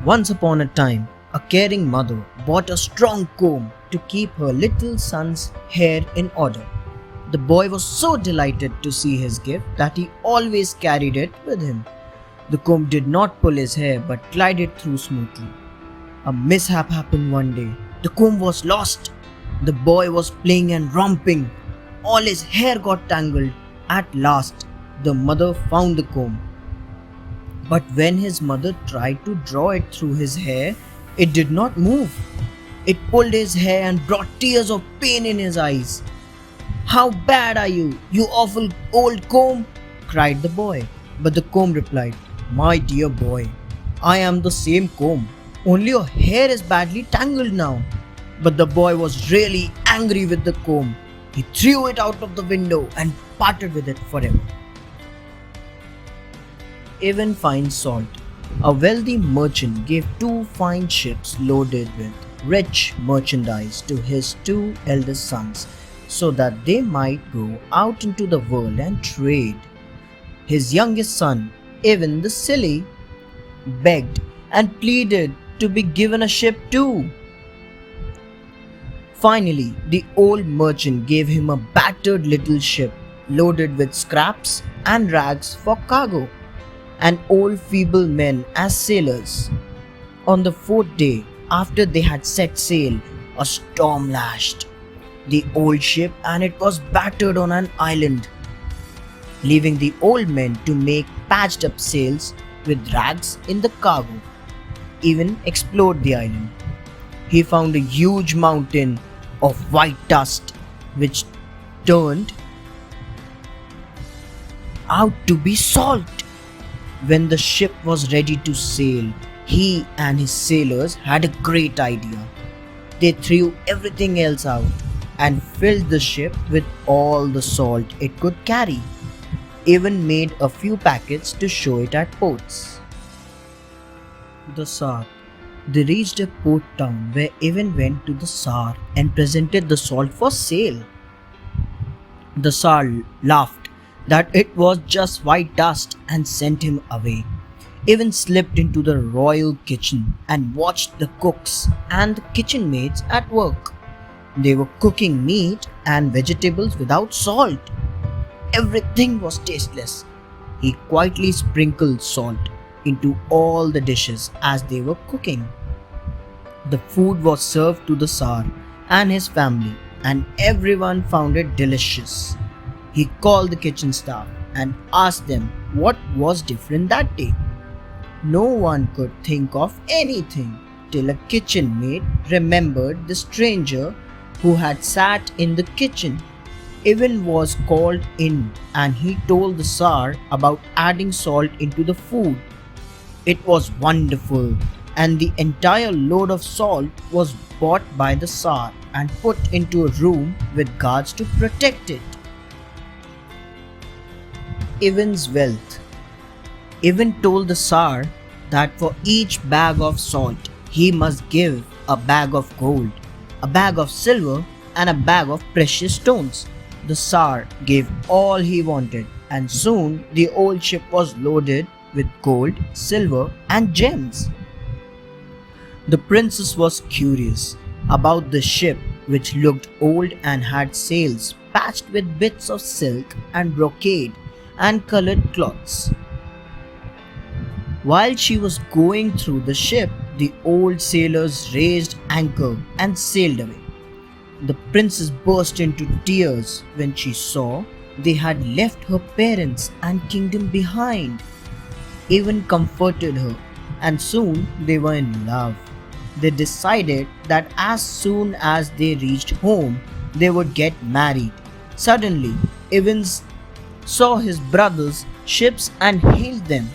Once upon a time, a caring mother bought a strong comb to keep her little son's hair in order. The boy was so delighted to see his gift that he always carried it with him. The comb did not pull his hair but glided through smoothly. A mishap happened one day. The comb was lost. The boy was playing and romping. All his hair got tangled. At last, the mother found the comb. But when his mother tried to draw it through his hair, it did not move. It pulled his hair and brought tears of pain in his eyes. "How bad are you, you awful old comb?" cried the boy. But the comb replied, "My dear boy, I am the same comb, only your hair is badly tangled now." But the boy was really angry with the comb. He threw it out of the window and parted with it forever. Even fine salt. A wealthy merchant gave 2 fine ships loaded with rich merchandise to his 2 eldest sons so that they might go out into the world and trade. His youngest son, even the silly, begged and pleaded to be given a ship too. Finally, the old merchant gave him a battered little ship loaded with scraps and rags for cargo, and old feeble men as sailors. On the 4th day, after they had set sail, a storm lashed the old ship and it was battered on an island, leaving the old men to make patched up sails with rags in the cargo. Even explored the island. He found a huge mountain of white dust which turned out to be salt. When the ship was ready to sail, he and his sailors had a great idea. They threw everything else out and filled the ship with all the salt it could carry. Even made a few packets to show it at ports. The Tsar. They reached a port town where Ivan went to the Tsar and presented the salt for sale. The Tsar laughed that it was just white dust and sent him away. Ivan slipped into the royal kitchen and watched the cooks and the kitchen maids at work. They were cooking meat and vegetables without salt. Everything was tasteless. He quietly sprinkled salt into all the dishes as they were cooking. The food was served to the Tsar and his family, and everyone found it delicious. He called the kitchen staff and asked them what was different that day. No one could think of anything till a kitchen maid remembered the stranger who had sat in the kitchen. Ivan was called in and he told the Tsar about adding salt into the food. It was wonderful, and the entire load of salt was bought by the Tsar and put into a room with guards to protect it. Ivan's wealth. Ivan told the Tsar that for each bag of salt he must give a bag of gold, a bag of silver, and a bag of precious stones. The Tsar gave all he wanted, and soon the old ship was loaded with gold, silver, and gems. The princess was curious about the ship, which looked old and had sails patched with bits of silk and brocade and colored cloths. While she was going through the ship, the old sailors raised anchor and sailed away. The princess burst into tears when she saw they had left her parents and kingdom behind. Ivan comforted her, and soon they were in love. They decided that as soon as they reached home, they would get married. Suddenly, Ivan saw his brothers' ships and hailed them.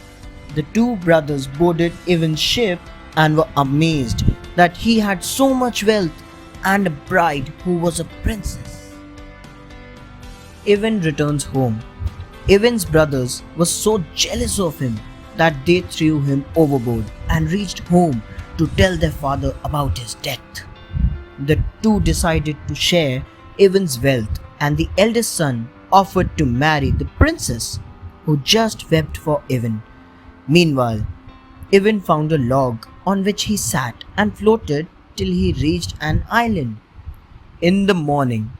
The 2 brothers boarded Ivan's ship and were amazed that he had so much wealth and a bride who was a princess. Ivan returns home. Ivan's brothers were so jealous of him that they threw him overboard and reached home to tell their father about his death. The 2 decided to share Ivan's wealth, and the eldest son offered to marry the princess, who just wept for Ivan. Meanwhile, Ivan found a log on which he sat and floated till he reached an island. In the morning,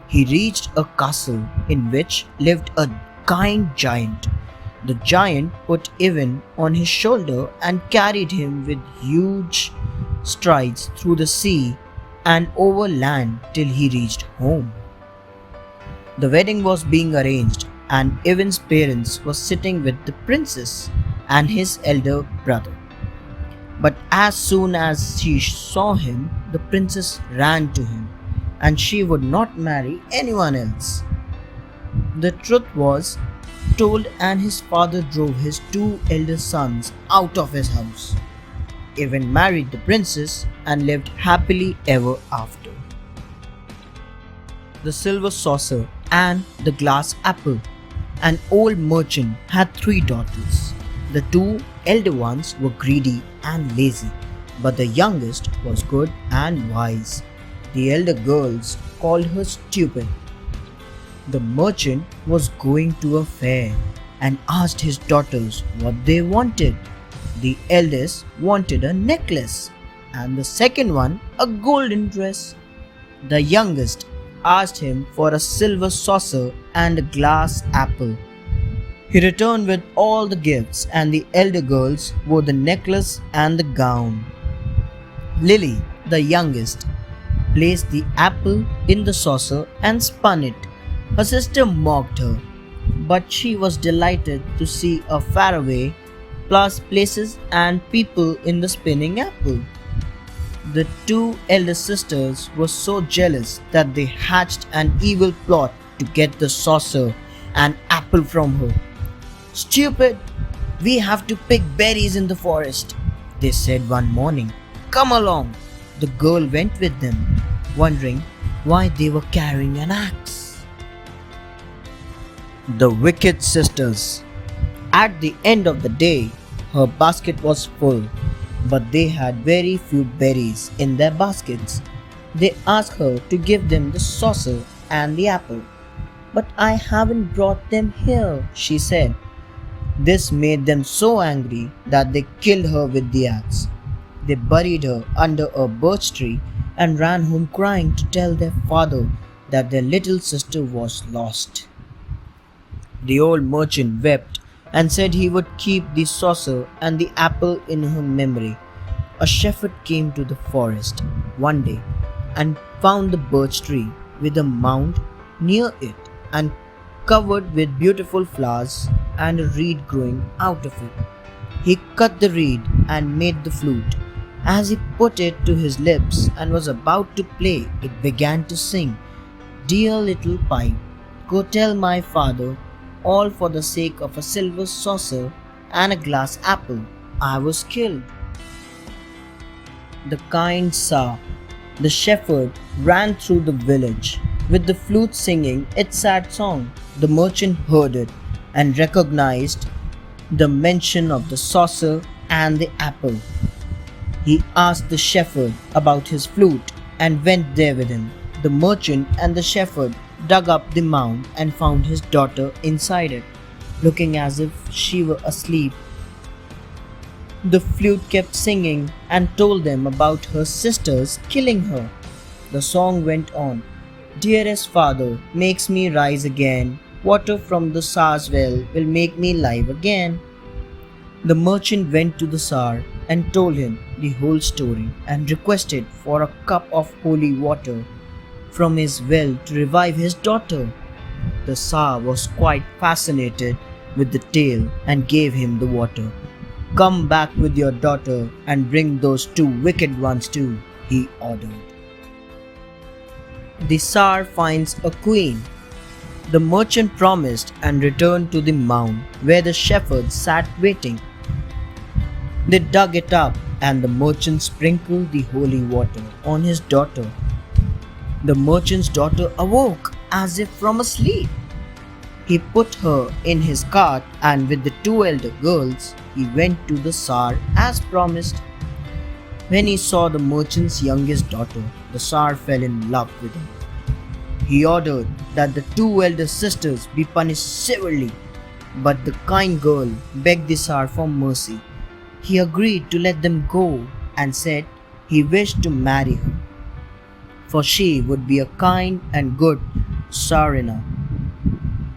he reached a castle in which lived a kind giant. The giant put Ivan on his shoulder and carried him with huge strides through the sea and over land till he reached home. The wedding was being arranged, and Ivan's parents were sitting with the princess and his elder brother. But as soon as she saw him, the princess ran to him, and she would not marry anyone else. The truth was told, and his father drove his two elder sons out of his house. Ivan married the princess and lived happily ever after. The silver saucer and the glass apple. An old merchant had 3 daughters. The 2 elder ones were greedy and lazy, but the youngest was good and wise. The elder girls called her stupid. The merchant was going to a fair and asked his daughters what they wanted. The eldest wanted a necklace, and the second one a golden dress. The youngest asked him for a silver saucer and a glass apple. He returned with all the gifts, and the elder girls wore the necklace and the gown. Lily, the youngest, placed the apple in the saucer and spun it. Her sister mocked her, but she was delighted to see a faraway places and people in the spinning apple. The 2 elder sisters were so jealous that they hatched an evil plot to get the saucer and apple from her. "Stupid! We have to pick berries in the forest," they said one morning. "Come along." The girl went with them, wondering why they were carrying an axe. The wicked sisters. At the end of the day, her basket was full, but they had very few berries in their baskets. They asked her to give them the saucer and the apple. "But I haven't brought them here," she said. This made them so angry that they killed her with the axe. They buried her under a birch tree and ran home crying to tell their father that their little sister was lost. The old merchant wept and said he would keep the saucer and the apple in her memory. A shepherd came to the forest one day and found the birch tree with a mound near it and covered with beautiful flowers and a reed growing out of it. He cut the reed and made the flute. As he put it to his lips and was about to play, it began to sing, "Dear little Pike, go tell my father, all for the sake of a silver saucer and a glass apple, I was killed." The kind Tsar, the shepherd, ran through the village with the flute singing its sad song. The merchant heard it and recognized the mention of the saucer and the apple. He asked the shepherd about his flute and went there with him. The merchant and the shepherd dug up the mound and found his daughter inside it, looking as if she were asleep. The flute kept singing and told them about her sisters killing her. The song went on, "Dearest father makes me rise again. Water from the Tsar's well will make me live again." The merchant went to the Tsar and told him the whole story and requested for a cup of holy water from his well to revive his daughter. The Tsar was quite fascinated with the tale and gave him the water. "Come back with your daughter and bring those 2 wicked ones too," he ordered. The Tsar finds a queen. The merchant promised and returned to the mound where the shepherd sat waiting. They dug it up and the merchant sprinkled the holy water on his daughter. The merchant's daughter awoke as if from a sleep. He put her in his cart and with the 2 elder girls, he went to the Tsar as promised. When he saw the merchant's youngest daughter, the Tsar fell in love with her. He ordered that the 2 elder sisters be punished severely, but the kind girl begged the Tsar for mercy. He agreed to let them go and said he wished to marry her, for she would be a kind and good Sarina.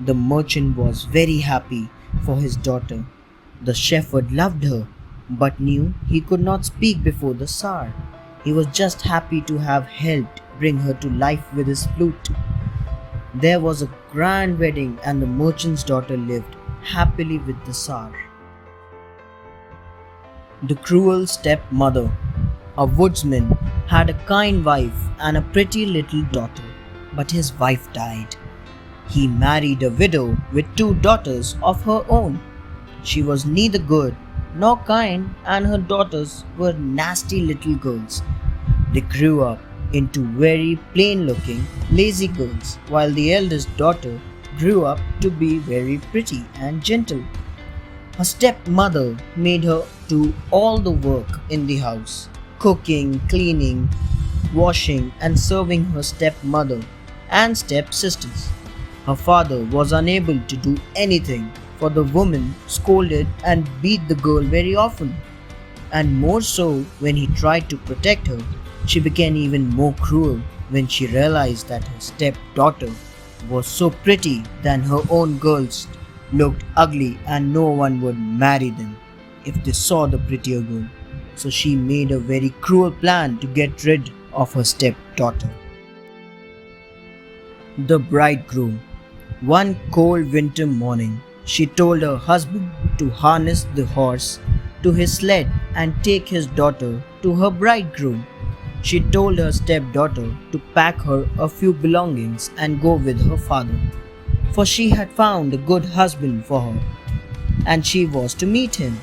The merchant was very happy for his daughter. The shepherd loved her, but knew he could not speak before the Tsar. He was just happy to have helped bring her to life with his flute. There was a grand wedding, and the merchant's daughter lived happily with the Tsar. The cruel stepmother. A woodsman had a kind wife and a pretty little daughter, but his wife died. He married a widow with 2 daughters of her own. She was neither good nor kind, and her daughters were nasty little girls. They grew up into very plain looking, lazy girls, while the eldest daughter grew up to be very pretty and gentle. Her stepmother made her do all the work in the house, cooking, cleaning, washing, and serving her stepmother and stepsisters. Her father was unable to do anything, for the woman scolded and beat the girl very often. And more so when he tried to protect her. She became even more cruel when she realized that her stepdaughter was so pretty that her own girls looked ugly and no one would marry them if they saw the prettier girl. So she made a very cruel plan to get rid of her stepdaughter. The bridegroom. One cold winter morning, she told her husband to harness the horse to his sled and take his daughter to her bridegroom. She told her stepdaughter to pack her a few belongings and go with her father, for she had found a good husband for her, and she was to meet him.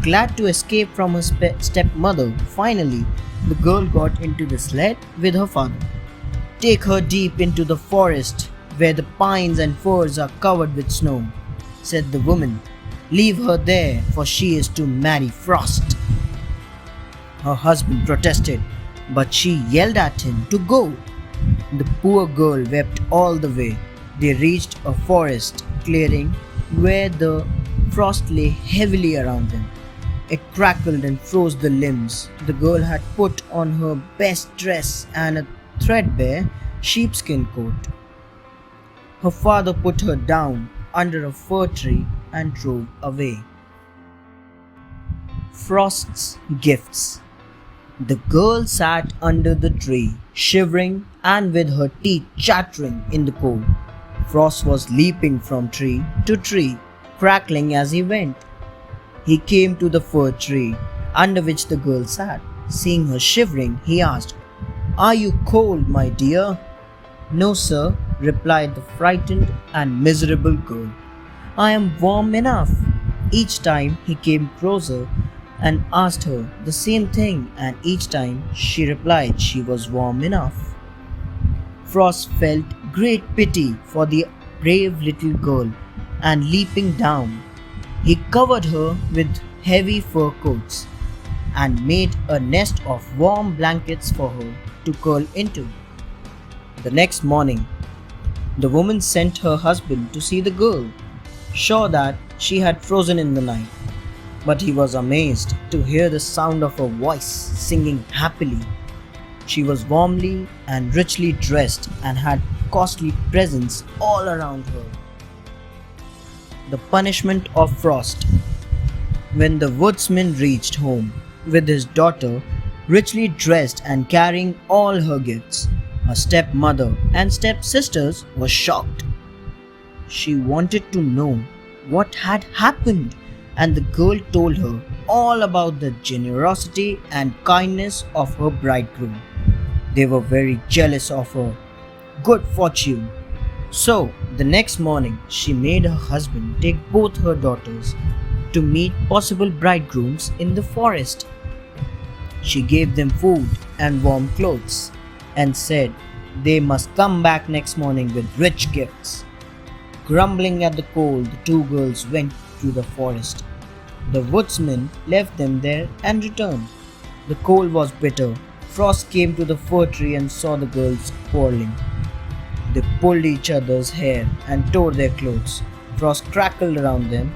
Glad to escape from her stepmother, finally the girl got into the sled with her father. Take her deep into the forest where the pines and firs are covered with snow, said the woman. Leave her there, for she is to marry Frost. Her husband protested, but she yelled at him to go. The poor girl wept all the way. They reached a forest clearing where the frost lay heavily around them. It crackled and froze the limbs. The girl had put on her best dress and a threadbare sheepskin coat. Her father put her down under a fir tree and drove away. Frost's gifts. The girl sat under the tree, shivering and with her teeth chattering in the cold. Frost was leaping from tree to tree, crackling as he went. He came to the fir tree under which the girl sat. Seeing her shivering, he asked, "Are you cold, my dear?" "No, sir," replied the frightened and miserable girl. "I am warm enough." Each time he came closer and asked her the same thing, and each time she replied she was warm enough. Frost felt great pity for the brave little girl, and leaping down, he covered her with heavy fur coats and made a nest of warm blankets for her to curl into. The next morning, the woman sent her husband to see the girl, sure that she had frozen in the night. But he was amazed to hear the sound of her voice singing happily. She was warmly and richly dressed and had costly presents all around her. The punishment of Frost. When the woodsman reached home with his daughter, richly dressed and carrying all her gifts, her stepmother and stepsisters were shocked. She wanted to know what had happened, and the girl told her all about the generosity and kindness of her bridegroom. They were very jealous of her good fortune. So, the next morning, she made her husband take both her daughters to meet possible bridegrooms in the forest. She gave them food and warm clothes and said they must come back next morning with rich gifts. Grumbling at the cold, the 2 girls went to the forest. The woodsman left them there and returned. The cold was bitter. Frost came to the fir tree and saw the girls quarreling. They pulled each other's hair and tore their clothes. Frost crackled around them,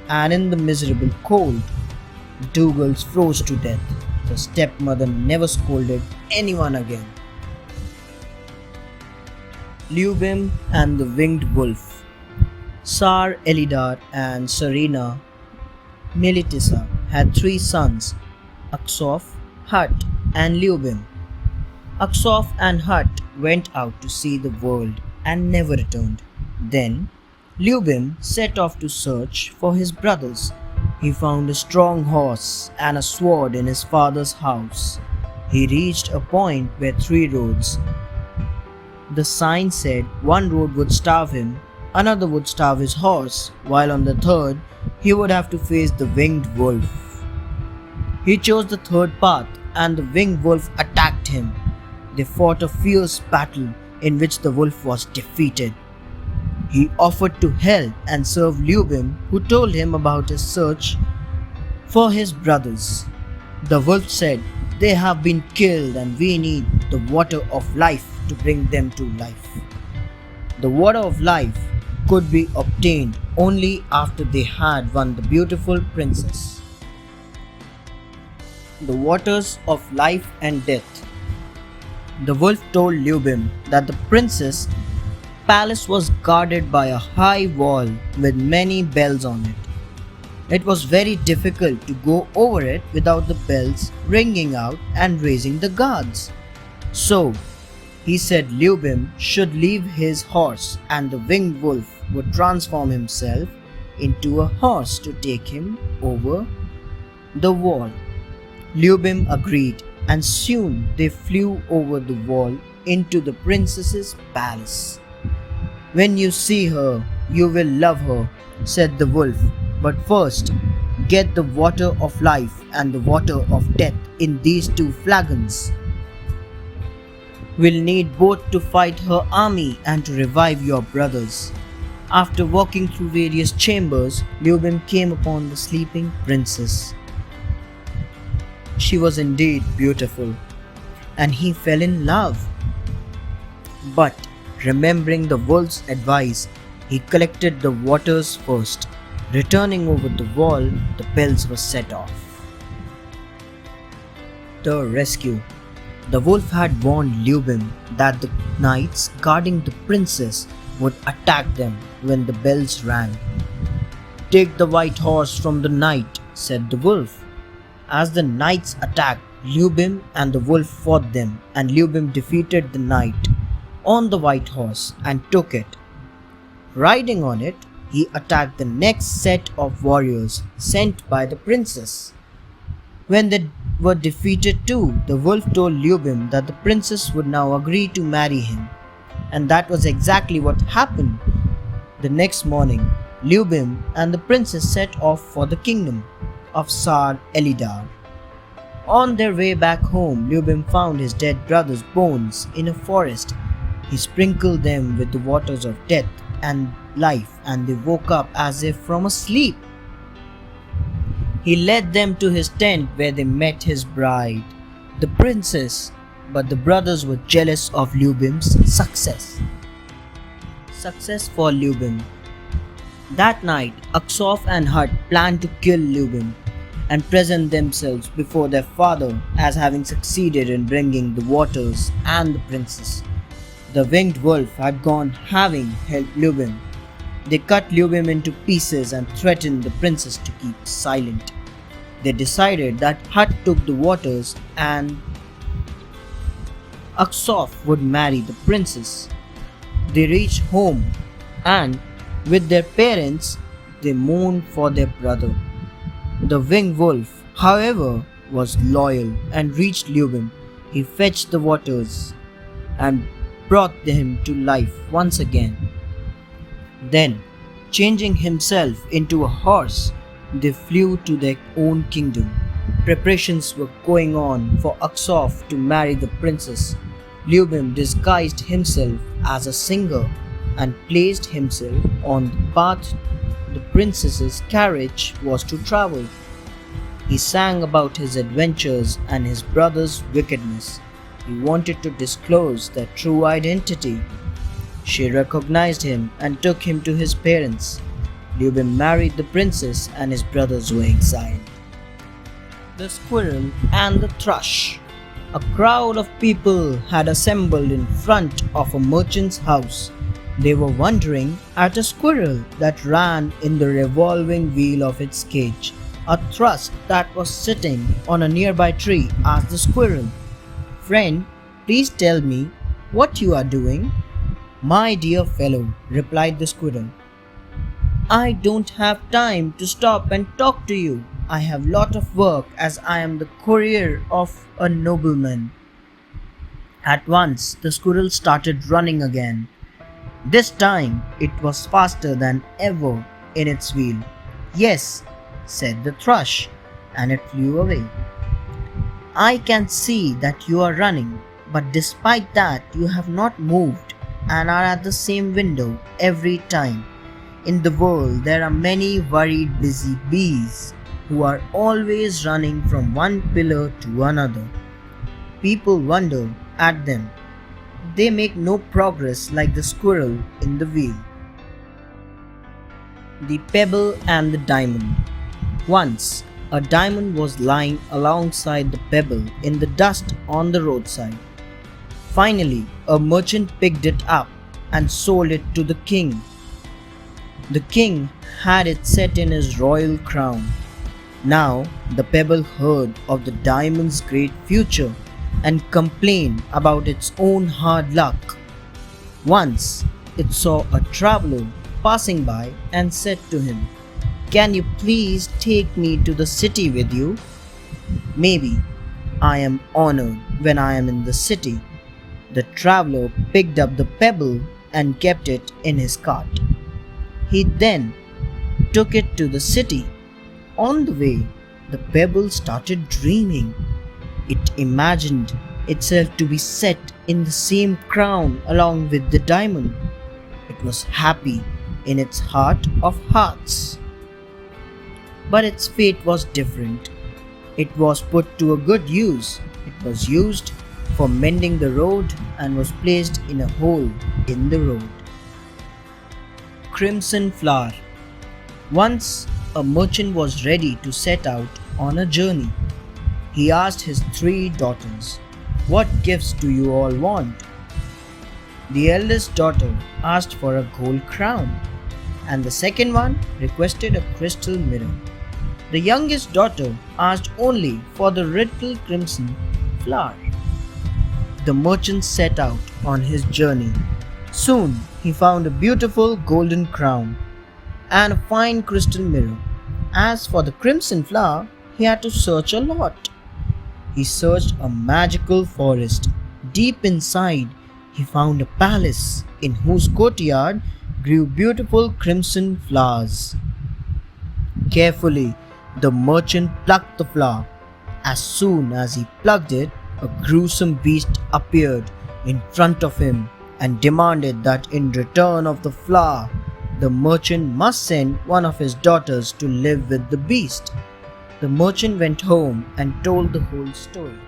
and in the miserable cold, Two girls froze to death. The stepmother never scolded anyone again. Lubim and the Winged Wolf. Sar Elidar and Serena Melitissa had three sons, Aksof, Hut, and Lubim. Aksof and Hut went out to see the world and never returned. Then Lubim set off to search for his brothers. He found a strong horse and a sword in his father's house. He reached a point where three roads. The sign said one road would starve him, another would starve his horse, while on the third he would have to face the winged wolf. He chose the third path and the winged wolf attacked him. They fought a fierce battle in which the wolf was defeated. He offered to help and serve Lubim, who told him about his search for his brothers. The wolf said, "They have been killed and we need the water of life to bring them to life." The water of life could be obtained only after they had won the beautiful princess. The waters of life and death. The wolf told Lubim that the princess' palace was guarded by a high wall with many bells on it. It was very difficult to go over it without the bells ringing out and raising the guards. So, he said Lubim should leave his horse and the winged wolf would transform himself into a horse to take him over the wall. Lubim agreed and soon they flew over the wall into the princess's palace. "When you see her, you will love her," said the wolf, "but first get the water of life and the water of death in these two flagons. We'll need both to fight her army and to revive your brothers." After walking through various chambers, Lubim came upon the sleeping princess. She was indeed beautiful, and he fell in love. But remembering the wolf's advice, he collected the waters first. Returning over the wall, the bells were set off. The rescue. The wolf had warned Lubim that the knights guarding the princess would attack them when the bells rang. "Take the white horse from the knight," said the wolf. As the knights attacked, Lubim and the wolf fought them, and Lubim defeated the knight on the white horse and took it. Riding on it, he attacked the next set of warriors sent by the princess. When they were defeated too, the wolf told Lubim that the princess would now agree to marry him. And that was exactly what happened. The next morning, Lubim and the princess set off for the kingdom of Sar Elidar. On their way back home, Lubim found his dead brother's bones in a forest. He sprinkled them with the waters of death and life, and they woke up as if from a sleep. He led them to his tent where they met his bride, the princess, but the brothers were jealous of Lubim's success. Success for Lubim. That night, Aksof and Hut planned to kill Lubim and present themselves before their father as having succeeded in bringing the waters and the princess. The winged wolf had gone having helped Lubim. They cut Lubim into pieces and threatened the princess to keep silent. They decided that Hut took the waters and Aksof would marry the princess. They reached home and with their parents they mourned for their brother. The winged wolf, however, was loyal and reached Lubim. He fetched the waters and brought him to life once again. Then, changing himself into a horse, they flew to their own kingdom. Preparations were going on for Aksof to marry the princess. Lubim disguised himself as a singer and placed himself on the path the princess's carriage was to travel. He sang about his adventures and his brother's wickedness. He wanted to disclose their true identity. She recognized him and took him to his parents. Lubim married the princess and his brothers were exiled. the Squirrel and the Thrush. A crowd of people had assembled in front of a merchant's house. They were wondering at a squirrel that ran in the revolving wheel of its cage. A thrush that was sitting on a nearby tree asked the squirrel, "Friend, please tell me what you are doing." "My dear fellow," replied the squirrel, "I don't have time to stop and talk to you. I have lot of work as I am the courier of a nobleman." At once the squirrel started running again. This time it was faster than ever in its wheel. "Yes," said the thrush, and it flew away. "I can see that you are running, but despite that you have not moved and are at the same window every time. In the world there are many worried busy bees who are always running from one pillar to another. People wonder at them. They make no progress like the squirrel in the wheel." The Pebble and the Diamond. Once, a diamond was lying alongside the pebble in the dust on the roadside. Finally, a merchant picked it up and sold it to the king. The king had it set in his royal crown. Now, the pebble heard of the diamond's great future and complained about its own hard luck. Once, it saw a traveler passing by and said to him, "Can you please take me to the city with you? Maybe I am honored when I am in the city." The traveler picked up the pebble and kept it in his cart. He then took it to the city. On the way, the pebble started dreaming. It imagined itself to be set in the same crown along with the diamond. It was happy in its heart of hearts. But its fate was different. It was put to a good use. It was used for mending the road and was placed in a hole in the road. Crimson Flower. Once a merchant was ready to set out on a journey. He asked his 3 daughters, "What gifts do you all want?" The eldest daughter asked for a gold crown, and the second one requested a crystal mirror. The youngest daughter asked only for the Riddle crimson flower. The merchant set out on his journey. Soon he found a beautiful golden crown and a fine crystal mirror. As for the crimson flower, he had to search a lot. He searched a magical forest. Deep inside, he found a palace in whose courtyard grew beautiful crimson flowers. Carefully, the merchant plucked the flower. As soon as he plucked it, a gruesome beast appeared in front of him and demanded that in return of the flower, the merchant must send one of his daughters to live with the beast. The merchant went home and told the whole story.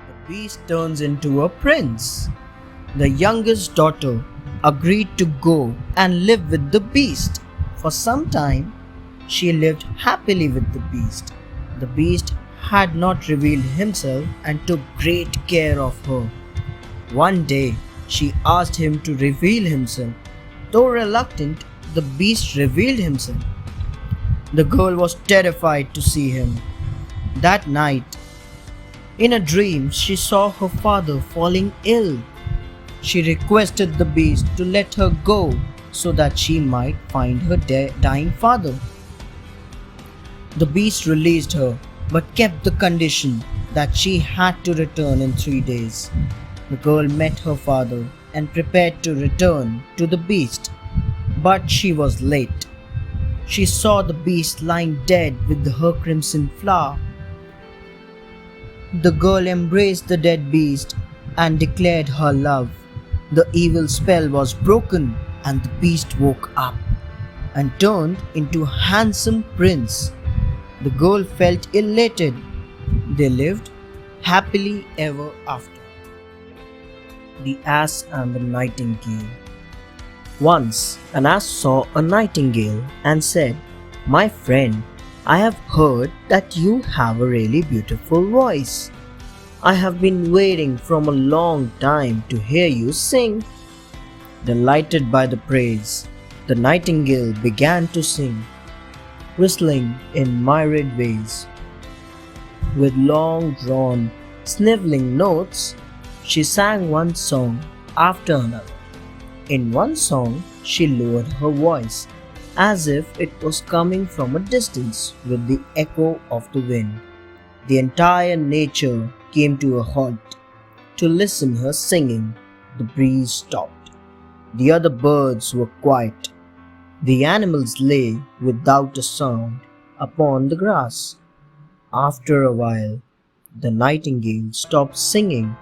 The beast turns into a prince. The youngest daughter agreed to go and live with the beast. For some time, she lived happily with the beast. The beast had not revealed himself and took great care of her. One day, she asked him to reveal himself. Though reluctant, the beast revealed himself. The girl was terrified to see him. That night, in a dream, she saw her father falling ill. She requested the beast to let her go so that she might find her dying father. The beast released her but kept the condition that she had to return in 3 days. The girl met her father and prepared to return to the beast, but she was late. She saw the beast lying dead with her crimson flower. The girl embraced the dead beast and declared her love. The evil spell was broken and the beast woke up and turned into a handsome prince. The girl felt elated. They lived happily ever after. The Ass and the Nightingale. Once an ass saw a nightingale and said, "My friend, I have heard that you have a really beautiful voice. I have been waiting from a long time to hear you sing." Delighted by the praise, the nightingale began to sing, whistling in myriad ways. With long drawn, sniveling notes, she sang one song after another. In one song, she lowered her voice as if it was coming from a distance with the echo of the wind. The entire nature came to a halt to listen her singing. The breeze stopped. The other birds were quiet. The animals lay without a sound upon the grass. After a while, the nightingale stopped singing.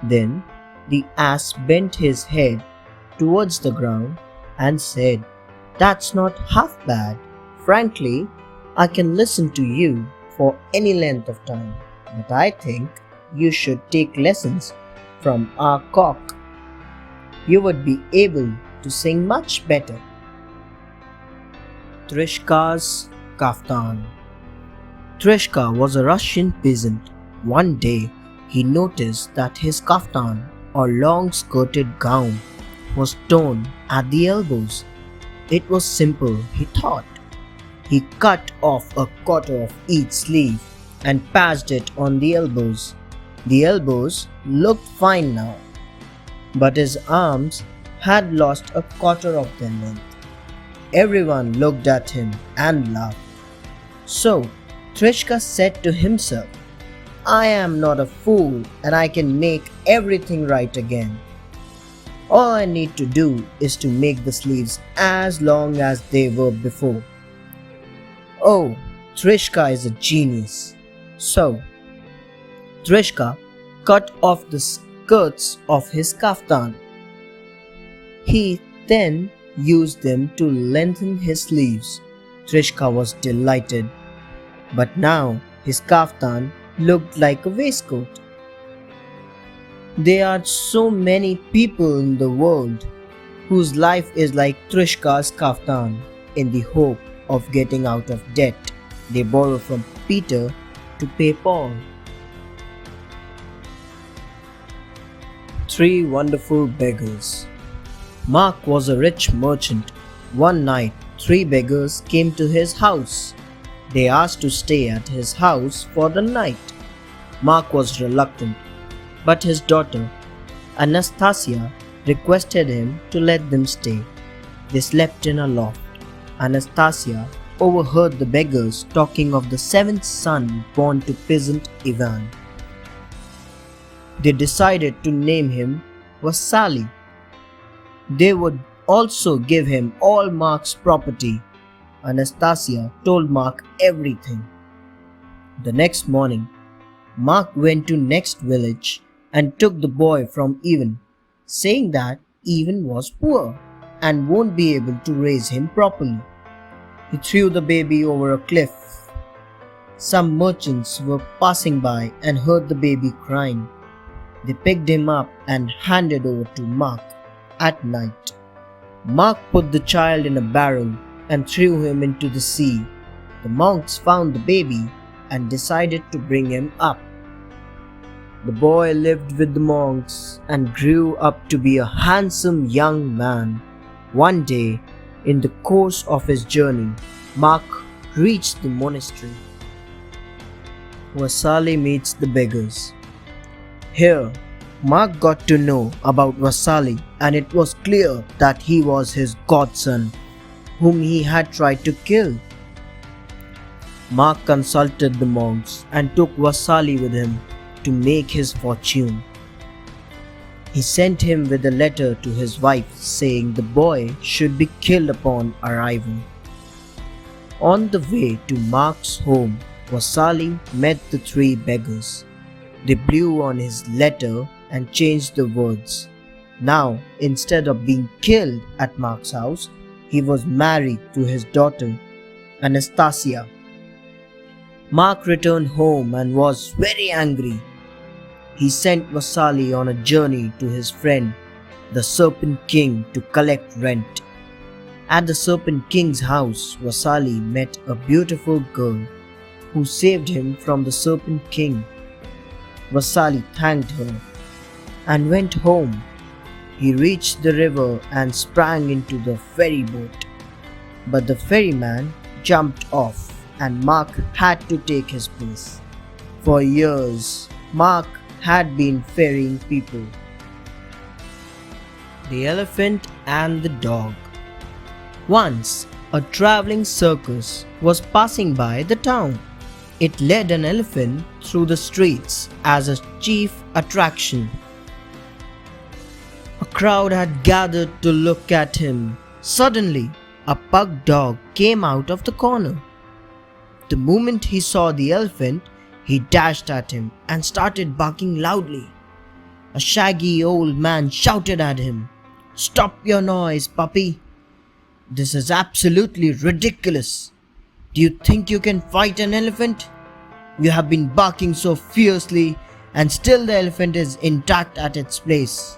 Then the ass bent his head towards the ground and said, "That's not half bad. Frankly, I can listen to you for any length of time, but I think you should take lessons from our cock. You would be able to sing much better." Trishkars Kaftan. Trishka was a Russian peasant. One day, he noticed that his kaftan, or long-skirted gown, was torn at the elbows. It was simple, he thought. He cut off a quarter of each sleeve and patched it on the elbows. The elbows looked fine now, but his arms had lost a quarter of their length. Everyone looked at him and laughed. So Trishka said to himself, "I am not a fool and I can make everything right again. All I need to do is to make the sleeves as long as they were before." Oh, Trishka is a genius. So Trishka cut off the skirts of his kaftan. He then used them to lengthen his sleeves. Trishka was delighted, but now his kaftan looked like a waistcoat. There are so many people in the world whose life is like Trishkar's kaftan. In the hope of getting out of debt, they borrow from Peter to pay Paul. 3 Wonderful Beggars. Mark was a rich merchant. One night, 3 beggars came to his house. They asked to stay at his house for the night. Mark was reluctant, but his daughter, Anastasia, requested him to let them stay. They slept in a loft. Anastasia overheard the beggars talking of the 7th son born to peasant Ivan. They decided to name him Vasily. They would also give him all Mark's property. Anastasia told Mark everything. The next morning, Mark went to next village and took the boy from Ivan, saying that Ivan was poor and won't be able to raise him properly. He threw the baby over a cliff. Some merchants were passing by and heard the baby crying. They picked him up and handed over to Mark at night. Mark put the child in a barrel and threw him into the sea. The monks found the baby and decided to bring him up. The boy lived with the monks and grew up to be a handsome young man. One day, in the course of his journey, Mark reached the monastery. Vasily meets the beggars. Here, Mark got to know about Vasily, and it was clear that he was his godson, whom he had tried to kill. Mark consulted the monks and took Vasily with him to make his fortune. He sent him with a letter to his wife saying the boy should be killed upon arrival. On the way to Mark's home, Vasily met the 3 beggars. They blew on his letter and changed the words. Now, instead of being killed at Mark's house, he was married to his daughter, Anastasia. Mark returned home and was very angry. He sent Vasily on a journey to his friend, the Serpent King, to collect rent. At the Serpent King's house, Vasali met a beautiful girl who saved him from the Serpent King. Vasali thanked her and went home. He reached the river and sprang into the ferry boat. But the ferryman jumped off and Mark had to take his place. For years, Mark had been ferrying people. The Elephant and the Dog. Once, a traveling circus was passing by the town. It led an elephant through the streets as a chief attraction. A crowd had gathered to look at him. Suddenly, a pug dog came out of the corner. The moment he saw the elephant, he dashed at him and started barking loudly. A shaggy old man shouted at him, "Stop your noise, puppy! This is absolutely ridiculous. Do you think you can fight an elephant? You have been barking so fiercely and still the elephant is intact at its place.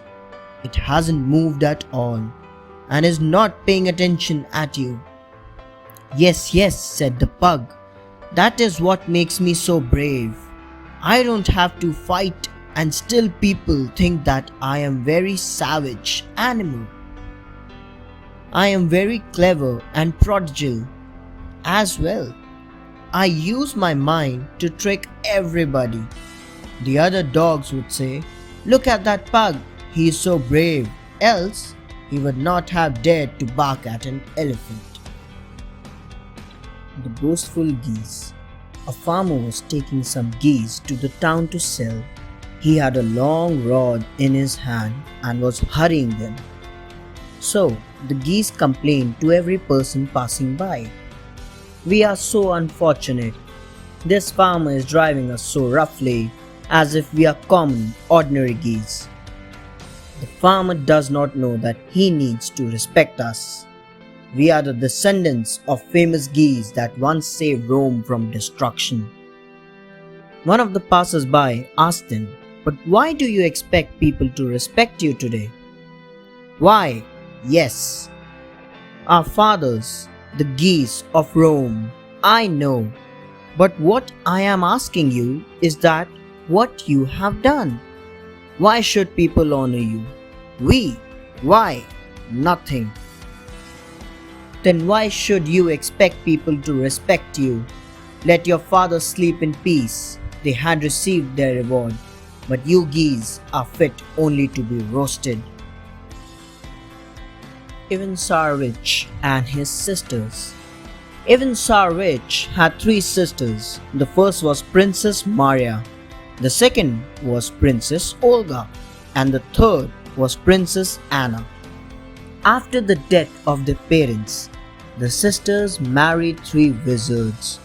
It hasn't moved at all and is not paying attention at you." "Yes, yes," said the pug. "That is what makes me so brave. I don't have to fight and still people think that I am very savage animal. I am very clever and prodigal as well. I use my mind to trick everybody." The other dogs would say, "Look at that pug, he is so brave, else he would not have dared to bark at an elephant." The Boastful Geese. A farmer was taking some geese to the town to sell. He had a long rod in his hand and was hurrying them. So the geese complained to every person passing by, "We are so unfortunate. This farmer is driving us so roughly, as if we are common, ordinary geese. The farmer does not know that he needs to respect us. We are the descendants of famous geese that once saved Rome from destruction." One of the passers-by asked him, "But why do you expect people to respect you today?" "Why, yes, our fathers, the geese of Rome, I know. But what I am asking you is that what you have done. Why should people honor you? Why? Nothing. Then why should you expect people to respect you? Let your fathers sleep in peace. They had received their reward. But you geese are fit only to be roasted." Ibn Sarwich and his sisters. Ibn Sarwich had 3 sisters. The first was Princess Maria, the second was Princess Olga, and the third was Princess Anna. After the death of their parents, the sisters married 3 wizards.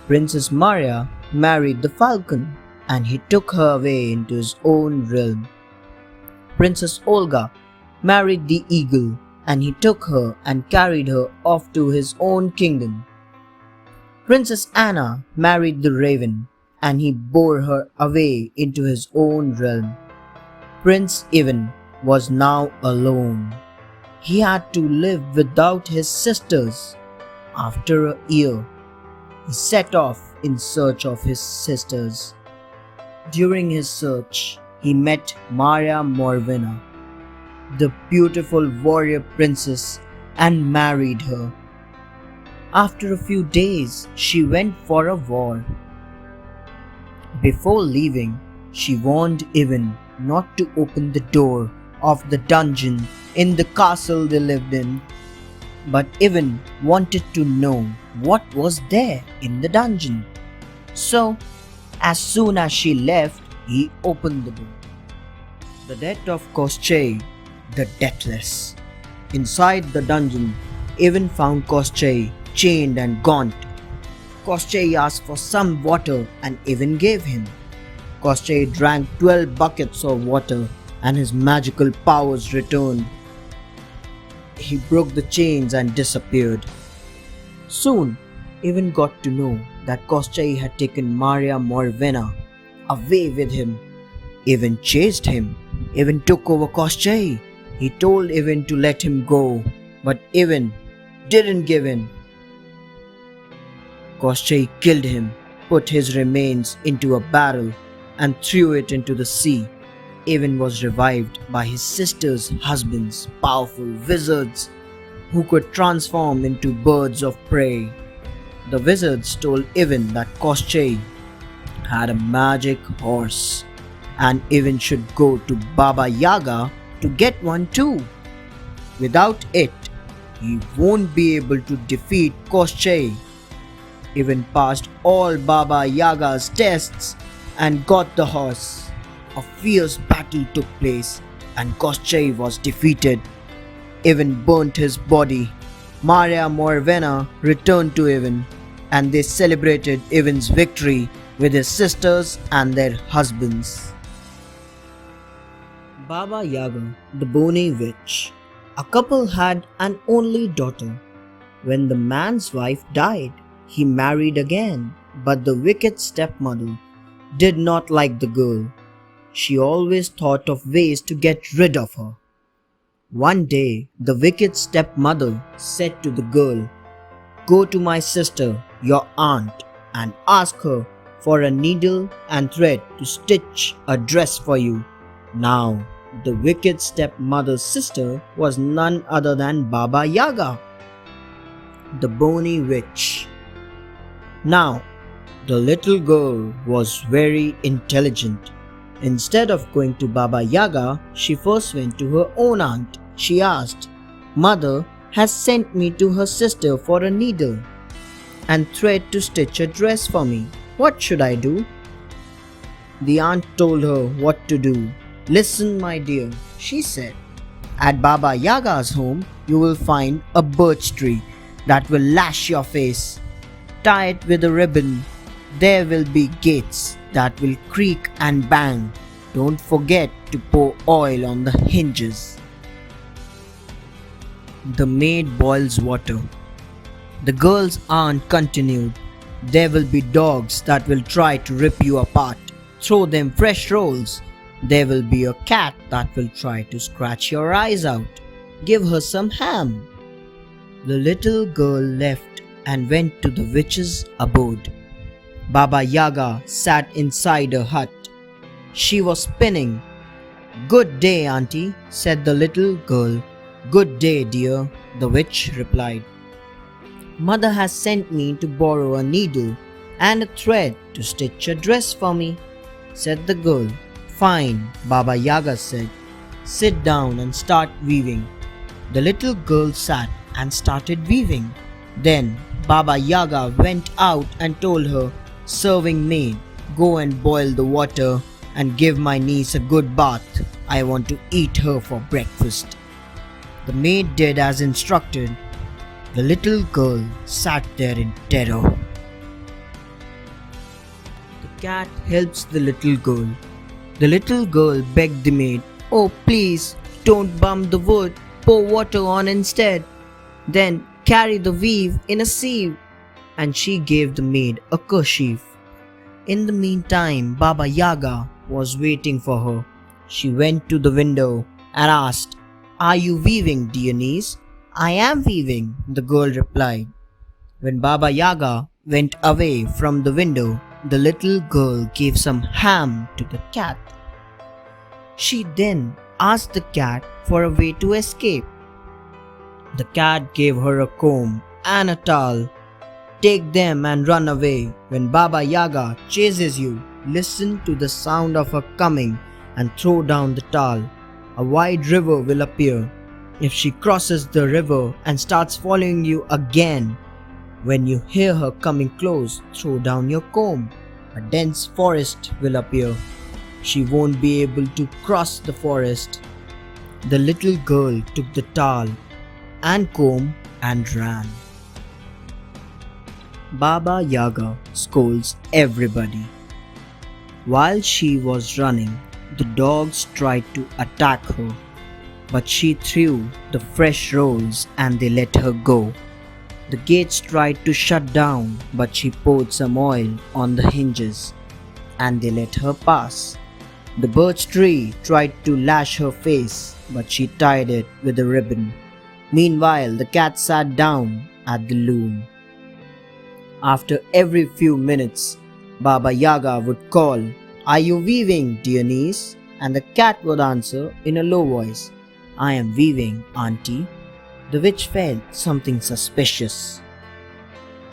Princess Maria married the falcon, and he took her away into his own realm. Princess Olga married the eagle, and he took her and carried her off to his own kingdom. Princess Anna married the raven, and he bore her away into his own realm. Prince Ivan was now alone. He had to live without his sisters. After a year, he set off in search of his sisters. During his search, he met Maria Morvina, the beautiful warrior princess, and married her. After a few days, she went for a war. Before leaving, she warned Ivan not to open the door of the dungeon in the castle they lived in. But Ivan wanted to know what was there in the dungeon. So, as soon as she left, he opened the door. The death of Costay, the Deathless. Inside the dungeon, Ivan found Costay chained and gaunt. Costay asked for some water and Ivan gave him. Costay drank 12 buckets of water and his magical powers returned. He broke the chains and disappeared. Soon, Ivan got to know that Costay had taken Maria Morvina away with him. Ivan chased him. Ivan took over Costay. He told Ivan to let him go, but Ivan didn't give in. Costay killed him, put his remains into a barrel, and threw it into the sea. Ivan was revived by his sister's husbands, powerful wizards who could transform into birds of prey. The wizards told Ivan that Costay had a magic horse, and Ivan should go to Baba Yaga to get one too. Without it, he won't be able to defeat Costay. Ivan passed all Baba Yaga's tests and got the horse. A fierce battle took place and Costay was defeated. Ivan burnt his body. Maria Morvena returned to Ivan and they celebrated Ivan's victory with his sisters and their husbands. Baba Yaga, the bony witch. A couple had an only daughter. When the man's wife died, he married again, but the wicked stepmother did not like the girl. She always thought of ways to get rid of her. One day, the wicked stepmother said to the girl, "Go to my sister, your aunt, and ask her for a needle and thread to stitch a dress for you." Now, the wicked stepmother's sister was none other than Baba Yaga, the bony witch. Now, the little girl was very intelligent. Instead of going to Baba Yaga, she first went to her own aunt. She asked, "Mother has sent me to her sister for a needle and thread to stitch a dress for me. What should I do?" The aunt told her what to do. "Listen, my dear," she said. "At Baba Yaga's home, you will find a birch tree that will lash your face. Tie it with a ribbon. There will be gates that will creak and bang. Don't forget to pour oil on the hinges." The maid boils water. The girl's aunt continued, "There will be dogs that will try to rip you apart. Throw them fresh rolls. There will be a cat that will try to scratch your eyes out. Give her some ham." The little girl left and went to the witch's abode. Baba Yaga sat inside her hut. She was spinning. "Good day, auntie," said the little girl. "Good day, dear," the witch replied. "Mother has sent me to borrow a needle and a thread to stitch a dress for me," said the girl. "Fine," Baba Yaga said. "Sit down and start weaving." The little girl sat and started weaving. Then Baba Yaga went out and told her serving maid, "Go and boil the water and give my niece a good bath. I want to eat her for breakfast." The maid did as instructed. The little girl sat there in terror. The cat helps the little girl. The little girl begged the maid, "Oh, please, don't bump the wood. Pour water on instead. Then carry the weave in a sieve." And she gave the maid a kerchief. In the meantime, Baba Yaga was waiting for her. She went to the window and asked, "Are you weaving, dear niece?" "I am weaving," the girl replied. When Baba Yaga went away from the window, the little girl gave some ham to the cat. She then asked the cat for a way to escape. The cat gave her a comb and a towel. "Take them and run away. When Baba Yaga chases you, listen to the sound of her coming and throw down the towel. A wide river will appear. If she crosses the river and starts following you again, when you hear her coming close, throw down your comb. A dense forest will appear. She won't be able to cross the forest." The little girl took the towel and comb and ran. Baba Yaga scolds everybody. While she was running, the dogs tried to attack her, but she threw the fresh rolls and they let her go. The gates tried to shut down, but she poured some oil on the hinges and they let her pass. The birch tree tried to lash her face, but she tied it with a ribbon. Meanwhile, the cat sat down at the loom. After every few minutes, Baba Yaga would call, "Are you weaving, dear niece?" And the cat would answer in a low voice, "I am weaving, auntie." The witch felt something suspicious.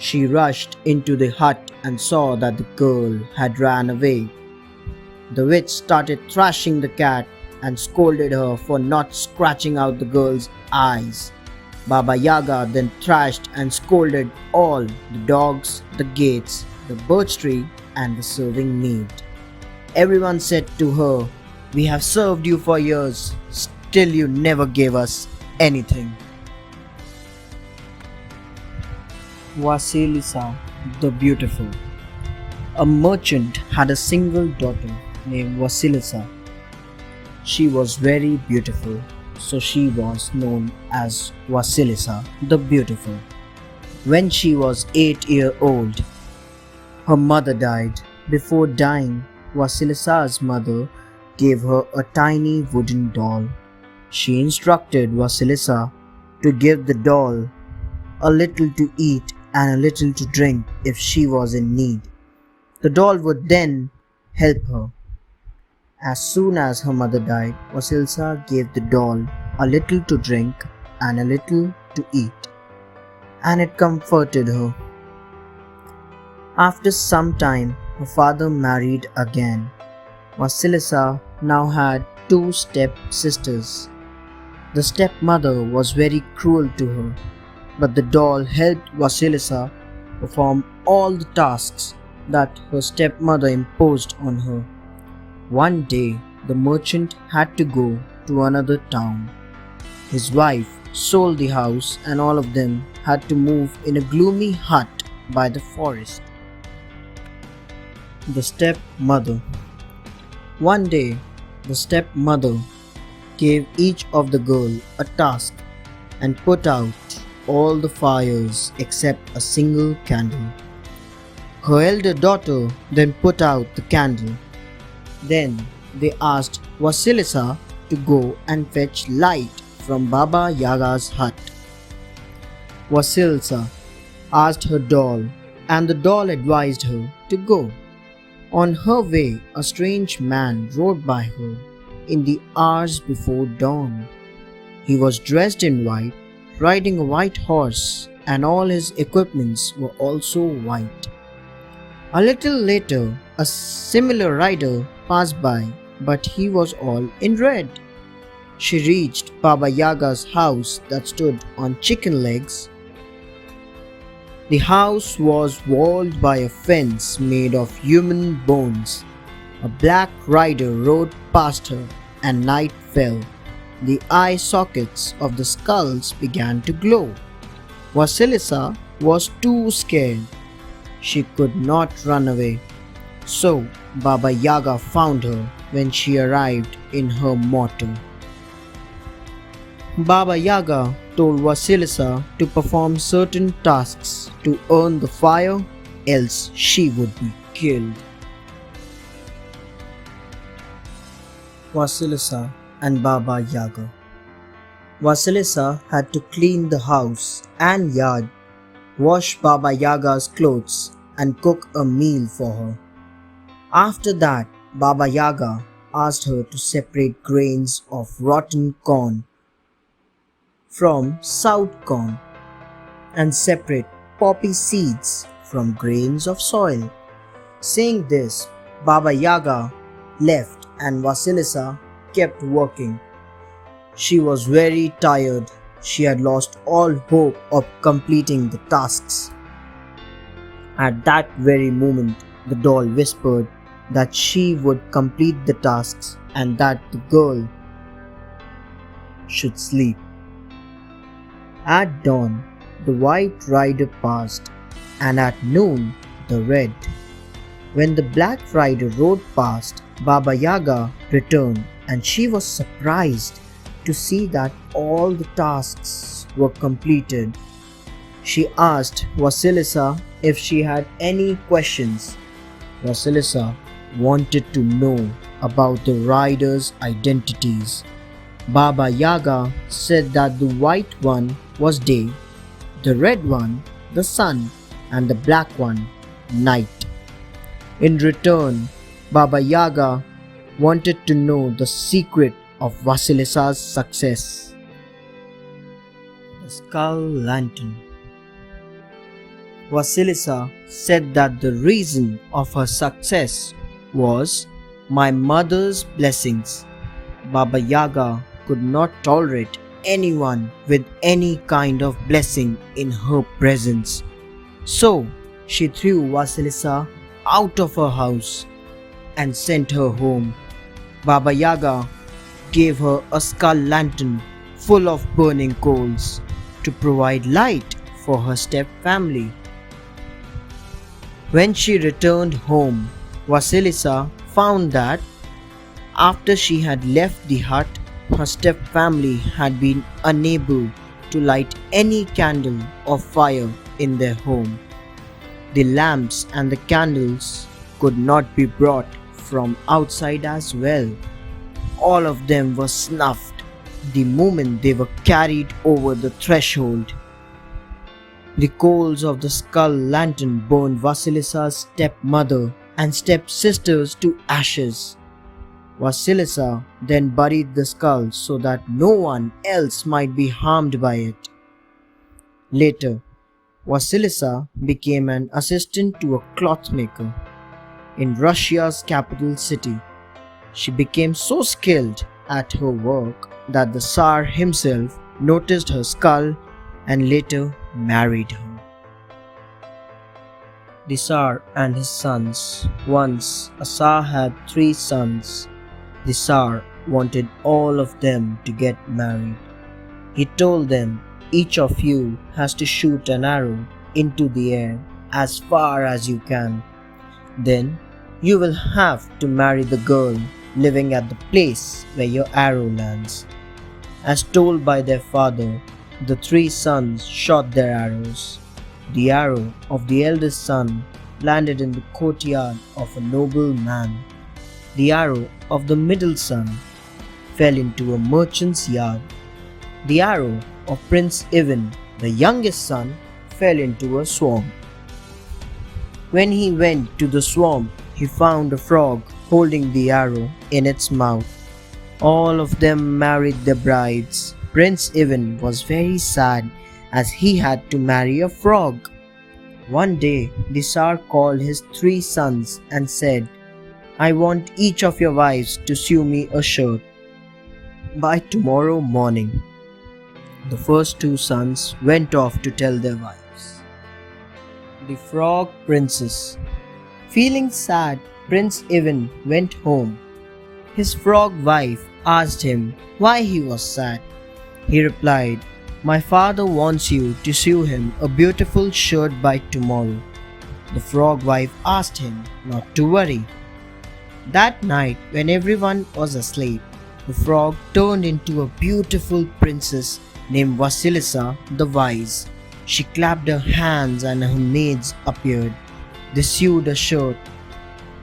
She rushed into the hut and saw that the girl had ran away. The witch started thrashing the cat and scolded her for not scratching out the girl's eyes. Baba Yaga then thrashed and scolded all the dogs, the gates, the birch tree, and the serving maid. Everyone said to her, "We have served you for years, still you never gave us anything." Vasilisa the Beautiful. A merchant had a single daughter named Vasilisa. She was very beautiful, so she was known as Vasilisa the Beautiful. When she was 8 years old, her mother died. Before dying, Vasilisa's mother gave her a tiny wooden doll. She instructed Vasilisa to give the doll a little to eat and a little to drink if she was in need. The doll would then help her. As soon as her mother died, Vasilisa gave the doll a little to drink and a little to eat, and it comforted her. After some time, her father married again. Vasilisa now had 2 step-sisters. The stepmother was very cruel to her, but the doll helped Vasilisa perform all the tasks that her stepmother imposed on her. One day, the merchant had to go to another town. His wife sold the house and all of them had to move in a gloomy hut by the forest. The stepmother. One day, the stepmother gave each of the girls a task and put out all the fires except a single candle. Her elder daughter then put out the candle. Then they asked Vasilisa to go and fetch light from Baba Yaga's hut. Vasilisa asked her doll, and the doll advised her to go. On her way, a strange man rode by her in the hours before dawn. He was dressed in white, riding a white horse, and all his equipments were also white. A little later, a similar rider passed by, but he was all in red. She reached Baba Yaga's house that stood on chicken legs. The house was walled by a fence made of human bones. A black rider rode past her, and night fell. The eye sockets of the skulls began to glow. Vasilisa was too scared. She could not run away. So Baba Yaga found her when she arrived in her mortar. Baba Yaga told Vasilisa to perform certain tasks to earn the fire, else she would be killed. Vasilisa and Baba Yaga. Vasilisa had to clean the house and yard, wash Baba Yaga's clothes, and cook a meal for her. After that, Baba Yaga asked her to separate grains of rotten corn from south corn and separate poppy seeds from grains of soil. Saying this, Baba Yaga left and Vasilisa kept working. She was very tired. She had lost all hope of completing the tasks. At that very moment, the doll whispered that she would complete the tasks and that the girl should sleep. At dawn, the white rider passed, and at noon, the red. When the black rider rode past, Baba Yaga returned, and she was surprised to see that all the tasks were completed. She asked Vasilisa if she had any questions. Vasilisa wanted to know about the riders' identities. Baba Yaga said that the white one was day, the red one the sun, and the black one night. In return, Baba Yaga wanted to know the secret of Vasilisa's success. The Skull Lantern. Vasilisa said that the reason of her success was my mother's blessings. Baba Yaga could not tolerate anyone with any kind of blessing in her presence. So she threw Vasilisa out of her house and sent her home. Baba Yaga gave her a skull lantern full of burning coals to provide light for her step family. When she returned home, Vasilisa found that after she had left the hut, her step family had been unable to light any candle or fire in their home. The lamps and the candles could not be brought from outside as well. All of them were snuffed the moment they were carried over the threshold. The coals of the skull lantern burned Vasilisa's stepmother and stepsisters to ashes. Vasilisa then buried the skull so that no one else might be harmed by it. Later, Vasilisa became an assistant to a clothmaker in Russia's capital city. She became so skilled at her work that the Tsar himself noticed her skull and later married her. The Tsar and his sons. Once a Tsar had 3 sons. The Tsar wanted all of them to get married. He told them, each of you has to shoot an arrow into the air as far as you can. Then you will have to marry the girl living at the place where your arrow lands. As told by their father, the 3 sons shot their arrows. The arrow of the eldest son landed in the courtyard of a noble man. The arrow of the middle son fell into a merchant's yard. The arrow of Prince Ivan, the youngest son, fell into a swamp. When he went to the swamp, he found a frog holding the arrow in its mouth. All of them married their brides. Prince Ivan was very sad as he had to marry a frog. One day, the Tsar called his 3 sons and said, I want each of your wives to sew me a shirt by tomorrow morning. The first 2 sons went off to tell their wives. The Frog Princess. Feeling sad, Prince Ivan went home. His frog wife asked him why he was sad. He replied, My father wants you to sew him a beautiful shirt by tomorrow. The frog wife asked him not to worry. That night, when everyone was asleep, the frog turned into a beautiful princess named Vasilisa the Wise. She clapped her hands and her maids appeared. They sewed a shirt.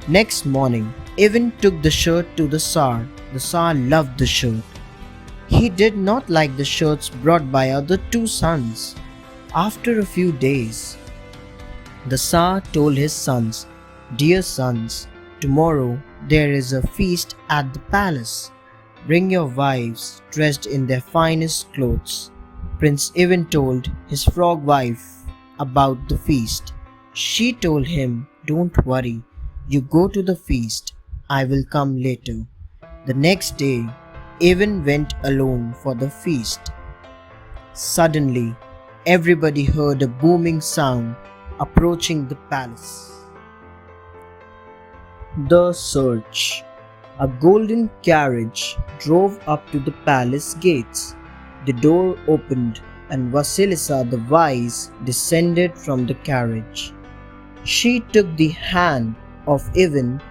Next morning, Ivan took the shirt to the Tsar. The Tsar loved the shirt. He did not like the shirts brought by other 2 sons. After a few days, the Tsar told his sons, Dear sons, tomorrow there is a feast at the palace. Bring your wives dressed in their finest clothes. Prince Ivan told his frog wife about the feast. She told him, Don't worry, you go to the feast. I will come later. The next day, Ivan went alone for the feast. Suddenly, everybody heard a booming sound approaching the palace. The search. A golden carriage drove up to the palace gates. The door opened and Vasilisa the Wise descended from the carriage. She took the hand of Ivan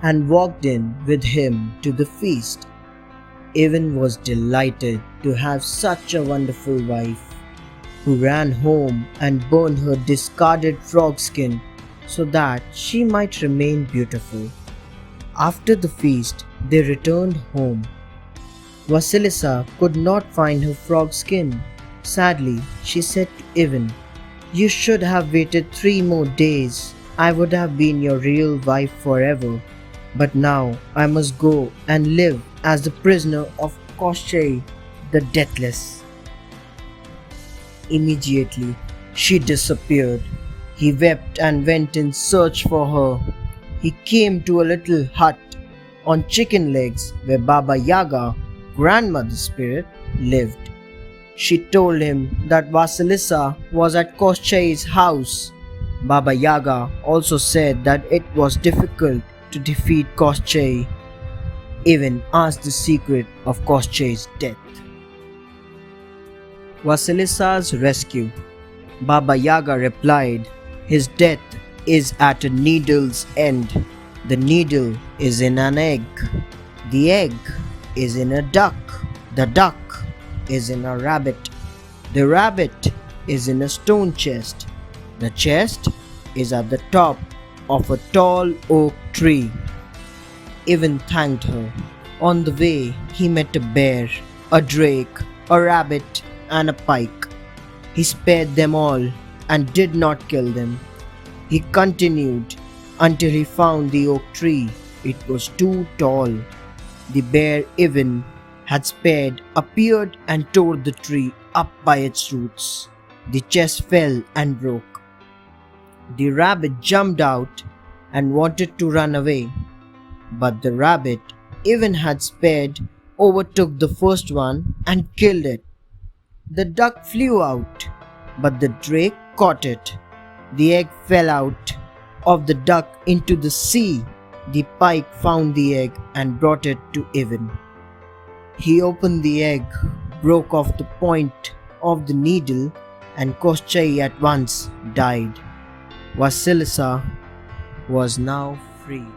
and walked in with him to the feast. Ivan was delighted to have such a wonderful wife, who ran home and burned her discarded frog skin so that she might remain beautiful. After the feast, they returned home. Vasilisa could not find her frog skin. Sadly, she said to Ivan, "You should have waited 3 more days. I would have been your real wife forever. But now I must go and live as the prisoner of Costay the Deathless." Immediately, she disappeared. He wept and went in search for her. He came to a little hut on chicken legs where Baba Yaga, grandmother spirit, lived. She told him that Vasilisa was at Costay's house. Baba Yaga also said that it was difficult to defeat Costay. Even asked the secret of Costay's death. Vasilisa's rescue. Baba Yaga replied, "His death is at a needle's end. The needle is in an egg. The egg is in a duck. The duck is in a rabbit. The rabbit is in a stone chest. The chest is at the top of a tall oak tree." Ivan thanked her. On the way, he met a bear, a drake, a rabbit, and a pike. He spared them all and did not kill them. He continued until he found the oak tree. It was too tall. The bear Ivan had spared appeared and tore the tree up by its roots. The chest fell and broke. The rabbit jumped out and wanted to run away, but the rabbit Ivan had spared overtook the first one and killed it. The duck flew out, but the drake caught it. The egg fell out of the duck into the sea. The pike found the egg and brought it to Ivan. He opened the egg, broke off the point of the needle, and Costay at once died. Vasilisa was now free.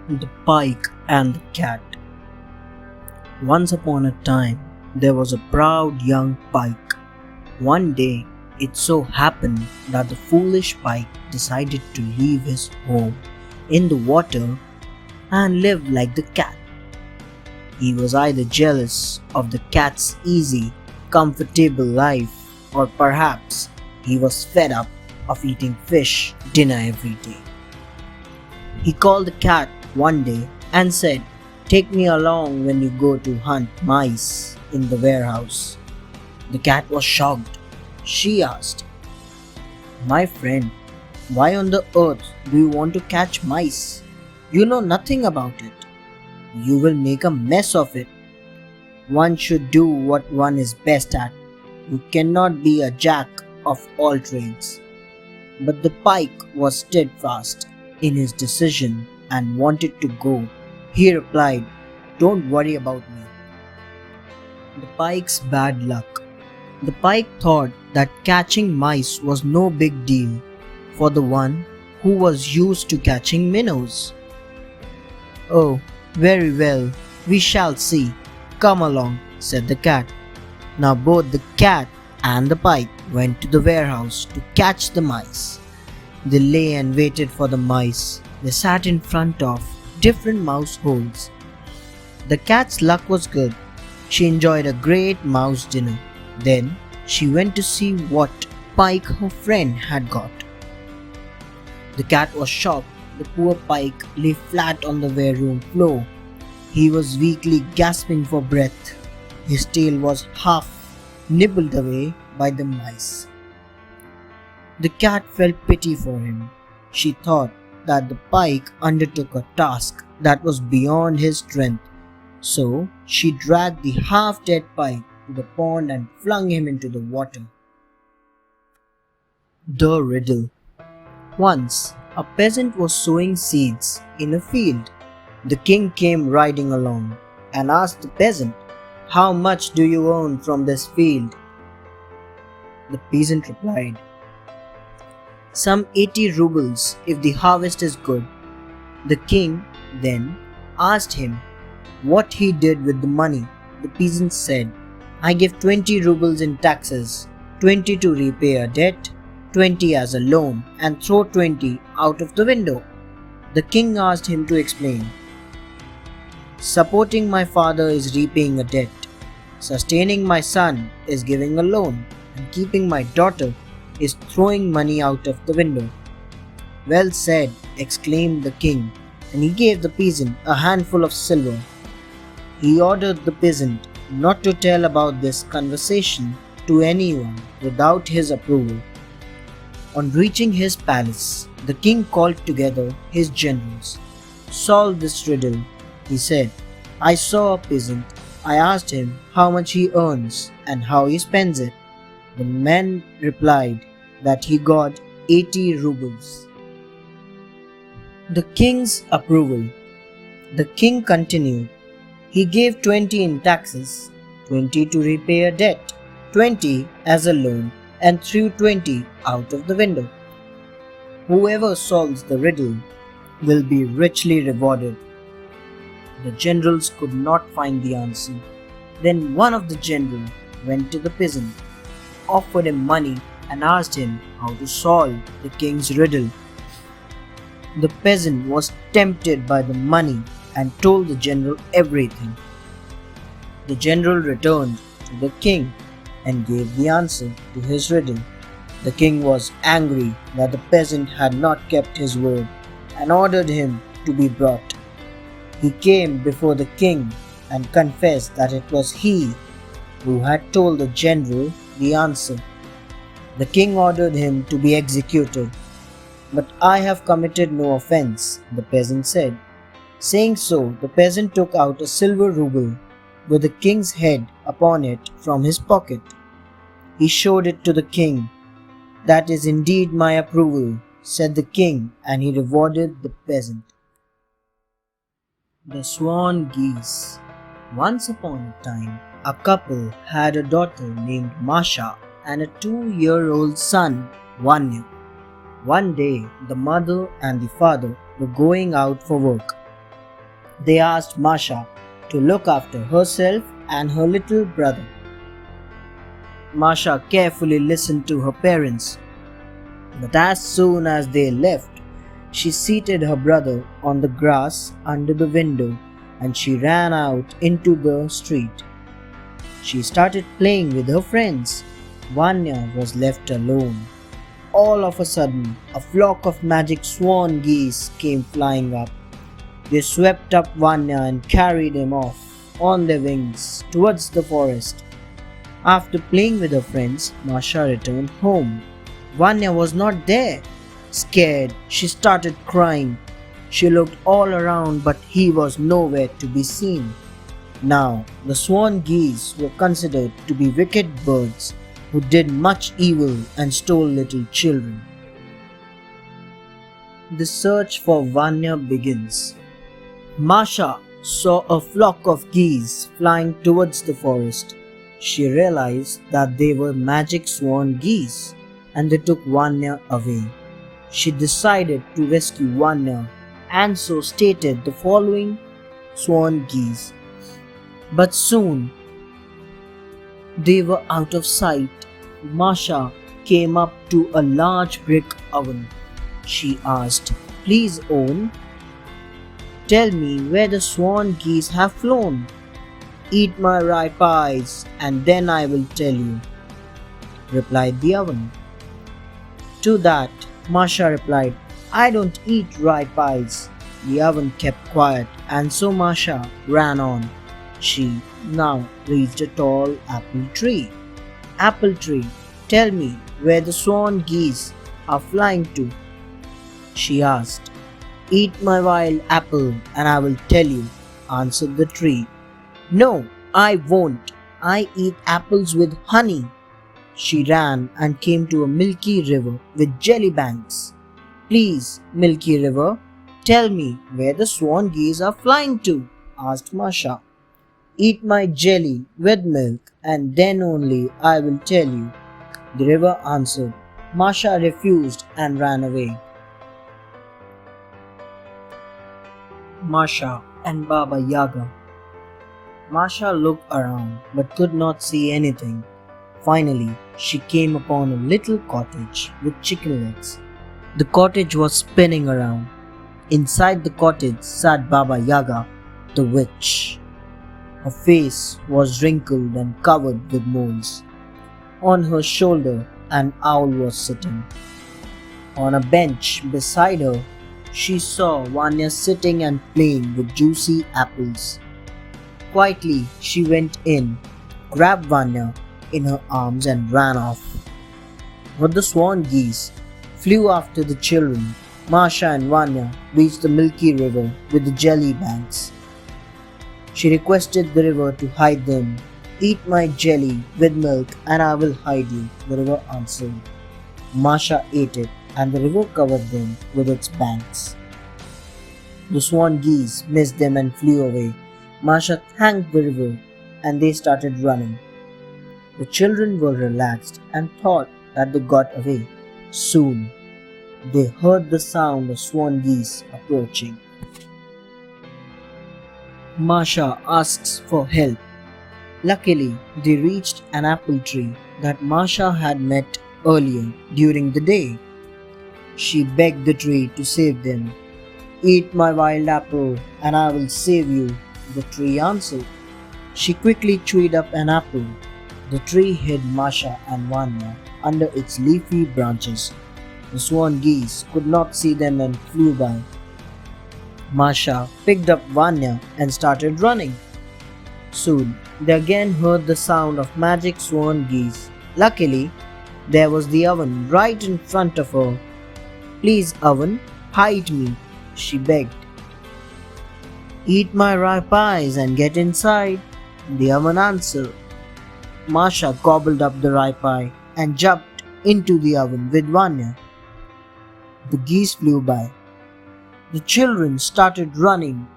The Pike and the Cat. Once upon a time, there was a proud young pike. One day, it so happened that the foolish pike decided to leave his home in the water and live like the cat. He was either jealous of the cat's easy, comfortable life, or perhaps he was fed up of eating fish dinner every day. He called the cat one day and said, "Take me along when you go to hunt mice in the warehouse." The cat was shocked. She asked, "My friend, why on the earth do you want to catch mice? You know nothing about it. You will make a mess of it. One should do what one is best at. You cannot be a jack of all trades." But the pike was steadfast in his decision and wanted to go. He replied, "Don't worry about me." The pike's bad luck. The pike thought that catching mice was no big deal for the one who was used to catching minnows. "Oh, very well, we shall see. Come along," said the cat. Now both the cat and the pike went to the warehouse to catch the mice. They lay and waited for the mice. They sat in front of different mouse holes. The cat's luck was good. She enjoyed a great mouse dinner. Then she went to see what pike her friend had got. The cat was shocked. The poor pike lay flat on the wareroom floor. He was weakly gasping for breath. His tail was half nibbled away by the mice. The cat felt pity for him. She thought that the pike undertook a task that was beyond his strength, so she dragged the half-dead pike to the pond and flung him into the water. The Riddle. Once, a peasant was sowing seeds in a field. The king came riding along and asked the peasant, "How much do you own from this field?" The peasant replied, "Some 80 rubles if the harvest is good." The king then asked him what he did with the money. The peasant said, "I give 20 rubles in taxes, 20 to repay a debt, 20 as a loan, and throw 20 out of the window." The king asked him to explain. Supporting my father is repaying a debt. Sustaining my son is giving a loan, and keeping my daughter is throwing money out of the window." "Well said," exclaimed the king, and he gave the peasant a handful of silver. He ordered the peasant not to tell about this conversation to anyone without his approval. On reaching his palace, the king called together his generals. "Solve this riddle," he said. "I saw a peasant. I asked him how much he earns and how he spends it. The men replied that he got 80 rubles." The king's approval. The king continued. He gave 20 in taxes, 20 to repay a debt, 20 as a loan, and threw 20 out of the window. "Whoever solves the riddle will be richly rewarded." The generals could not find the answer. Then one of the generals went to the peasant, offered him money, and asked him how to solve the king's riddle. The peasant was tempted by the money and told the general everything. The general returned to the king and gave the answer to his riddle. The king was angry that the peasant had not kept his word and ordered him to be brought. He came before the king and confessed that it was he who had told the general the answer. The king ordered him to be executed. "But I have committed no offense," the peasant said. Saying so, the peasant took out a silver ruble with the king's head upon it from his pocket. He showed it to the king. "That is indeed my approval," said the king, and he rewarded the peasant. The Swan Geese. Once upon a time, a couple had a daughter named Masha and a 2-year-old son, Vania. One day, the mother and the father were going out for work. They asked Masha to look after herself and her little brother. Masha carefully listened to her parents, but as soon as they left, she seated her brother on the grass under the window and she ran out into the street. She started playing with her friends. Vanya was left alone. All of a sudden, a flock of magic swan geese came flying up. They swept up Vanya and carried him off on their wings towards the forest. After playing with her friends, Masha returned home. Vanya was not there. Scared, she started crying. She looked all around, but he was nowhere to be seen. Now, the swan geese were considered to be wicked birds who did much evil and stole little children. The search for Vanya begins. Masha saw a flock of geese flying towards the forest. She realized that they were magic swan geese and they took Vanya away. She decided to rescue Vanya and so stated the following swan geese. But soon they were out of sight. Masha came up to a large brick oven. She asked, "Please own, tell me where the swan geese have flown. Eat my rye pies and then I will tell you," replied the oven. To that, Masha replied, "I don't eat rye pies." The oven kept quiet and so Masha ran on. She now reached a tall apple tree. "Apple tree, tell me where the swan geese are flying to," she asked. "Eat my wild apple and I will tell you," answered the tree. "No, I won't. I eat apples with honey." She ran and came to a milky river with jelly banks. "Please, milky river, tell me where the swan geese are flying to," asked Masha. "Eat my jelly with milk and then only I will tell you," the river answered. Masha refused and ran away. Masha and Baba Yaga. Masha looked around but could not see anything. Finally, she came upon a little cottage with chicken legs. The cottage was spinning around. Inside the cottage sat Baba Yaga. the witch. Her face was wrinkled and covered with moles. On her shoulder, an owl was sitting. On a bench beside her, she saw Vania sitting and playing with juicy apples. Quietly, she went in, grabbed Vania in her arms and ran off. But the swan geese flew after the children. Masha and Vania reached the milky river with the jelly banks. She requested the river to hide them. "Eat my jelly with milk and I will hide you," the river answered. Masha ate it and the river covered them with its banks. The swan geese missed them and flew away. Masha thanked the river and they started running. The children were relaxed and thought that they got away. Soon, they heard the sound of swan geese approaching. Masha asks for help. Luckily, they reached an apple tree that Masha had met earlier during the day. She begged the tree to save them. "Eat my wild apple and I will save you," the tree answered. She quickly chewed up an apple. The tree hid Masha and Vania under its leafy branches. The swan geese could not see them and flew by. Masha picked up Vania and started running. Soon, they again heard the sound of magic swan geese. Luckily, there was the oven right in front of her. "Please, oven, hide me," she begged. "Eat my rye pies and get inside," the oven answered. Masha gobbled up the rye pie and jumped into the oven with Vania. The geese flew by. The children started running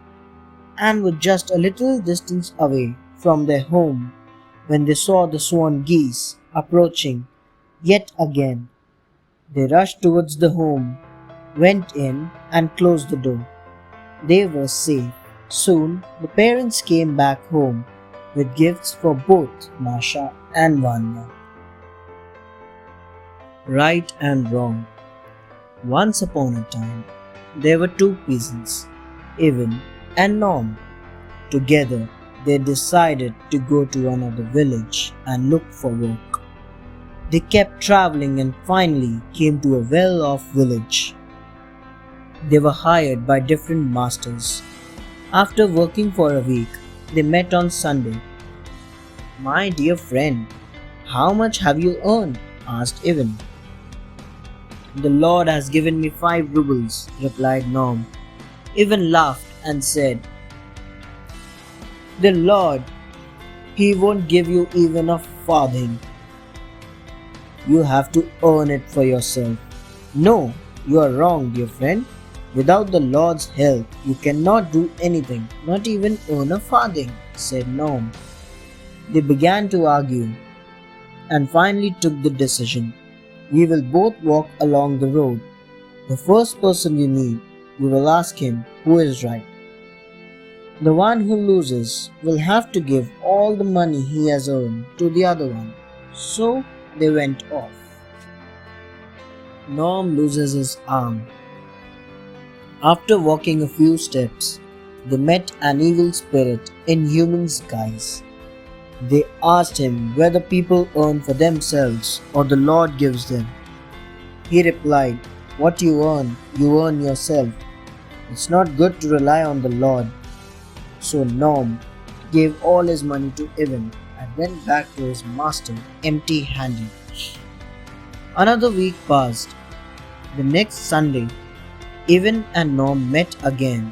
and were just a little distance away from their home when they saw the swan geese approaching yet again. They rushed towards the home, went in and closed the door. They were safe. Soon the parents came back home with gifts for both Masha and Vania. Right and wrong. Once upon a time, there were two peasants, Ivan and Norm. Together, they decided to go to another village and look for work. They kept traveling and finally came to a well-off village. They were hired by different masters. After working for a week, they met on Sunday. "My dear friend, how much have you earned?" asked Ivan. "The Lord has given me 5 rubles," replied Norm. Ivan laughed and said, "The Lord, He won't give you even a farthing. You have to earn it for yourself." "No, you are wrong, dear friend. Without the Lord's help, you cannot do anything, not even earn a farthing," said Norm. They began to argue and finally took the decision. "We will both walk along the road. The first person we meet, we will ask him who is right. The one who loses will have to give all the money he has earned to the other one." So they went off. Norm loses his arm. After walking a few steps, they met an evil spirit in human guise. They asked him whether people earn for themselves or the Lord gives them. He replied, "What you earn yourself. It's not good to rely on the Lord." So Norm gave all his money to Ivan and went back to his master empty-handed. Another week passed. The next Sunday, Ivan and Norm met again.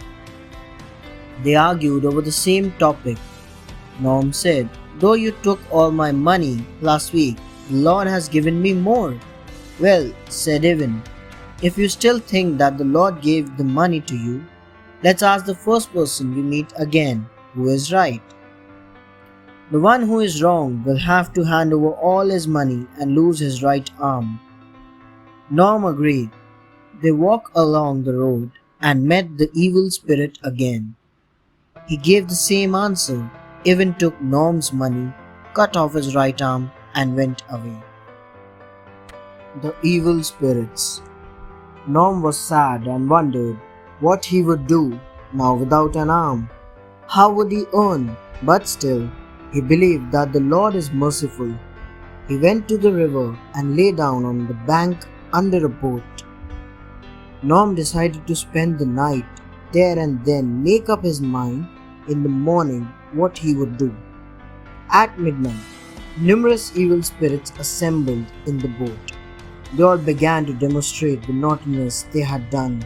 They argued over the same topic. Norm said, "Though you took all my money last week, the Lord has given me more." "Well," said Ivan, "if you still think that the Lord gave the money to you, let's ask the first person we meet again who is right. The one who is wrong will have to hand over all his money and lose his right arm." Norm agreed. They walked along the road and met the evil spirit again. He gave the same answer. Ivan took Norm's money, cut off his right arm, and went away. The evil spirits. Norm was sad and wondered what he would do now without an arm. How would he earn? But still, he believed that the Lord is merciful. He went to the river and lay down on the bank under a boat. Norm decided to spend the night there and then make up his mind in the morning what he would do. At midnight, numerous evil spirits assembled in the boat. They all began to demonstrate the naughtiness they had done.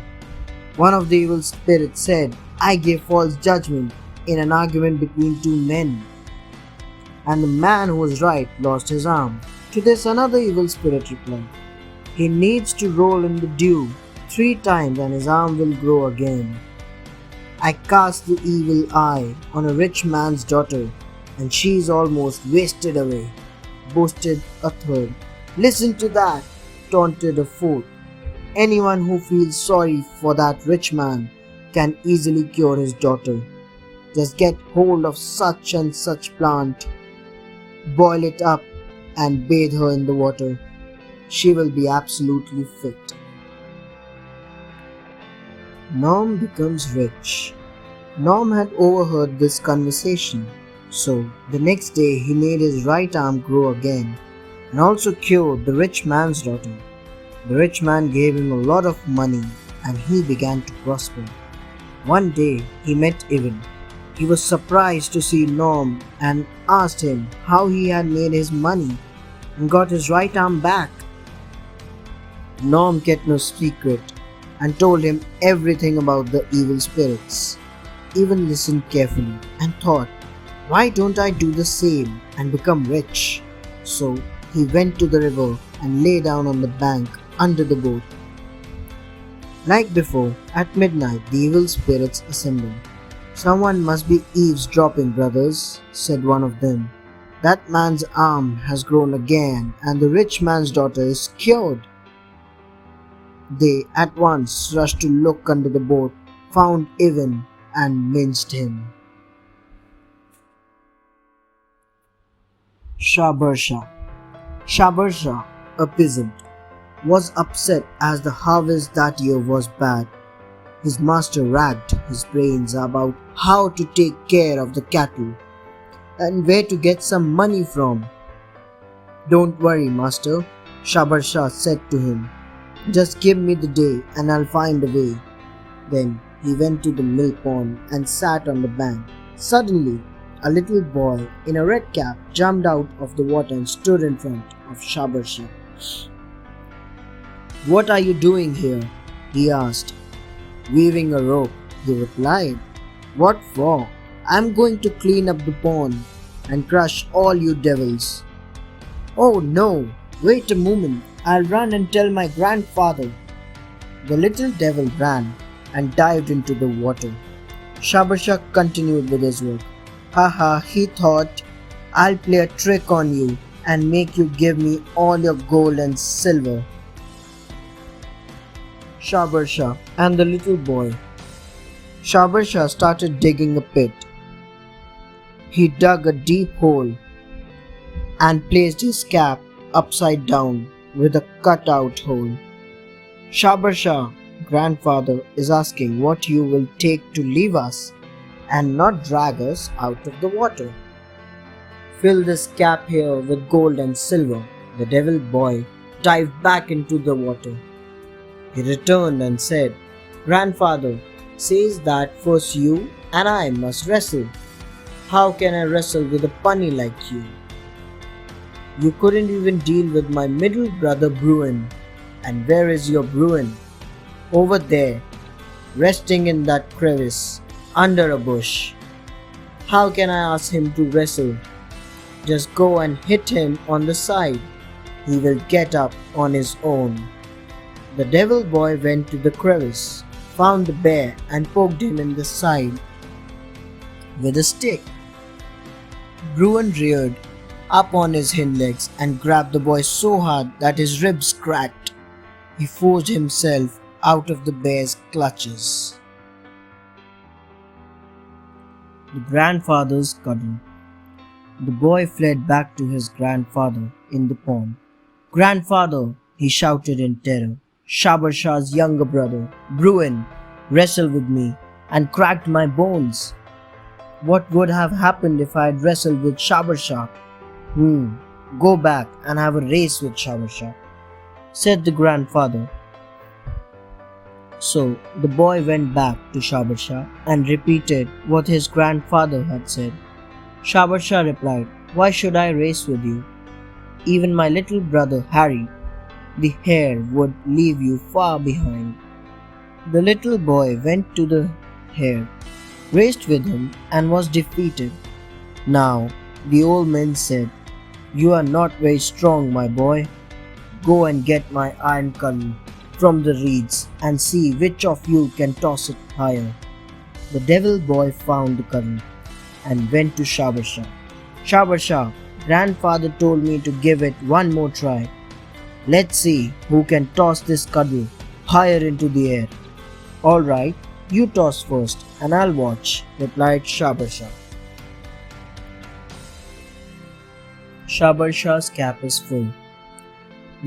One of the evil spirits said, "I gave false judgment in an argument between two men, and the man who was right lost his arm." To this another evil spirit replied, "He needs to roll in the dew 3 times and his arm will grow again." "I cast the evil eye on a rich man's daughter and she is almost wasted away," boasted a third. "Listen to that," taunted a fourth. "Anyone who feels sorry for that rich man can easily cure his daughter. Just get hold of such and such plant, boil it up and bathe her in the water. She will be absolutely fit." Norm becomes rich. Norm had overheard this conversation, so the next day he made his right arm grow again and also cured the rich man's daughter. The rich man gave him a lot of money and he began to prosper. One day he met Evan. He was surprised to see Norm and asked him how he had made his money and got his right arm back. Norm kept no secret and told him everything about the evil spirits. Evan listened carefully and thought, "Why don't I do the same and become rich?" So he went to the river and lay down on the bank under the boat. Like before, at midnight the evil spirits assembled. "Someone must be eavesdropping, brothers," said one of them. "That man's arm has grown again and the rich man's daughter is cured." They at once rushed to look under the boat, found Evan and minced him. Shabarsha. Shabarsha, a peasant, was upset as the harvest that year was bad. His master racked his brains about how to take care of the cattle and where to get some money from. "Don't worry, master," Shabarsha said to him. "Just give me the day and I'll find a way." Then he went to the mill pond and sat on the bank. Suddenly, a little boy in a red cap jumped out of the water and stood in front of Shabarsha. "What are you doing here?" he asked. "Weaving a rope," he replied. "What for?" "I'm going to clean up the pond and crush all you devils." "Oh no, wait a moment, I'll run and tell my grandfather." The little devil ran and dived into the water. Shabarsha continued with his work. "Haha," he thought, "I'll play a trick on you and make you give me all your gold and silver." Shabarsha and the little boy. Shabarsha started digging a pit. He dug a deep hole and placed his cap upside down with a cut-out hole. "Shabarsha, grandfather is asking what you will take to leave us and not drag us out of the water." "Fill this cap here with gold and silver." The devil boy dived back into the water. He returned and said, "Grandfather says that first you and I must wrestle. How can I wrestle with a punny like you? You couldn't even deal with my middle brother Bruin. And where is your Bruin?" "Over there, resting in that crevice under a bush." "How can I ask him to wrestle?" "Just go and hit him on the side. He will get up on his own." The devil boy went to the crevice, found the bear and poked him in the side with a stick. Bruin reared up on his hind legs and grabbed the boy so hard that his ribs cracked. He forced himself out of the bear's clutches. The grandfather's cuddle. The boy fled back to his grandfather in the pond. "Grandfather," he shouted in terror, "Shabarsha's younger brother, Bruin, wrestled with me and cracked my bones." What would have happened if I had wrestled with Shabarsha? Go back and have a race with Shabarsha, said the grandfather. So the boy went back to Shabarsha and repeated what his grandfather had said. Shabarsha replied, "Why should I race with you? Even my little brother Harry, the hare, would leave you far behind." The little boy went to the hare, raced with him, and was defeated. Now the old man said, "You are not very strong, my boy. Go and get my iron cudgel from the reeds and see which of you can toss it higher." The devil boy found the cudgel and went to Shabarsha. "Shabarsha, grandfather told me to give it one more try. Let's see who can toss this cudgel higher into the air." "All right, you toss first and I'll watch," replied Shabarsha. Shabarsha's cap is full.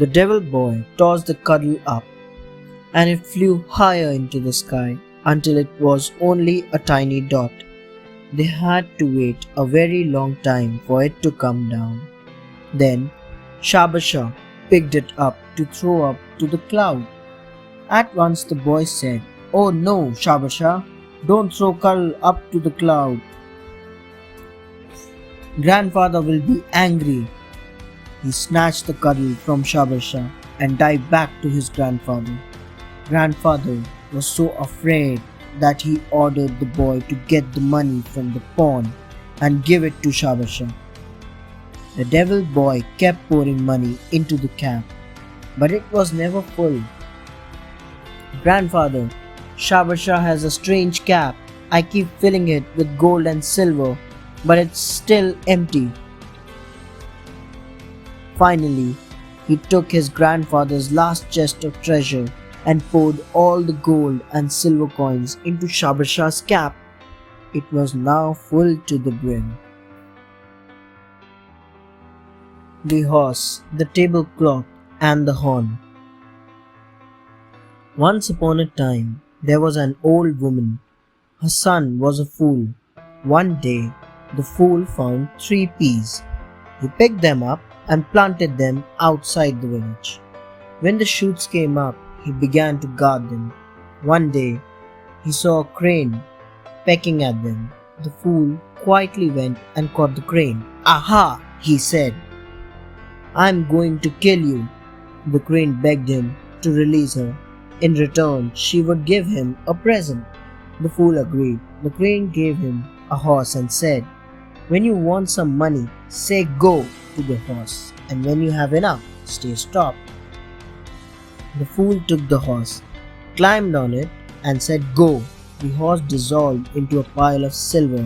The devil boy tossed the cudgel up, and it flew higher into the sky until it was only a tiny dot. They had to wait a very long time for it to come down. Then Shabarsha picked it up to throw up to the cloud. At once the boy said, "Oh no, Shabarsha, don't throw cudgel up to the cloud. Grandfather will be angry." He snatched the cudgel from Shabarsha and dived back to his grandfather. Grandfather was so afraid that he ordered the boy to get the money from the pawn and give it to Shabarsha. The devil boy kept pouring money into the cap, but it was never full. "Grandfather, Shabarsha has a strange cap. I keep filling it with gold and silver, but it's still empty." Finally, he took his grandfather's last chest of treasure and poured all the gold and silver coins into Shabarsha's cap. It was now full to the brim. The horse, the tablecloth, and the horn. Once upon a time, there was an old woman. Her son was a fool. One day, the fool found 3 peas. He picked them up and planted them outside the village. When the shoots came up, he began to guard them. One day, he saw a crane pecking at them. The fool quietly went and caught the crane. "Aha!" he said. "I'm going to kill you." The crane begged him to release her. In return, she would give him a present. The fool agreed. The crane gave him a horse and said, "When you want some money, say go to the horse, and when you have enough, stay stopped." The fool took the horse, climbed on it, and said go. The horse dissolved into a pile of silver.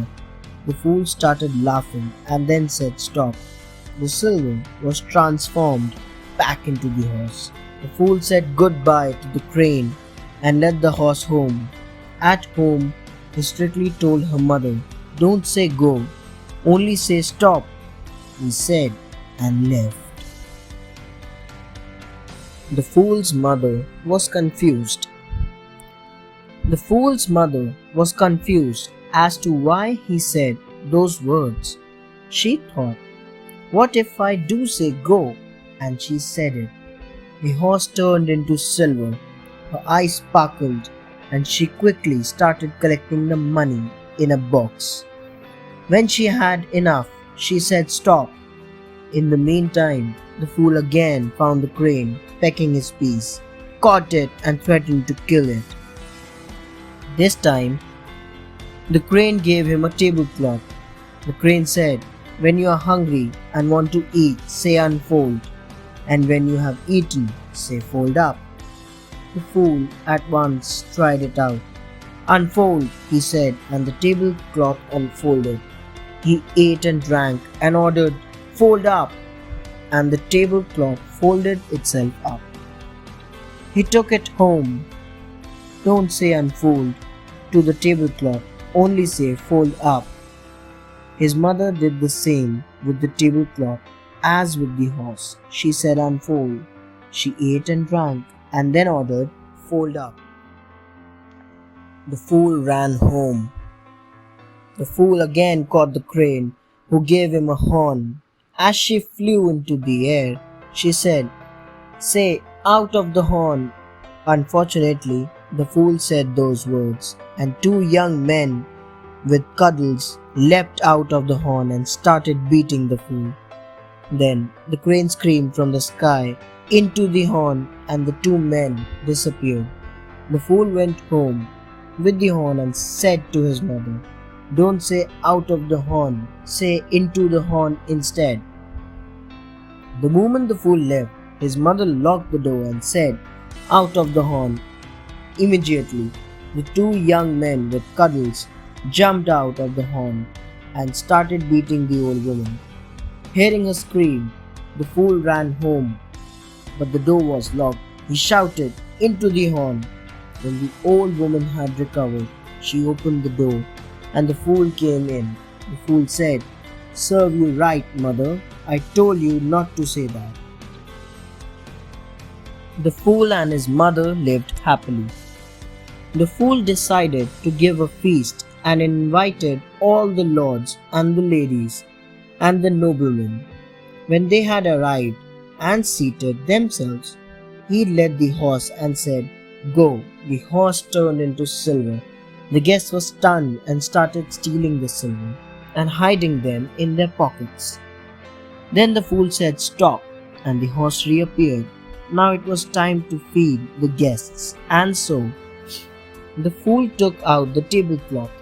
The fool started laughing and then said stop. The silver was transformed back into the horse. The fool said goodbye to the crane and led the horse home. At home, he strictly told her mother, "Don't say go, only say stop," he said, and left. The fool's mother was confused. The fool's mother was confused as to why he said those words. She thought, "What if I do say go?" And she said it. The horse turned into silver. Her eyes sparkled, and she quickly started collecting the money in a box. When she had enough, she said stop. In the meantime, the fool again found the crane pecking his peas, caught it and threatened to kill it. This time, the crane gave him a tablecloth. The crane said, "When you are hungry and want to eat, say unfold, and when you have eaten, say fold up." The fool at once tried it out. "Unfold," he said, and the tablecloth unfolded. He ate and drank and ordered, "Fold up," and the tablecloth folded itself up. He took it home. "Don't say unfold to the tablecloth, only say fold up." His mother did the same with the tablecloth as with the horse. She said unfold. She ate and drank and then ordered, "Fold up." The fool ran home. The fool again caught the crane, who gave him a horn. As she flew into the air, she said, "Say, out of the horn." Unfortunately, the fool said those words, and two young men with cuddles leapt out of the horn and started beating the fool. Then the crane screamed from the sky into the horn, and the two men disappeared. The fool went home with the horn and said to his mother, "Don't say out of the horn, say into the horn instead." The moment the fool left, his mother locked the door and said, "Out of the horn." Immediately, the two young men with cuddles jumped out of the horn and started beating the old woman. Hearing her scream, the fool ran home, but the door was locked. He shouted, "Into the horn." When the old woman had recovered, she opened the door, and the fool came in. The fool said, "Serve you right, mother. I told you not to say that." The fool and his mother lived happily. The fool decided to give a feast and invited all the lords and the ladies and the noblemen. When they had arrived and seated themselves, he led the horse and said, "Go." The horse turned into silver. The guests were stunned and started stealing the silver and hiding them in their pockets. Then the fool said, "Stop," and the horse reappeared. Now it was time to feed the guests, and so the fool took out the tablecloth.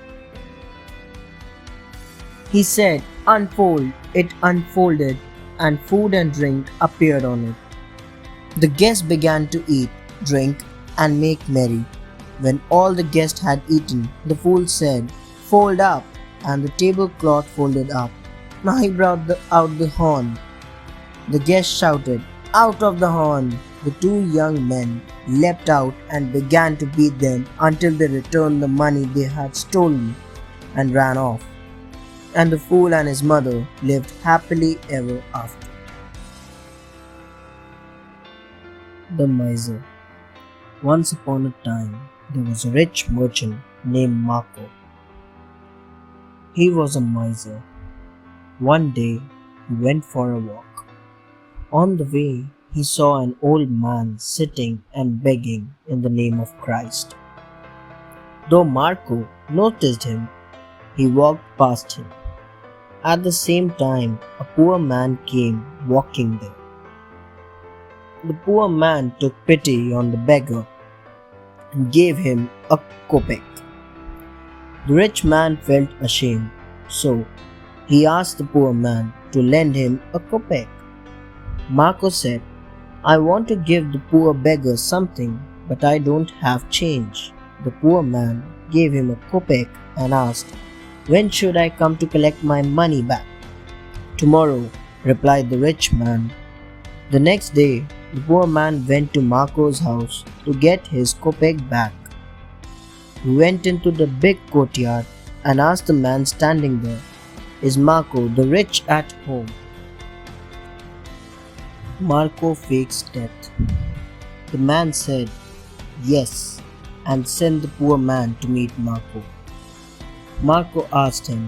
He said, "Unfold." It unfolded, and food and drink appeared on it. The guests began to eat, drink, and make merry. When all the guests had eaten, the fool said, "Fold up," and the tablecloth folded up. Now he brought out the horn. The guests shouted, "Out of the horn!" The two young men leapt out and began to beat them until they returned the money they had stolen and ran off. And the fool and his mother lived happily ever after. The Miser. Once upon a time, there was a rich merchant named Marco. He was a miser. One day, he went for a walk. On the way, he saw an old man sitting and begging in the name of Christ. Though Marco noticed him, he walked past him. At the same time, a poor man came walking there. The poor man took pity on the beggar and gave him a kopeck. The rich man felt ashamed, so he asked the poor man to lend him a kopeck. Marco said, "I want to give the poor beggar something, but I don't have change." The poor man gave him a kopeck and asked, "When should I come to collect my money back?" "Tomorrow," replied the rich man. The next day, the poor man went to Marco's house to get his kopeck back. He went into the big courtyard and asked the man standing there, "Is Marco the rich at home?" Marco fakes death. The man said, "Yes," and sent the poor man to meet Marco. Marco asked him,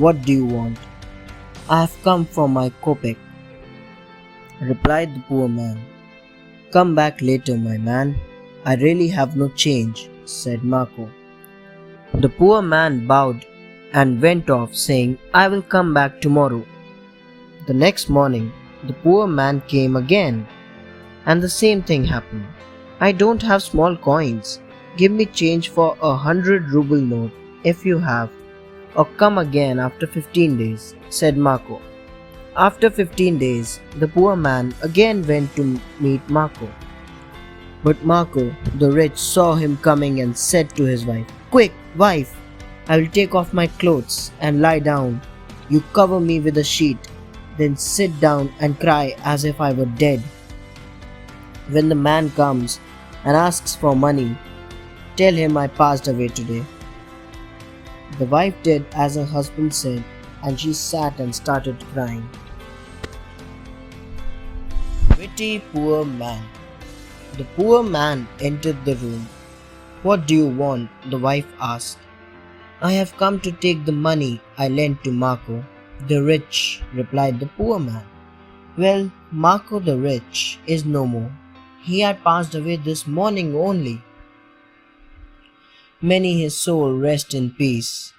"What do you want?" "I have come for my kopeck," replied the poor man. "Come back later, my man. I really have no change," said Marco. The poor man bowed and went off, saying, "I will come back tomorrow." The next morning, the poor man came again, and the same thing happened. "I don't have small coins. Give me change for 100 ruble note if you have, or come again after 15 days, said Marco. After 15 days, the poor man again went to meet Marco. But Marco, the rich, saw him coming and said to his wife, "Quick, wife, I will take off my clothes and lie down. You cover me with a sheet, then sit down and cry as if I were dead. When the man comes and asks for money, tell him I passed away today." The wife did as her husband said, and she sat and started crying. Witty poor man. The poor man entered the room. "What do you want?" the wife asked. I have come to take the money I lent to Marco the Rich, replied the poor man. Well, Marco the Rich is no more. He had passed away this morning only. May his soul rest in peace.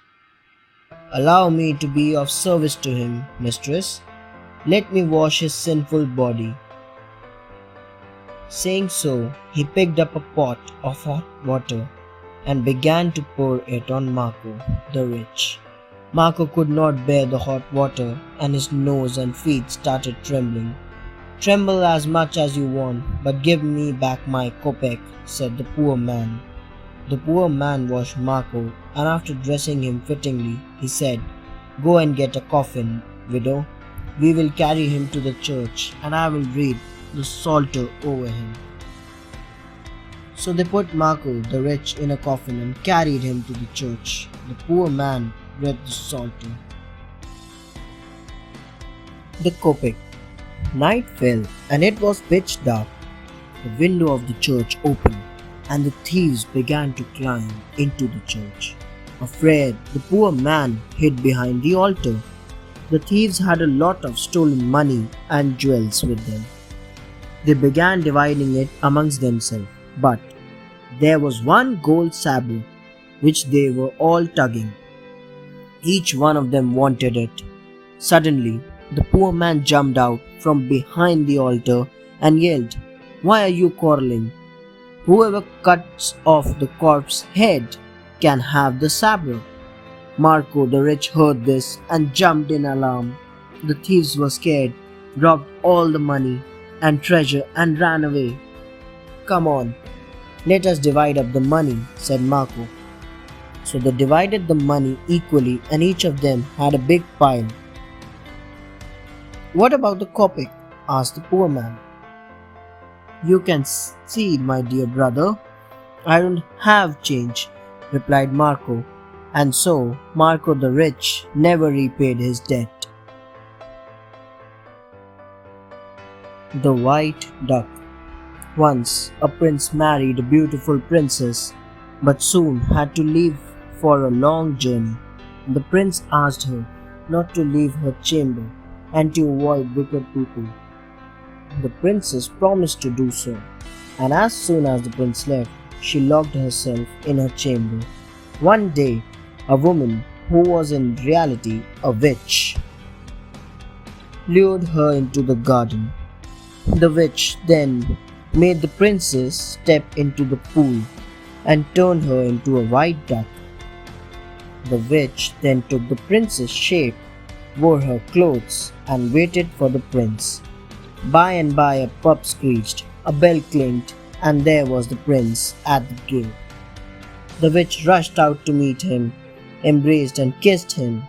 Allow me to be of service to him, mistress. Let me wash his sinful body. Saying so, he picked up a pot of hot water and began to pour it on Marco the Rich. Marco could not bear the hot water and his nose and feet started trembling. Tremble as much as you want, but give me back my kopeck, said the poor man. The poor man washed Marco, and after dressing him fittingly, he said, Go and get a coffin, widow. We will carry him to the church, and I will read the psalter over him. So they put Marco the Rich in a coffin and carried him to the church. The poor man read the psalter. The kopeck. Night fell, and it was pitch dark. The window of the church opened, and the thieves began to climb into the church. Afraid, the poor man hid behind the altar. The thieves had a lot of stolen money and jewels with them. They began dividing it amongst themselves, but there was one gold sabre which they were all tugging. Each one of them wanted it. Suddenly, the poor man jumped out from behind the altar and yelled, Why are you quarreling? Whoever cuts off the corpse's head can have the sabre. Marco the Rich heard this and jumped in alarm. The thieves were scared, robbed all the money and treasure and ran away. Come on, let us divide up the money, said Marco. So they divided the money equally and each of them had a big pile. What about the kopeck? Asked the poor man. You can see, my dear brother, I don't have change, replied Marco, and so Marco the Rich never repaid his debt. The White Duck. Once a prince married a beautiful princess, but soon had to leave for a long journey. The prince asked her not to leave her chamber and to avoid wicked people. The princess promised to do so, and as soon as the prince left, she locked herself in her chamber. One day, a woman, who was in reality a witch, lured her into the garden. The witch then made the princess step into the pool and turned her into a white duck. The witch then took the princess' shape, wore her clothes, and waited for the prince. By and by a pup screeched, a bell clinked, and there was the prince at the gate. The witch rushed out to meet him, embraced and kissed him.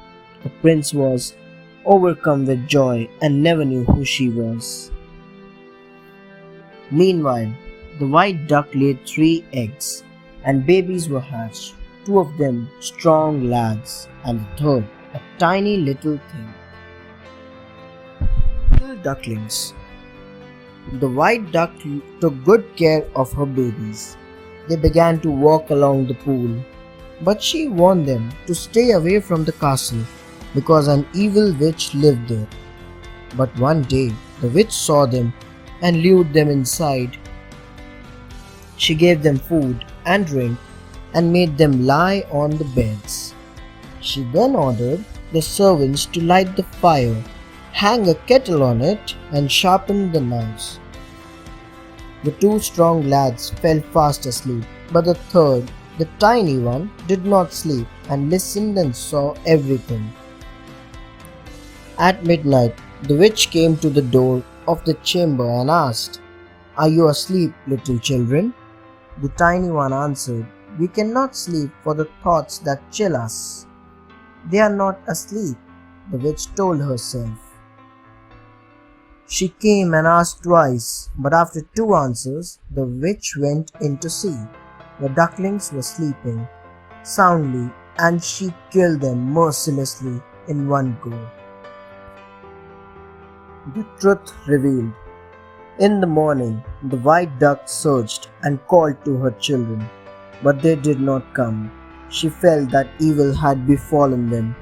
The prince was overcome with joy and never knew who she was. Meanwhile, the white duck laid 3 eggs, and babies were hatched, 2 of them strong lads, and the third a tiny little thing. Little ducklings. The white duck took good care of her babies. They began to walk along the pool, but she warned them to stay away from the castle because an evil witch lived there. But one day the witch saw them and lured them inside. She gave them food and drink and made them lie on the beds. She then ordered the servants to light the fire, hang a kettle on it, and sharpen the knives. The 2 strong lads fell fast asleep, but the third, the tiny one, did not sleep and listened and saw everything. At midnight, the witch came to the door of the chamber and asked, Are you asleep, little children? The tiny one answered, We cannot sleep for the thoughts that chill us. They are not asleep, the witch told herself. She came and asked twice, but after 2 answers, the witch went in to see. The ducklings were sleeping soundly, and she killed them mercilessly in one go. The truth revealed. In the morning, the white duck searched and called to her children, but they did not come. she felt that evil had befallen them.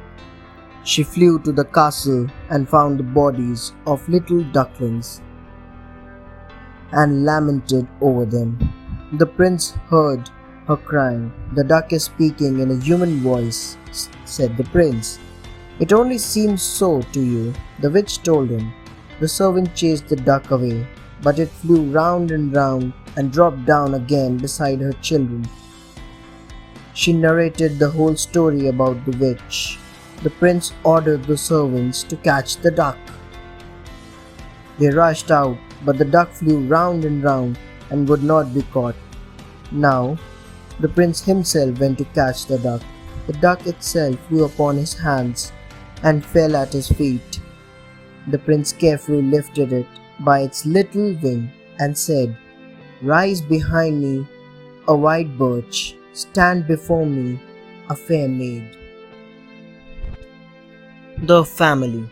She flew to the castle and found the bodies of little ducklings and lamented over them. The prince heard her crying. "The duck is speaking in a human voice," said the prince. "It only seems so to you," the witch told him. The servant chased the duck away, but it flew round and dropped down again beside her children. She narrated the whole story about the witch. The prince ordered the servants to catch the duck. They rushed out, but the duck flew round and would not be caught. Now, the prince himself went to catch the duck. The duck itself flew upon his hands and fell at his feet. The prince carefully lifted it by its little wing and said, "Rise behind me, a white birch. Stand before me, a fair maid." The family.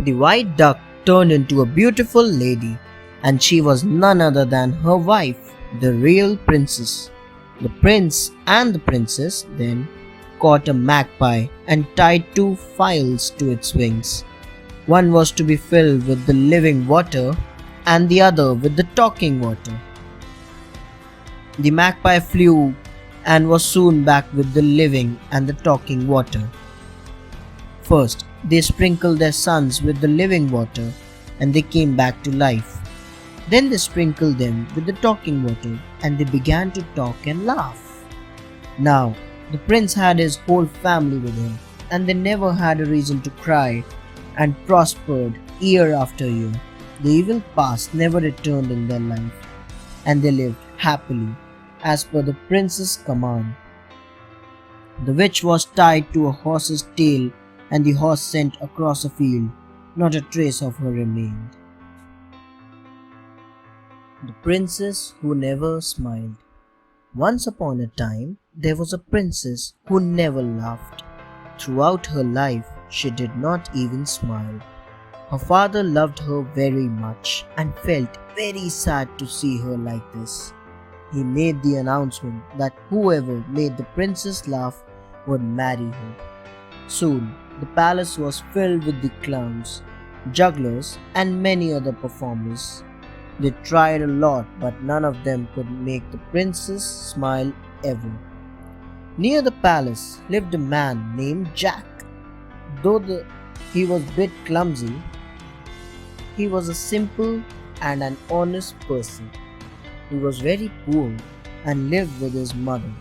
The white duck turned into a beautiful lady, and she was none other than her wife, the real princess. The prince and the princess then caught a magpie and tied 2 files to its wings. One was to be filled with the living water and the other with the talking water. The magpie flew and was soon back with the living and the talking water. First, they sprinkled their sons with the living water and they came back to life. Then they sprinkled them with the talking water and they began to talk and laugh. Now, the prince had his whole family with him and they never had a reason to cry and prospered year after year. The evil past never returned in their life and they lived happily as per the prince's command. The witch was tied to a horse's tail and the horse sent across a field. Not a trace of her remained. The princess who never smiled. Once upon a time, there was a princess who never laughed. Throughout her life, she did not even smile. Her father loved her very much and felt very sad to see her like this. He made the announcement that whoever made the princess laugh would marry her. Soon, the palace was filled with the clowns, jugglers, and many other performers. They tried a lot, but none of them could make the princess smile ever. Near the palace lived a man named Jack. Though he was a bit clumsy, he was a simple and an honest person. He was very poor and lived with his mother.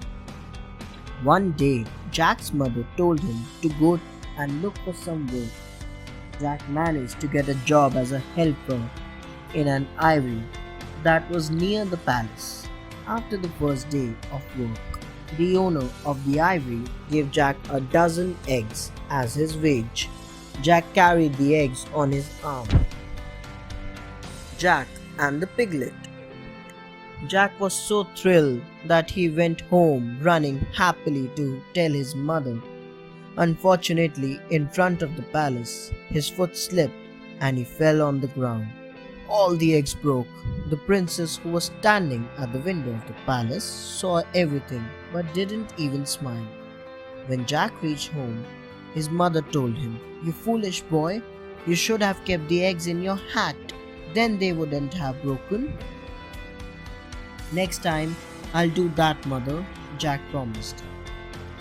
One day, Jack's mother told him to go and look for some work. Jack managed to get a job as a helper in an aviary that was near the palace. After the first day of work, the owner of the aviary gave Jack a dozen eggs as his wage. Jack carried the eggs on his arm. Jack and the piglet. Jack was so thrilled that he went home running happily to tell his mother. Unfortunately, in front of the palace, his foot slipped and he fell on the ground. All the eggs broke. The princess, who was standing at the window of the palace, saw everything but didn't even smile. When Jack reached home, his mother told him, "You foolish boy, you should have kept the eggs in your hat. Then they wouldn't have broken." "Next time, I'll do that, mother," Jack promised.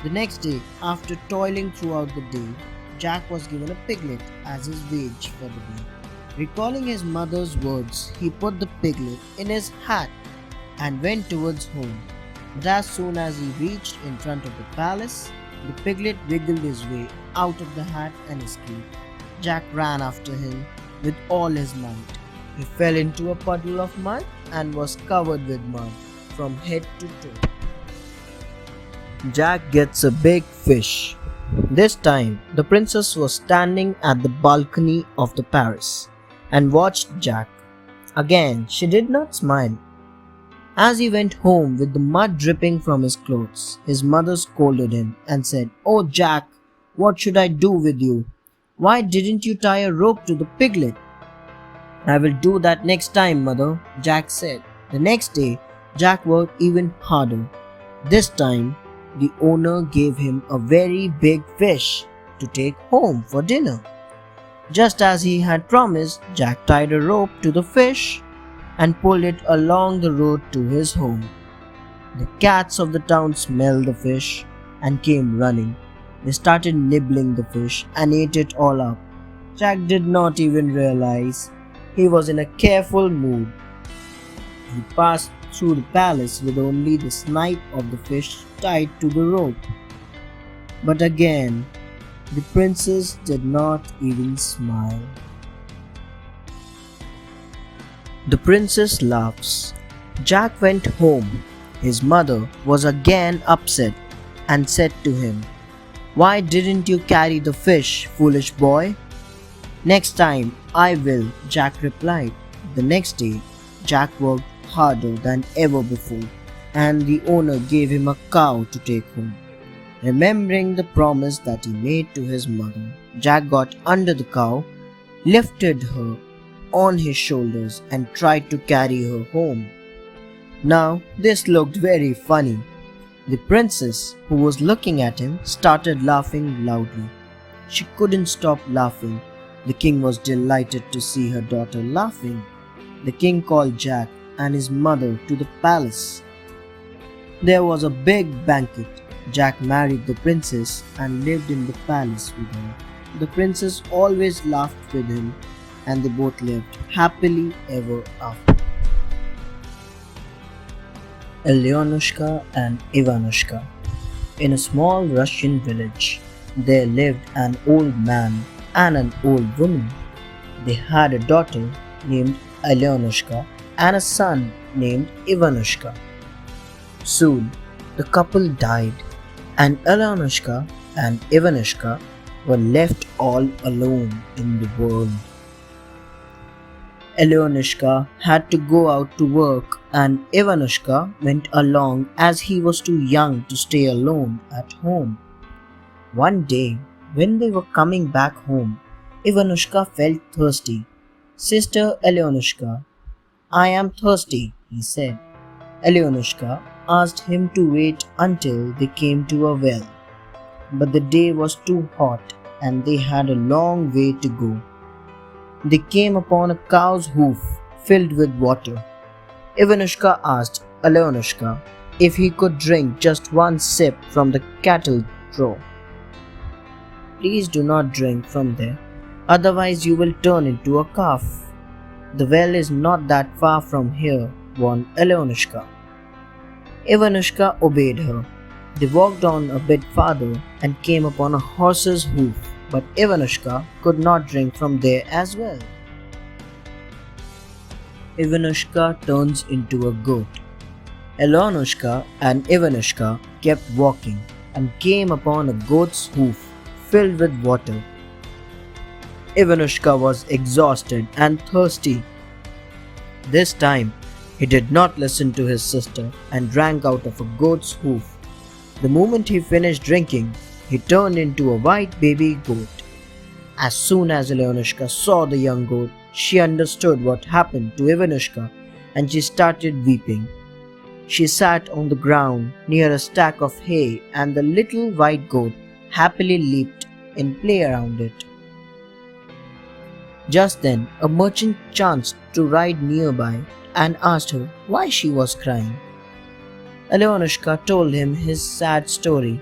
The next day, after toiling throughout the day, Jack was given a piglet as his wage for the day. Recalling his mother's words, he put the piglet in his hat and went towards home. But as soon as he reached in front of the palace, the piglet wiggled his way out of the hat and escaped. Jack ran after him with all his might. He fell into a puddle of mud and was covered with mud from head to toe. Jack gets a big fish. This time, the princess was standing at the balcony of the palace and watched Jack. Again, she did not smile. As he went home with the mud dripping from his clothes, his mother scolded him and said, "Oh Jack, what should I do with you? Why didn't you tie a rope to the piglet?" "I will do that next time, mother," Jack said. The next day, Jack worked even harder. This time, the owner gave him a very big fish to take home for dinner. Just as he had promised, Jack tied a rope to the fish and pulled it along the road to his home. The cats of the town smelled the fish and came running. They started nibbling the fish and ate it all up. Jack did not even realize he was in a careful mood. He passed through the palace with only the snipe of the fish tied to the rope. But again, the princess did not even smile. The princess laughs. Jack went home. His mother was again upset and said to him, "Why didn't you carry the fish, foolish boy?" "Next time I will," Jack replied. The next day, Jack worked harder than ever before, and the owner gave him a cow to take home. Remembering the promise that he made to his mother, Jack got under the cow, lifted her on his shoulders, and tried to carry her home. Now, this looked very funny. The princess, who was looking at him, started laughing loudly. She couldn't stop laughing. The king was delighted to see her daughter laughing. The king called Jack and his mother to the palace. There was a big banquet. Jack married the princess and lived in the palace with her. The princess always laughed with him, and they both lived happily ever after. Alyonushka and Ivanushka. In a small Russian village, there lived an old man and an old woman. They had a daughter named Alyonushka and a son named Ivanushka. Soon, the couple died, and Alyonushka and Ivanushka were left all alone in the world. Alyonushka had to go out to work, and Ivanushka went along as he was too young to stay alone at home. One day, when they were coming back home, Ivanushka felt thirsty. "Sister Alyonushka, I am thirsty," he said. Alyonushka asked him to wait until they came to a well. But the day was too hot and they had a long way to go. They came upon a cow's hoof filled with water. Ivanushka asked Alyonushka if he could drink just one sip from the cattle trough. "Please do not drink from there, otherwise you will turn into a calf. The well is not that far from here," warned Alyonushka. Ivanushka obeyed her. They walked on a bit farther and came upon a horse's hoof, but Ivanushka could not drink from there as well. Ivanushka turns into a goat. Alyonushka and Ivanushka kept walking and came upon a goat's hoof filled with water. Ivanushka was exhausted and thirsty. This time, he did not listen to his sister and drank out of a goat's hoof. The moment he finished drinking, he turned into a white baby goat. As soon as Alyonushka saw the young goat, she understood what happened to Ivanushka and she started weeping. She sat on the ground near a stack of hay, and the little white goat happily leaped in play around it. Just then, a merchant chanced to ride nearby and asked her why she was crying. Alyonushka told him his sad story.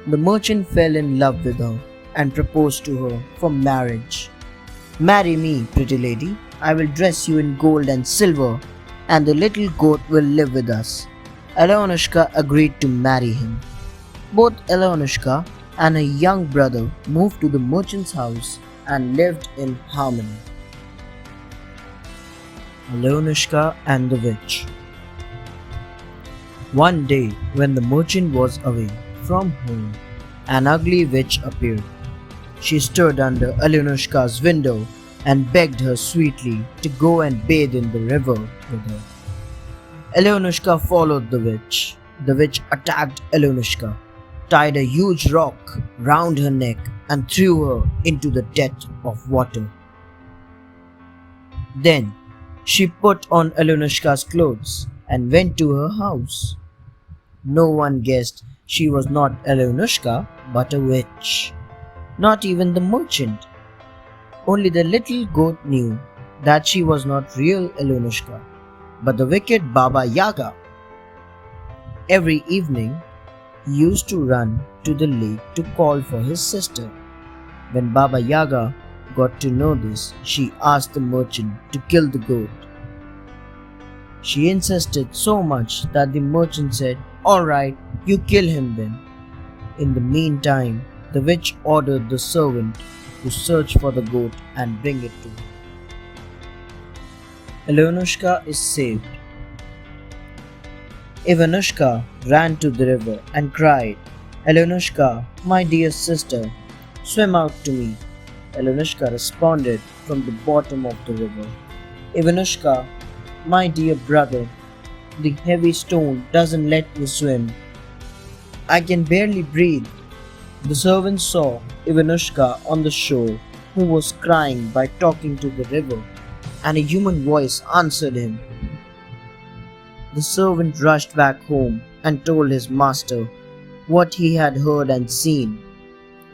The merchant fell in love with her and proposed to her for marriage. "Marry me, pretty lady. I will dress you in gold and silver, and the little goat will live with us." Alyonushka agreed to marry him. Both Alyonushka and her young brother moved to the merchant's house and lived in harmony. Alyonushka and the Witch. One day, when the merchant was away from home, an ugly witch appeared. She stood under Alyonushka's window and begged her sweetly to go and bathe in the river with her. Alyonushka followed the witch. The witch attacked Alyonushka, tied a huge rock round her neck, and threw her into the depth of water. Then she put on Alyonushka's clothes and went to her house. No one guessed she was not Alyosha but a witch. Not even the merchant. Only the little goat knew that she was not real Alyosha, but the wicked Baba Yaga. Every evening, he used to run to the lake to call for his sister. When Baba Yaga got to know this, she asked the merchant to kill the goat. She insisted so much that the merchant said, "Alright, you kill him then." In the meantime, the witch ordered the servant to search for the goat and bring it to her. Alyosha is saved. Ivanushka ran to the river and cried, "Alyosha, my dear sister, swim out to me." Alyosha responded from the bottom of the river, "Ivanushka, my dear brother, the heavy stone doesn't let me swim. I can barely breathe." The servant saw Ivanushka on the shore, who was crying by talking to the river, and a human voice answered him. The servant rushed back home and told his master what he had heard and seen.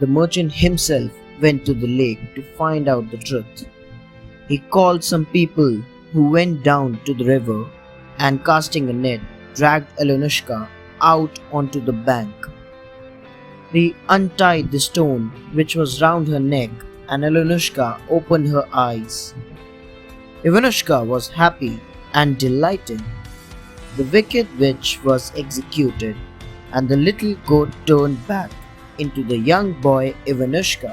The merchant himself went to the lake to find out the truth. He called some people who went down to the river and, casting a net, dragged Alyosha out onto the bank. He untied the stone which was round her neck, and Alyosha opened her eyes. Ivanushka was happy and delighted. The wicked witch was executed, and the little goat turned back into the young boy Ivanushka.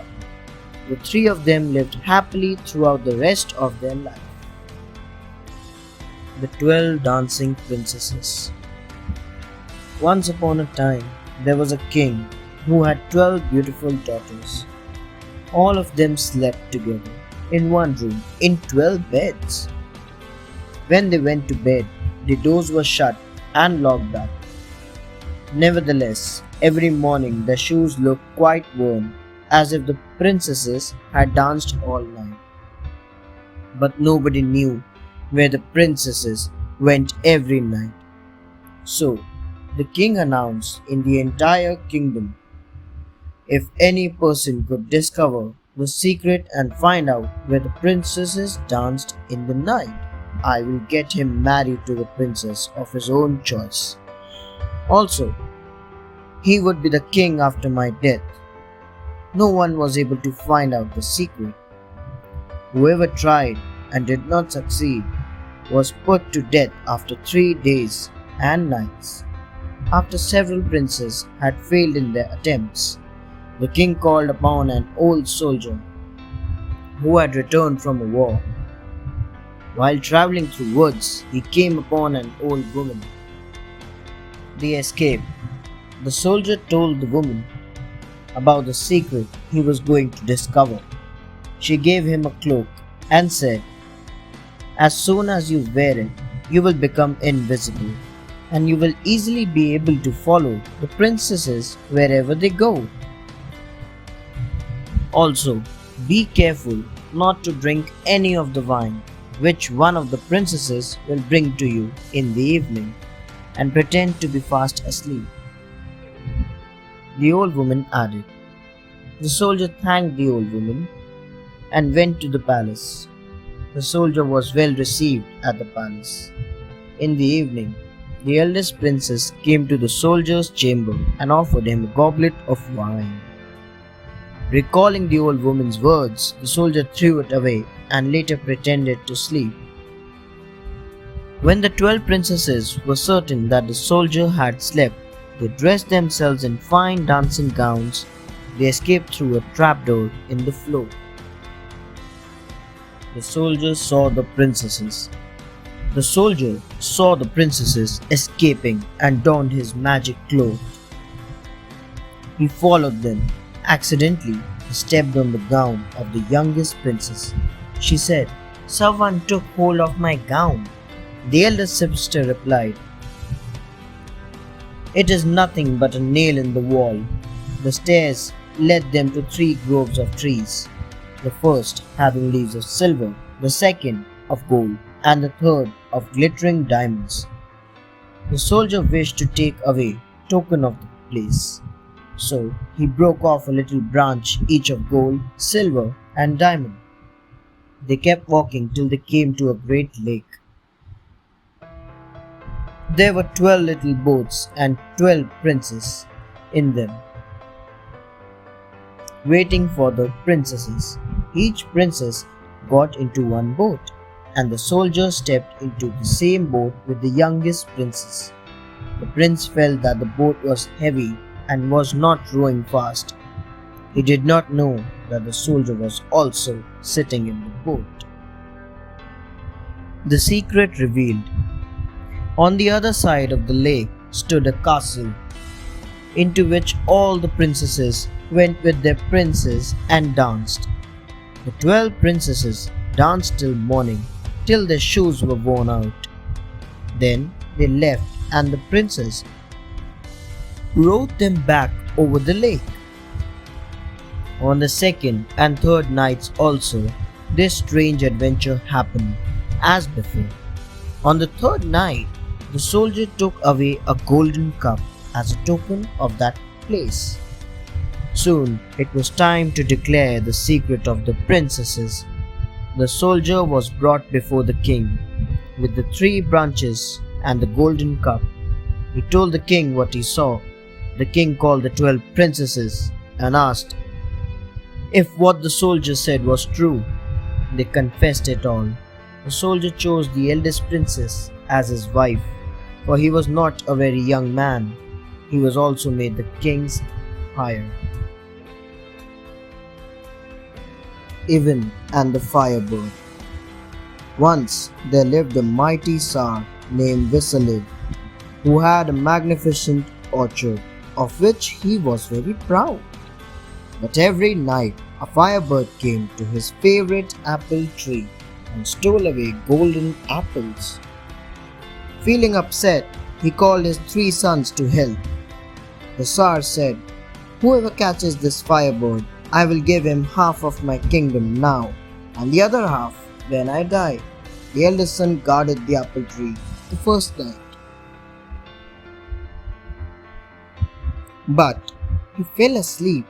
The three of them lived happily throughout the rest of their life. The 12 Dancing Princesses. Once upon a time, there was a king who had 12 beautiful daughters. All of them slept together in one room in 12 beds. When they went to bed, the doors were shut and locked up. Nevertheless, every morning their shoes looked quite worn, as if the princesses had danced all night. But nobody knew where the princesses went every night. So, the king announced in the entire kingdom, if any person could discover the secret and find out where the princesses danced in the night, I will get him married to the princess of his own choice. Also, he would be the king after my death. No one was able to find out the secret. Whoever tried and did not succeed was put to death after 3 days and nights. After several princes had failed in their attempts, the king called upon an old soldier who had returned from a war. While traveling through woods, he came upon an old woman. They escaped. The soldier told the woman about the secret he was going to discover. She gave him a cloak and said, "As soon as you wear it, you will become invisible, and you will easily be able to follow the princesses wherever they go. Also, be careful not to drink any of the wine which one of the princesses will bring to you in the evening, and pretend to be fast asleep." The old woman added. The soldier thanked the old woman and went to the palace. The soldier was well received at the palace. In the evening, the eldest princess came to the soldier's chamber and offered him a goblet of wine. Recalling the old woman's words, the soldier threw it away and later pretended to sleep. When the 12 princesses were certain that the soldier had slept, they dressed themselves in fine dancing gowns. They escaped through a trapdoor in the floor. The soldier saw the princesses. The soldier saw the princesses escaping and donned his magic cloak. He followed them. Accidentally, he stepped on the gown of the youngest princess. She said, "Someone took hold of my gown." The eldest sister replied, "It is nothing but a nail in the wall." The stairs led them to 3 groves of trees, the first having leaves of silver, the second of gold, and the third of glittering diamonds. The soldier wished to take away token of the place. So he broke off a little branch each of gold, silver, and diamond. They kept walking till they came to a great lake. There were 12 little boats and 12 princes in them, waiting for the princesses. Each princess got into one boat, and the soldier stepped into the same boat with the youngest princess. The prince felt that the boat was heavy and was not rowing fast. He did not know that the soldier was also sitting in the boat. The secret revealed. On the other side of the lake stood a castle, into which all the princesses went with their princes and danced. The 12 princesses danced till morning, till their shoes were worn out. Then they left, and the princess rowed them back over the lake. On the second and third nights also, this strange adventure happened, as before. On the third night, the soldier took away a golden cup as a token of that place. Soon it was time to declare the secret of the princesses. The soldier was brought before the king with the 3 branches and the golden cup. He told the king what he saw. The king called the 12 princesses and asked if what the soldier said was true. They confessed it all. The soldier chose the eldest princess as his wife, for he was not a very young man. He was also made the king's heir. Evan and the Firebird. Once there lived a mighty Tsar named Vasily, who had a magnificent orchard, of which he was very proud. But every night a firebird came to his favorite apple tree and stole away golden apples. Feeling upset, he called his 3 sons to help. The Tsar said, "Whoever catches this firebird, I will give him half of my kingdom now, and the other half when I die." The eldest son guarded the apple tree the first night, but he fell asleep,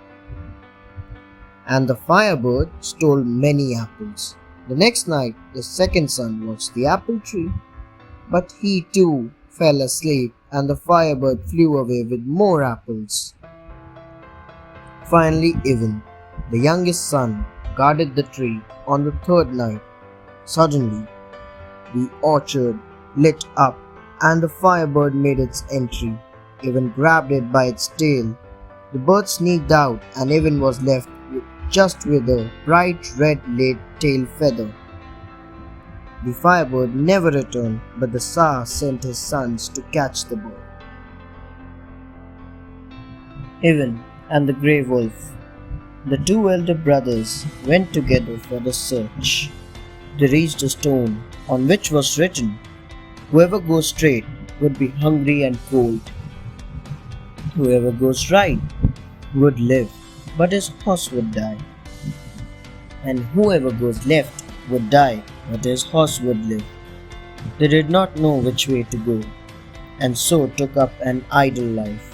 and the firebird stole many apples. The next night, the second son watched the apple tree, but he too fell asleep, and the firebird flew away with more apples. Finally, Ivan, the youngest son, guarded the tree on the third night. Suddenly, the orchard lit up, and the firebird made its entry. Ivan grabbed it by its tail. The bird sneaked out, and Ivan was left just with a bright red laid tail feather. The firebird never returned, but the Tsar sent his sons to catch the bird. Ivan and the Grey Wolf. The 2 elder brothers went together for the search. They reached a stone on which was written, "Whoever goes straight would be hungry and cold. Whoever goes right would live, but his horse would die. And whoever goes left would die, but his horse would live." They did not know which way to go, and so took up an idle life.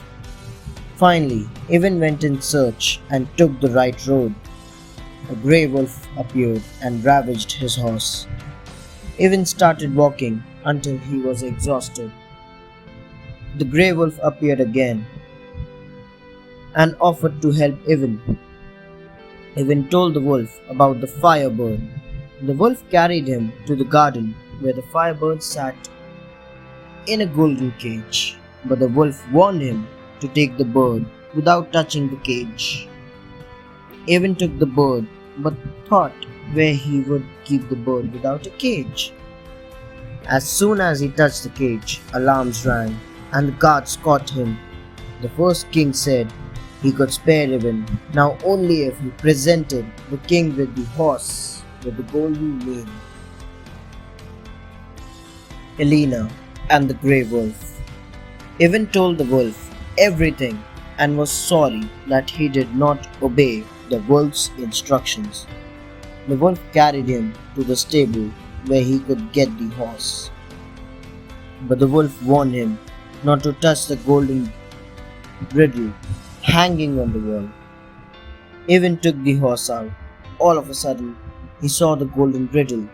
Finally, Ivan went in search and took the right road. A grey wolf appeared and ravaged his horse. Ivan started walking until he was exhausted. The grey wolf appeared again and offered to help Ivan. Ivan told the wolf about the firebird. The wolf carried him to the garden where the firebird sat in a golden cage, but the wolf warned him to take the bird without touching the cage. Ivan took the bird, but thought where he would keep the bird without a cage. As soon as he touched the cage, alarms rang, and the guards caught him. The first king said he could spare Ivan, now only if he presented the king with the horse with the golden mane. Elena and the Grey Wolf. Ivan told the wolf everything and was sorry that he did not obey the wolf's instructions. The wolf carried him to the stable where he could get the horse. But the wolf warned him not to touch the golden Riddle, hanging on the wall. Even took the horse out. All of a sudden, he saw the golden riddle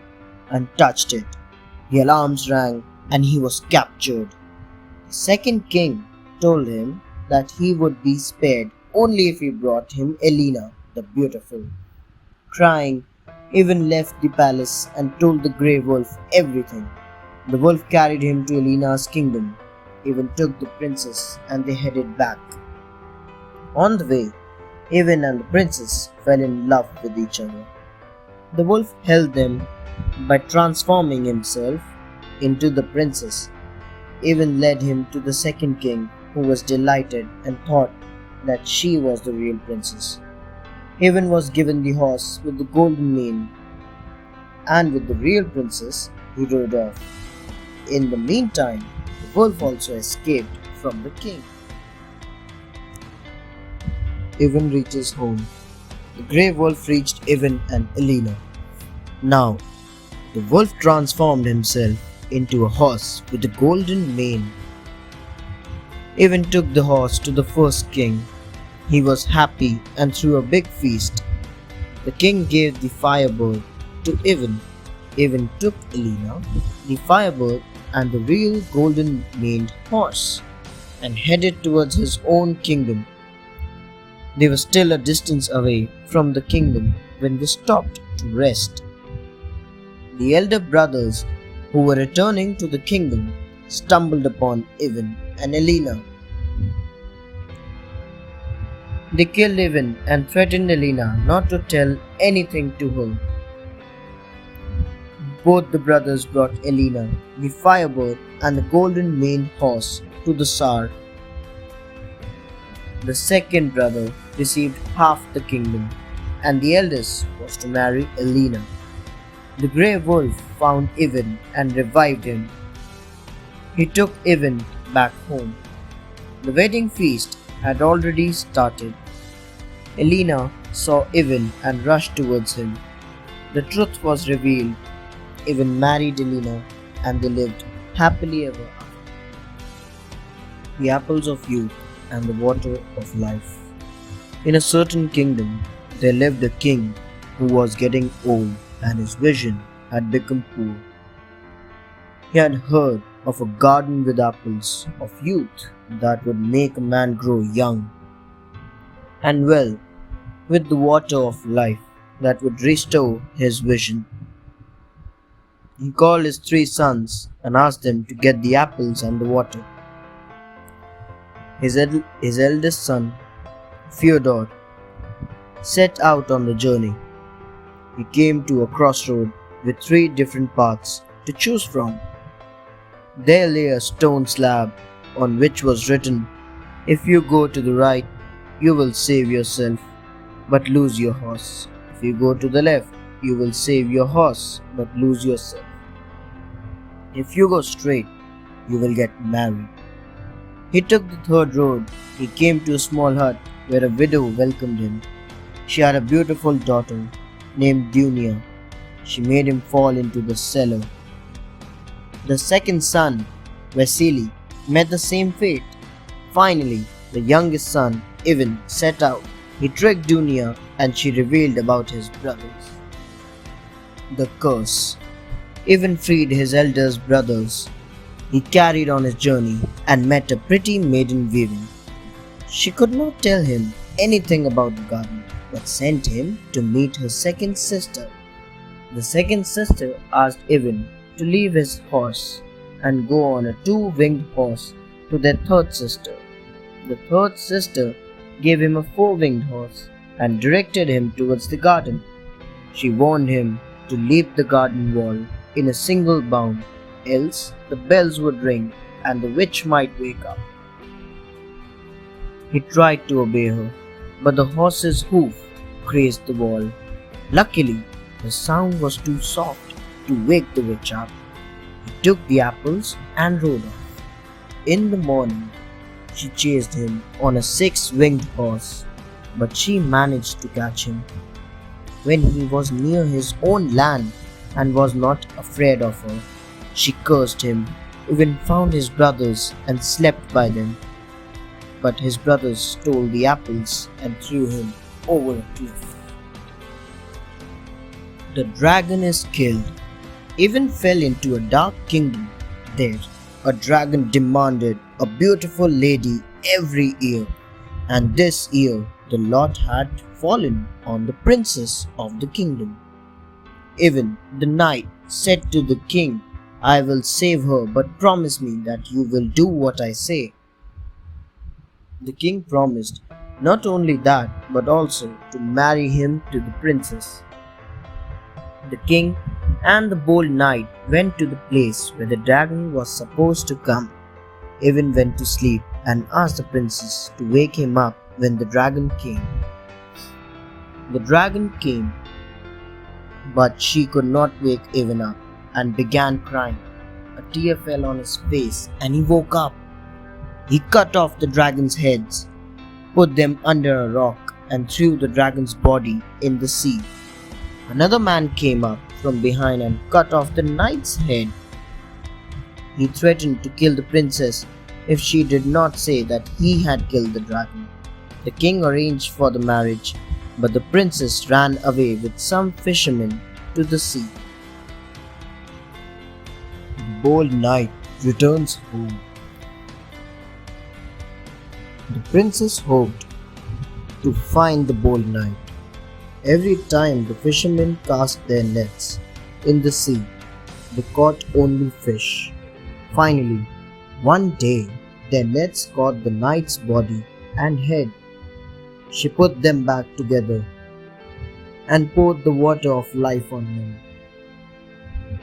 and touched it. The alarms rang and he was captured. The second king told him that he would be spared only if he brought him Elena the beautiful. Crying, Ivan left the palace and told the grey wolf everything. The wolf carried him to Elena's kingdom. Ivan took the princess and they headed back. On the way, Ivan and the princess fell in love with each other. The wolf held them by transforming himself into the princess. Ivan led him to the second king, who was delighted and thought that she was the real princess. Ivan was given the horse with the golden mane, and with the real princess he rode off. In the meantime, the wolf also escaped from the king. Ivan reaches home. The grey wolf reached Ivan and Elena. Now, the wolf transformed himself into a horse with a golden mane. Ivan took the horse to the first king. He was happy and threw a big feast. The king gave the firebird to Ivan. Ivan took Elena, the firebird, and the real golden maned horse and headed towards his own kingdom. They were still a distance away from the kingdom when they stopped to rest. The elder brothers, who were returning to the kingdom, stumbled upon Ivan and Elena. They killed Ivan and threatened Elena not to tell anything to her. Both the brothers brought Elena, the firebird, and the golden maned horse to the Tsar. The second brother received half the kingdom, and the eldest was to marry Elena. The grey wolf found Ivan and revived him. He took Ivan back home. The wedding feast had already started. Elena saw Ivan and rushed towards him. The truth was revealed. Ivan married Elena and they lived happily ever after. The apples of youth and the water of life. In a certain kingdom, there lived a king who was getting old and his vision had become poor. He had heard of a garden with apples of youth that would make a man grow young, and well, with the water of life that would restore his vision. He called his 3 sons and asked them to get the apples and the water. His eldest son, Fyodor, set out on the journey. He came to a crossroad with 3 different paths to choose from. There lay a stone slab on which was written, "If you go to the right, you will save yourself, but lose your horse. If you go to the left, you will save your horse, but lose yourself. If you go straight, you will get married." He took the 3rd road. He came to a small hut where a widow welcomed him. She had a beautiful daughter named Vania. She made him fall into the cellar. The second son, Vasily, met the same fate. Finally, the youngest son, Ivan, set out. He tricked Dunia and she revealed about his brothers. The curse. Ivan freed his eldest brothers. He carried on his journey and met a pretty maiden weaving. She could not tell him anything about the garden, but sent him to meet her second sister. The second sister asked Ivan to leave his horse and go on a 2-winged horse to their 3rd sister. The 3rd sister gave him a 4-winged horse and directed him towards the garden. She warned him to leap the garden wall in a single bound, else the bells would ring and the witch might wake up. He tried to obey her, but the horse's hoof grazed the wall. Luckily, the sound was too soft to wake the witch up. He took the apples and rode off. In the morning, she chased him on a 6-winged horse, but she managed to catch him. When he was near his own land and was not afraid of her, she cursed him. Ivan found his brothers and slept by them. but his brothers stole the apples and threw him over a cliff. The dragon is killed. Even fell into a dark kingdom. There, a dragon demanded a beautiful lady every year, and this year the lot had fallen on the princess of the kingdom. Even the knight said to the king, "I will save her, but promise me that you will do what I say." The king promised not only that, but also to marry him to the princess. The king and the bold knight went to the place where the dragon was supposed to come. Even went to sleep and asked the princess to wake him up when the dragon came. The dragon came, but she could not wake Even up and began crying. A tear fell on his face and he woke up. He cut off the dragon's heads, put them under a rock, and threw the dragon's body in the sea. Another man came up from behind and cut off the knight's head. He threatened to kill the princess if she did not say that he had killed the dragon. The king arranged for the marriage, but the princess ran away with some fishermen to the sea. The bold knight returns home. The princess hoped to find the bold knight. Every time the fishermen cast their nets in the sea, they caught only fish. Finally, one day, their nets caught the knight's body and head. She put them back together and poured the water of life on him.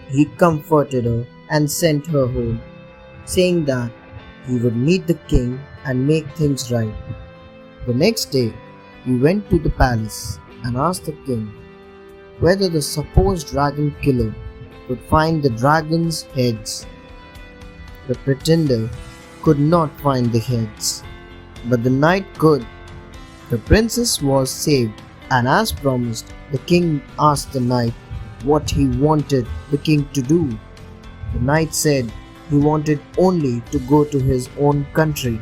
He comforted her and sent her home, saying that he would meet the king and make things right. The next day, he went to the palace and asked the king whether the supposed dragon killer could find the dragon's heads. The pretender could not find the heads, but the knight could. The princess was saved, and as promised, the king asked the knight what he wanted the king to do. The knight said he wanted only to go to his own country.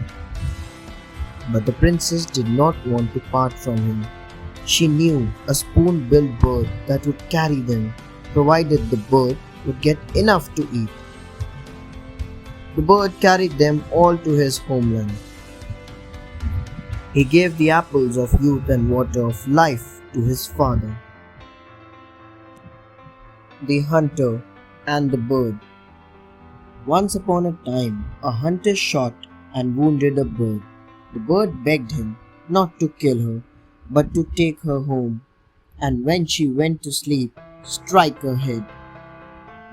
But the princess did not want to part from him. She knew a spoon-billed bird that would carry them, provided the bird would get enough to eat. The bird carried them all to his homeland. He gave the apples of youth and water of life to his father. The hunter and the bird. Once upon a time, a hunter shot and wounded a bird. The bird begged him not to kill her, but to take her home, and when she went to sleep, strike her head.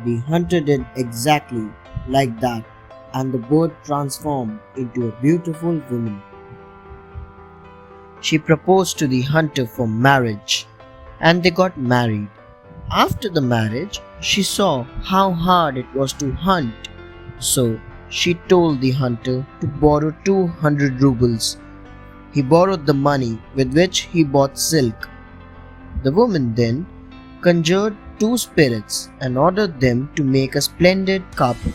The hunter did exactly like that, and the bird transformed into a beautiful woman. She proposed to the hunter for marriage, and they got married. After the marriage, she saw how hard it was to hunt, so she told the hunter to borrow 200 rubles. He borrowed the money with which he bought silk. The woman then conjured 2 spirits and ordered them to make a splendid carpet.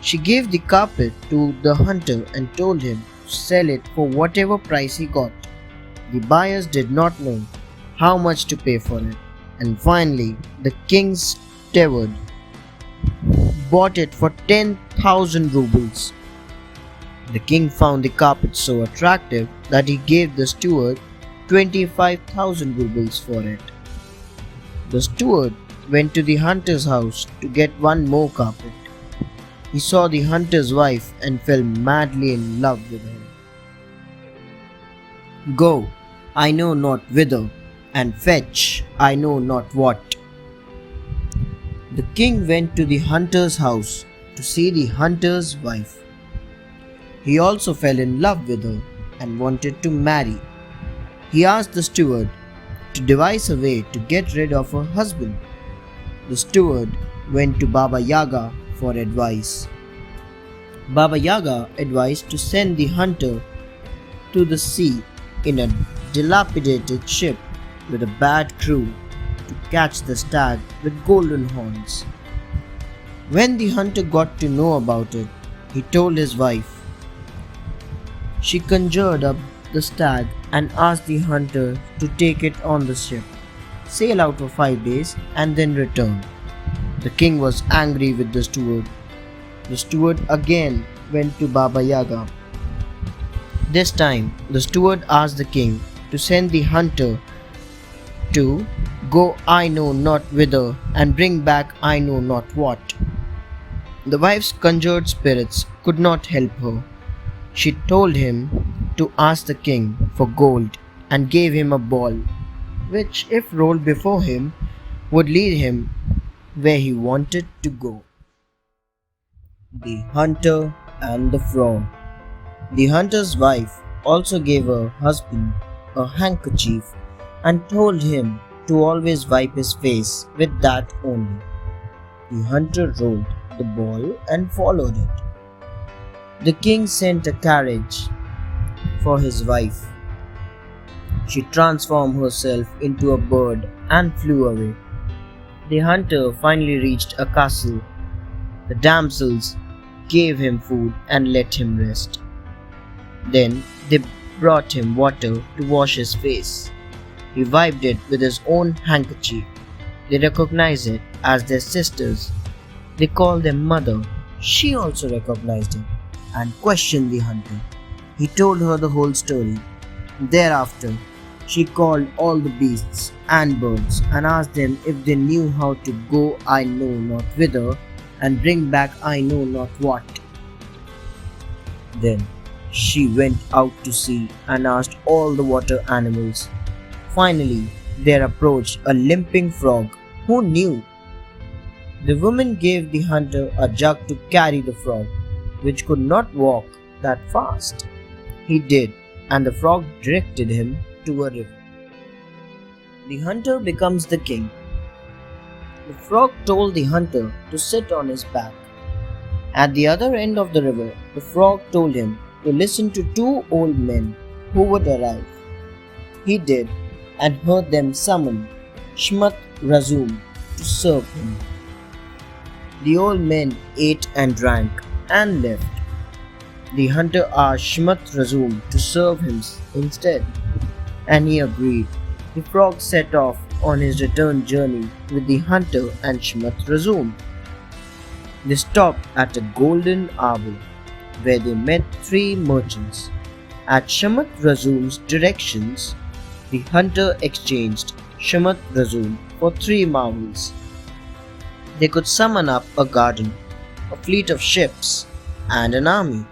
She gave the carpet to the hunter and told him to sell it for whatever price he got. The buyers did not know how much to pay for it, and finally the king's steward bought it for 10,000 rubles. The king found the carpet so attractive that he gave the steward 25,000 rubles for it. The steward went to the hunter's house to get one more carpet. He saw the hunter's wife and fell madly in love with her. "Go, I know not whither, and fetch, I know not what." The king went to the hunter's house to see the hunter's wife. He also fell in love with her and wanted to marry. He asked the steward to devise a way to get rid of her husband. The steward went to Baba Yaga for advice. Baba Yaga advised to send the hunter to the sea in a dilapidated ship with a bad crew to catch the stag with golden horns. When the hunter got to know about it, he told his wife, She conjured up the stag and asked the hunter to take it on the ship, sail out for 5 days, and then return. The king was angry with the steward. The steward again went to Baba Yaga. This time, the steward asked the king to send the hunter to go I know not whither and bring back I know not what. The wife's conjured spirits could not help her. She told him to ask the king for gold and gave him a ball, which, if rolled before him, would lead him where he wanted to go. The Hunter and the Frog. The hunter's wife also gave her husband a handkerchief and told him to always wipe his face with that only. The hunter rolled the ball and followed it. The king sent a carriage for his wife. She transformed herself into a bird and flew away. The hunter finally reached a castle. The damsels gave him food and let him rest. Then they brought him water to wash his face. He wiped it with his own handkerchief. They recognized it as their sisters. They called them mother. She also recognized him and questioned the hunter. He told her the whole story. Thereafter, she called all the beasts and birds and asked them if they knew how to go I know not whither and bring back I know not what. Then she went out to sea and asked all the water animals. Finally, there approached a limping frog. Who knew? The woman gave the hunter a jug to carry the frog, which could not walk that fast. He did, and the frog directed him to a river. The hunter becomes the king. The frog told the hunter to sit on his back. At the other end of the river, the frog told him to listen to 2 old men who would arrive. He did, and heard them summon Shmat Razum to serve him. The old men ate and drank and left. The hunter asked Shmat Razum to serve him instead, and he agreed. The frog set off on his return journey with the hunter and Shmat Razum. They stopped at a golden arbor where they met 3 merchants. At Shmat Razum's directions, the hunter exchanged Shmat Razum for 3 marvels. They could summon up a garden, a fleet of ships, and an army.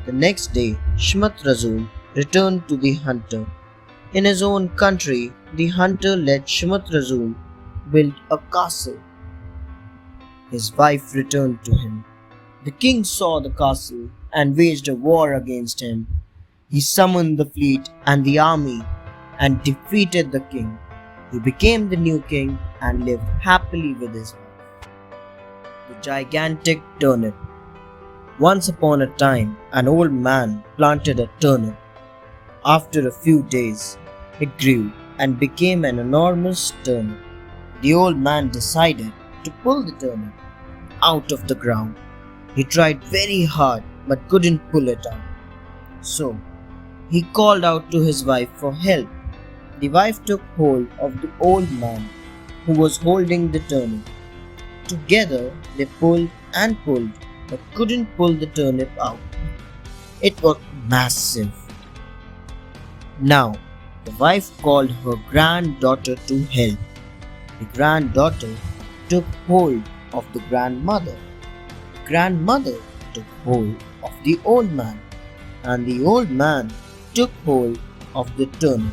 The next day, Shmat Razum returned to the hunter. In his own country, the hunter let Shmat Razum build a castle. His wife returned to him. The king saw the castle and waged a war against him. He summoned the fleet and the army and defeated the king. He became the new king and lived happily with his wife. The gigantic turnip. Once upon a time, an old man planted a turnip. After a few days, it grew and became an enormous turnip. The old man decided to pull the turnip out of the ground. He tried very hard but couldn't pull it out. So, he called out to his wife for help. The wife took hold of the old man who was holding the turnip. Together, they pulled and pulled but couldn't pull the turnip out. It was massive. Now, the wife called her granddaughter to help. The granddaughter took hold of the grandmother. The grandmother took hold of the old man, and the old man took hold of the turnip.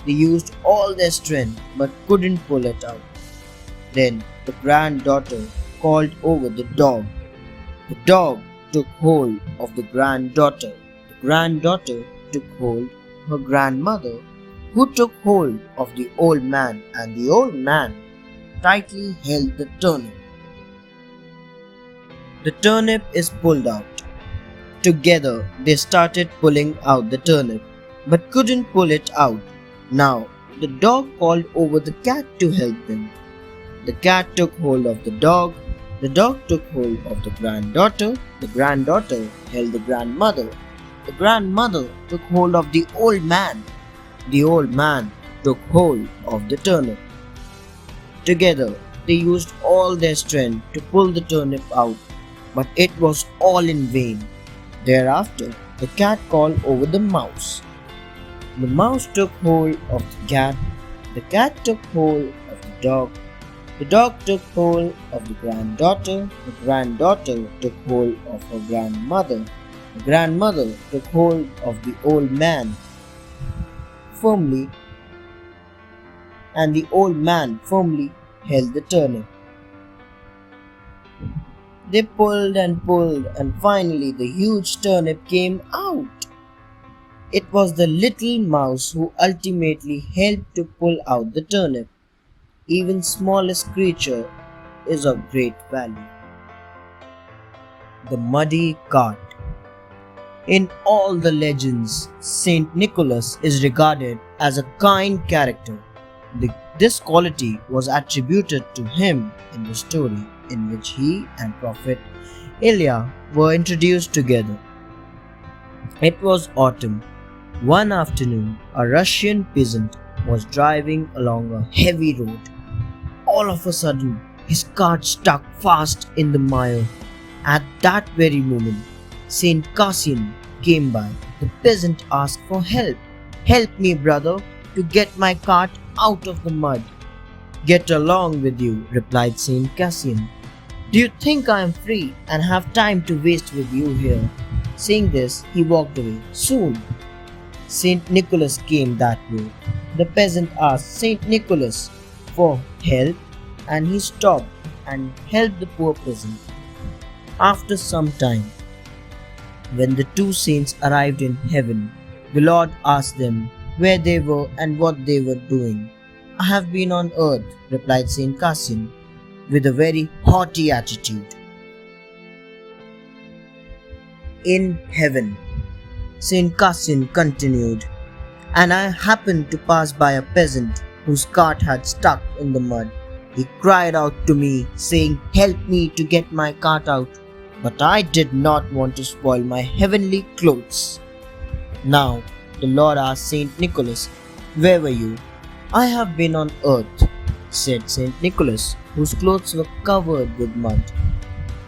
They used all their strength but couldn't pull it out. Then the granddaughter called over the dog. The dog took hold of the granddaughter. The granddaughter took hold of her grandmother, who took hold of the old man, and the old man tightly held the turnip. The turnip is pulled out. Together they started pulling out the turnip, but couldn't pull it out. Now the dog called over the cat to help them. The cat took hold of the dog took hold of the granddaughter held the grandmother, the grandmother took hold of the old man. The old man took hold of the turnip. Together, they used all their strength to pull the turnip out, but it was all in vain. Thereafter, the cat called over the mouse. The mouse took hold of the cat took hold of the dog took hold of the granddaughter took hold of her grandmother, the grandmother took hold of the old man firmly, and the old man firmly held the turnip. They pulled, and finally the huge turnip came out. It was the little mouse who ultimately helped to pull out the turnip. Even smallest creature is of great value. The muddy cart. In all the legends, Saint Nicholas is regarded as a kind character. This quality was attributed to him in the story in which he and Prophet Elia were introduced together. It was autumn. One afternoon, a Russian peasant was driving along a heavy road. All of a sudden, his cart stuck fast in the mire. At that very moment, Saint Cassian came by. The peasant asked for help. "Help me, brother, to get my cart out of the mud." "Get along with you," replied Saint Cassian. "Do you think I am free and have time to waste with you here?" Saying this, he walked away. Soon, Saint Nicholas came that way. The peasant asked Saint Nicholas for help, and he stopped and helped the poor peasant. After some time, when the two saints arrived in heaven, the Lord asked them where they were and what they were doing. "I have been on earth," replied Saint Cassian with a very haughty attitude. In heaven, Saint Cassian continued, "And I happened to pass by a peasant whose cart had stuck in the mud. He cried out to me, saying, 'Help me to get my cart out.' But I did not want to spoil my heavenly clothes." Now, the Lord asked Saint Nicholas, "Where were you?" "I have been on earth," said Saint Nicholas, whose clothes were covered with mud.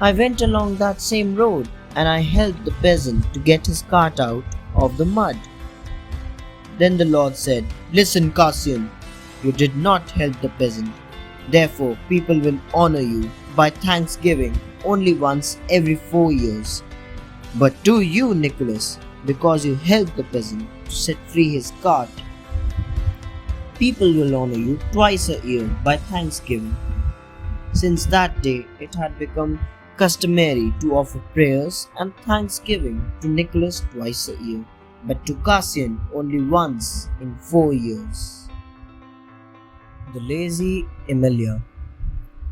"I went along that same road, and I helped the peasant to get his cart out of the mud." Then the Lord said, "Listen, Cassian, you did not help the peasant. Therefore, people will honor you by thanksgiving only once every 4 years. But to you, Nicholas, because you helped the peasant to set free his cart, people will honor you twice a year by thanksgiving." Since that day, it had become customary to offer prayers and thanksgiving to Nicholas twice a year, but to Cassian only once in 4 years. The Lazy Emilia.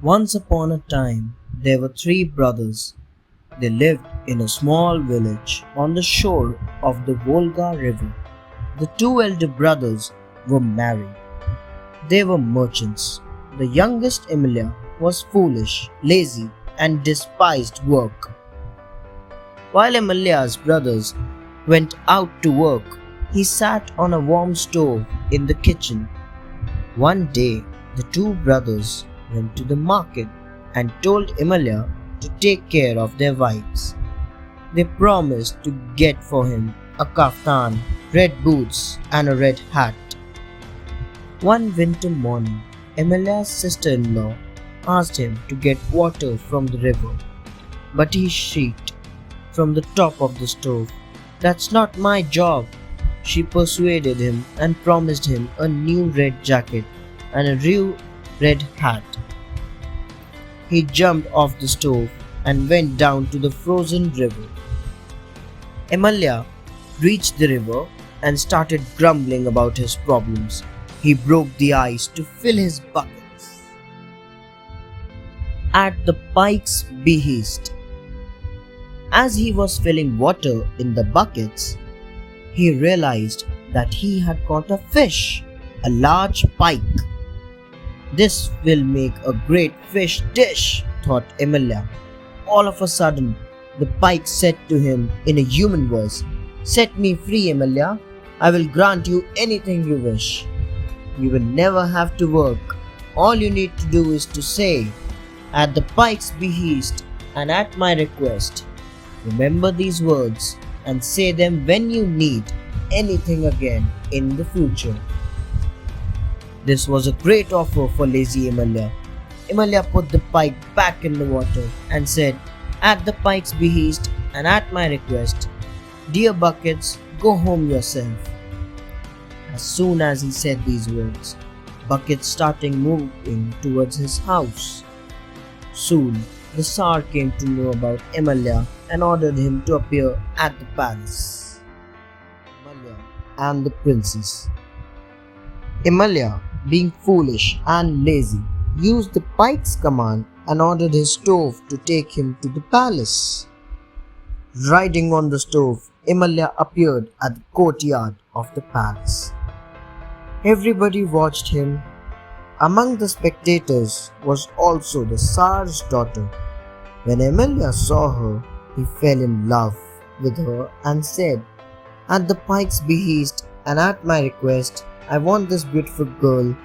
Once upon a time, there were 3 brothers. They lived in a small village on the shore of the Volga River. The 2 elder brothers were married. They were merchants. The youngest Emilia was foolish, lazy, and despised work. While Emilia's brothers went out to work, he sat on a warm stove in the kitchen. One day, the 2 brothers went to the market and told Emilia to take care of their wives. They promised to get for him a kaftan, red boots, and a red hat. One winter morning, Emilia's sister-in-law asked him to get water from the river, but he shrieked from the top of the stove, "That's not my job." She persuaded him and promised him a new red jacket and a new red hat. He jumped off the stove and went down to the frozen river. Emilia reached the river and started grumbling about his problems. He broke the ice to fill his buckets. At the Pikes behest, as he was filling water in the buckets, he realized that he had caught a fish, a large pike. "This will make a great fish dish," thought Emilia. All of a sudden, the pike said to him in a human voice, Set me free, Emilia. I will grant you anything you wish. You will never have to work. All you need to do is to say, at the Pike's behest and at my request. Remember these words and say them when you need anything again in the future. This was a great offer for lazy Emilia. Emilia put the pike back in the water and said, at the Pike's behest and at my request, dear Buckets, go home yourself. As soon as he said these words, Buckets started moving towards his house. Soon, the Tsar came to know about Emilia and ordered him to appear at the palace. Emilia and the princess. Emilia, being foolish and lazy, used the Pike's command and ordered his stove to take him to the palace. Riding on the stove, Emilia appeared at the courtyard of the palace. Everybody watched him. Among the spectators was also the Tsar's daughter. When Emilia saw her, he fell in love with her and said, at the Pike's behest and at my request, I want this beautiful girl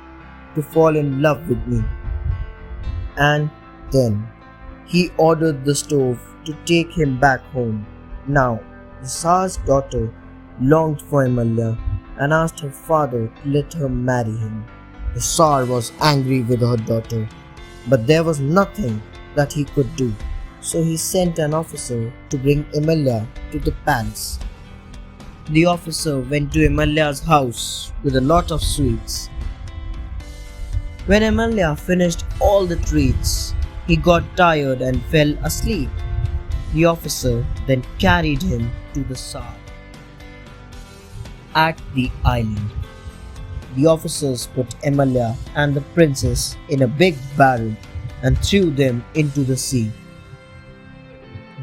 to fall in love with me. And then he ordered the stove to take him back home. Now, the Tsar's daughter longed for Emilia and asked her father to let her marry him. The Tsar was angry with her daughter, but there was nothing that he could do, so he sent an officer to bring Emilia to the palace. The officer went to Emilia's house with a lot of sweets. When Emilia finished all the treats, he got tired and fell asleep. The officer then carried him to the Tsar. At the island, the officers put Emilia and the princess in a big barrel and threw them into the sea.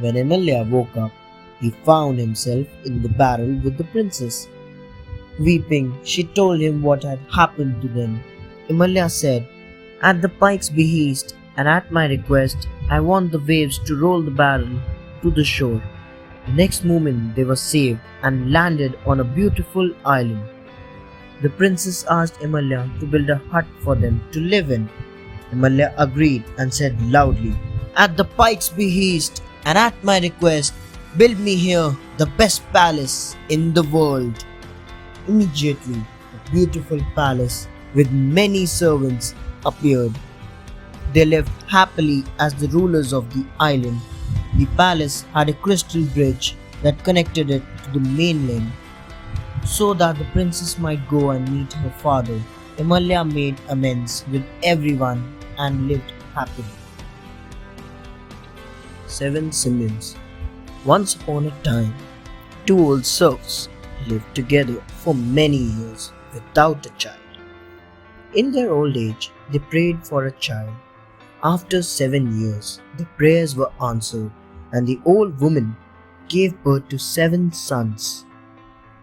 When Emilia woke up, he found himself in the barrel with the princess. Weeping, she told him what had happened to them. Emilia said, at the Pike's behest and at my request, I want the waves to roll the barrel to the shore. The next moment they were saved and landed on a beautiful island. The princess asked Emilia to build a hut for them to live in. Emilia agreed and said loudly, at the Pike's behest and at my request, build me here the best palace in the world. Immediately, a beautiful palace with many servants appeared. They lived happily as the rulers of the island. The palace had a crystal bridge that connected it to the mainland. So that the princess might go and meet her father, Emilia made amends with everyone and lived happily. 7 Simians. Once upon a time, 2 old serfs lived together for many years without a child. In their old age, they prayed for a child. After 7 years, the prayers were answered, and the old woman gave birth to 7 sons,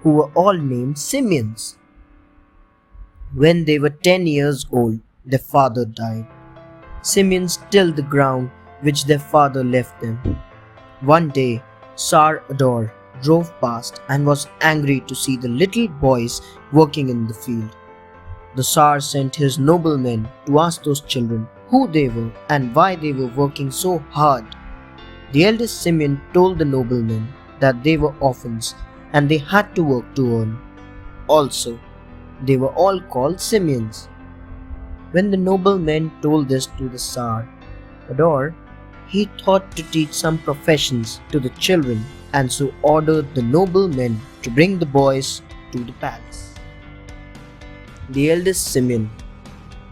who were all named Simians. When they were 10 years old, their father died. Simians tilled the ground which their father left them. One day, Tsar Ador drove past and was angry to see the little boys working in the field. The Tsar sent his noblemen to ask those children who they were and why they were working so hard. The eldest Simian told the noblemen that they were orphans and they had to work to earn. Also, they were all called Simians. When the noblemen told this to the Tsar Ador, he thought to teach some professions to the children and so ordered the noblemen to bring the boys to the palace. The eldest Simian.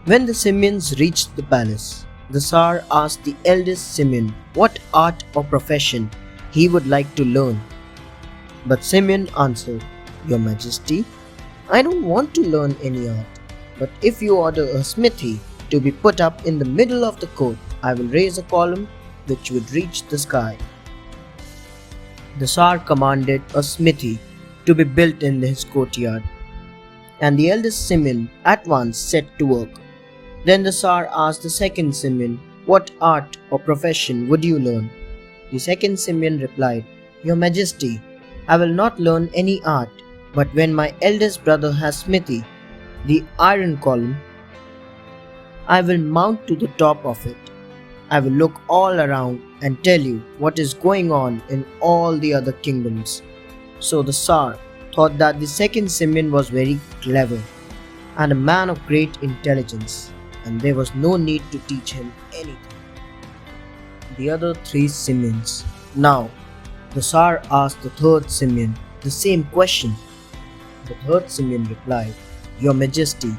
When the Simians reached the palace, the Tsar asked the eldest Simian what art or profession he would like to learn. But Simian answered, Your Majesty, I don't want to learn any art, but if you order a smithy to be put up in the middle of the court, I will raise a column which would reach the sky. The Tsar commanded a smithy to be built in his courtyard, and the eldest Simian at once set to work. Then the Tsar asked the second Simian, What art or profession would you learn? The second Simian replied, Your Majesty, I will not learn any art, but when my eldest brother has smithy, the iron column, I will mount to the top of it. I will look all around and tell you what is going on in all the other kingdoms. So the Tsar thought that the second Simeon was very clever and a man of great intelligence, and there was no need to teach him anything. The other three Simeons. Now, the Tsar asked the third Simeon the same question. The third Simeon replied, Your Majesty,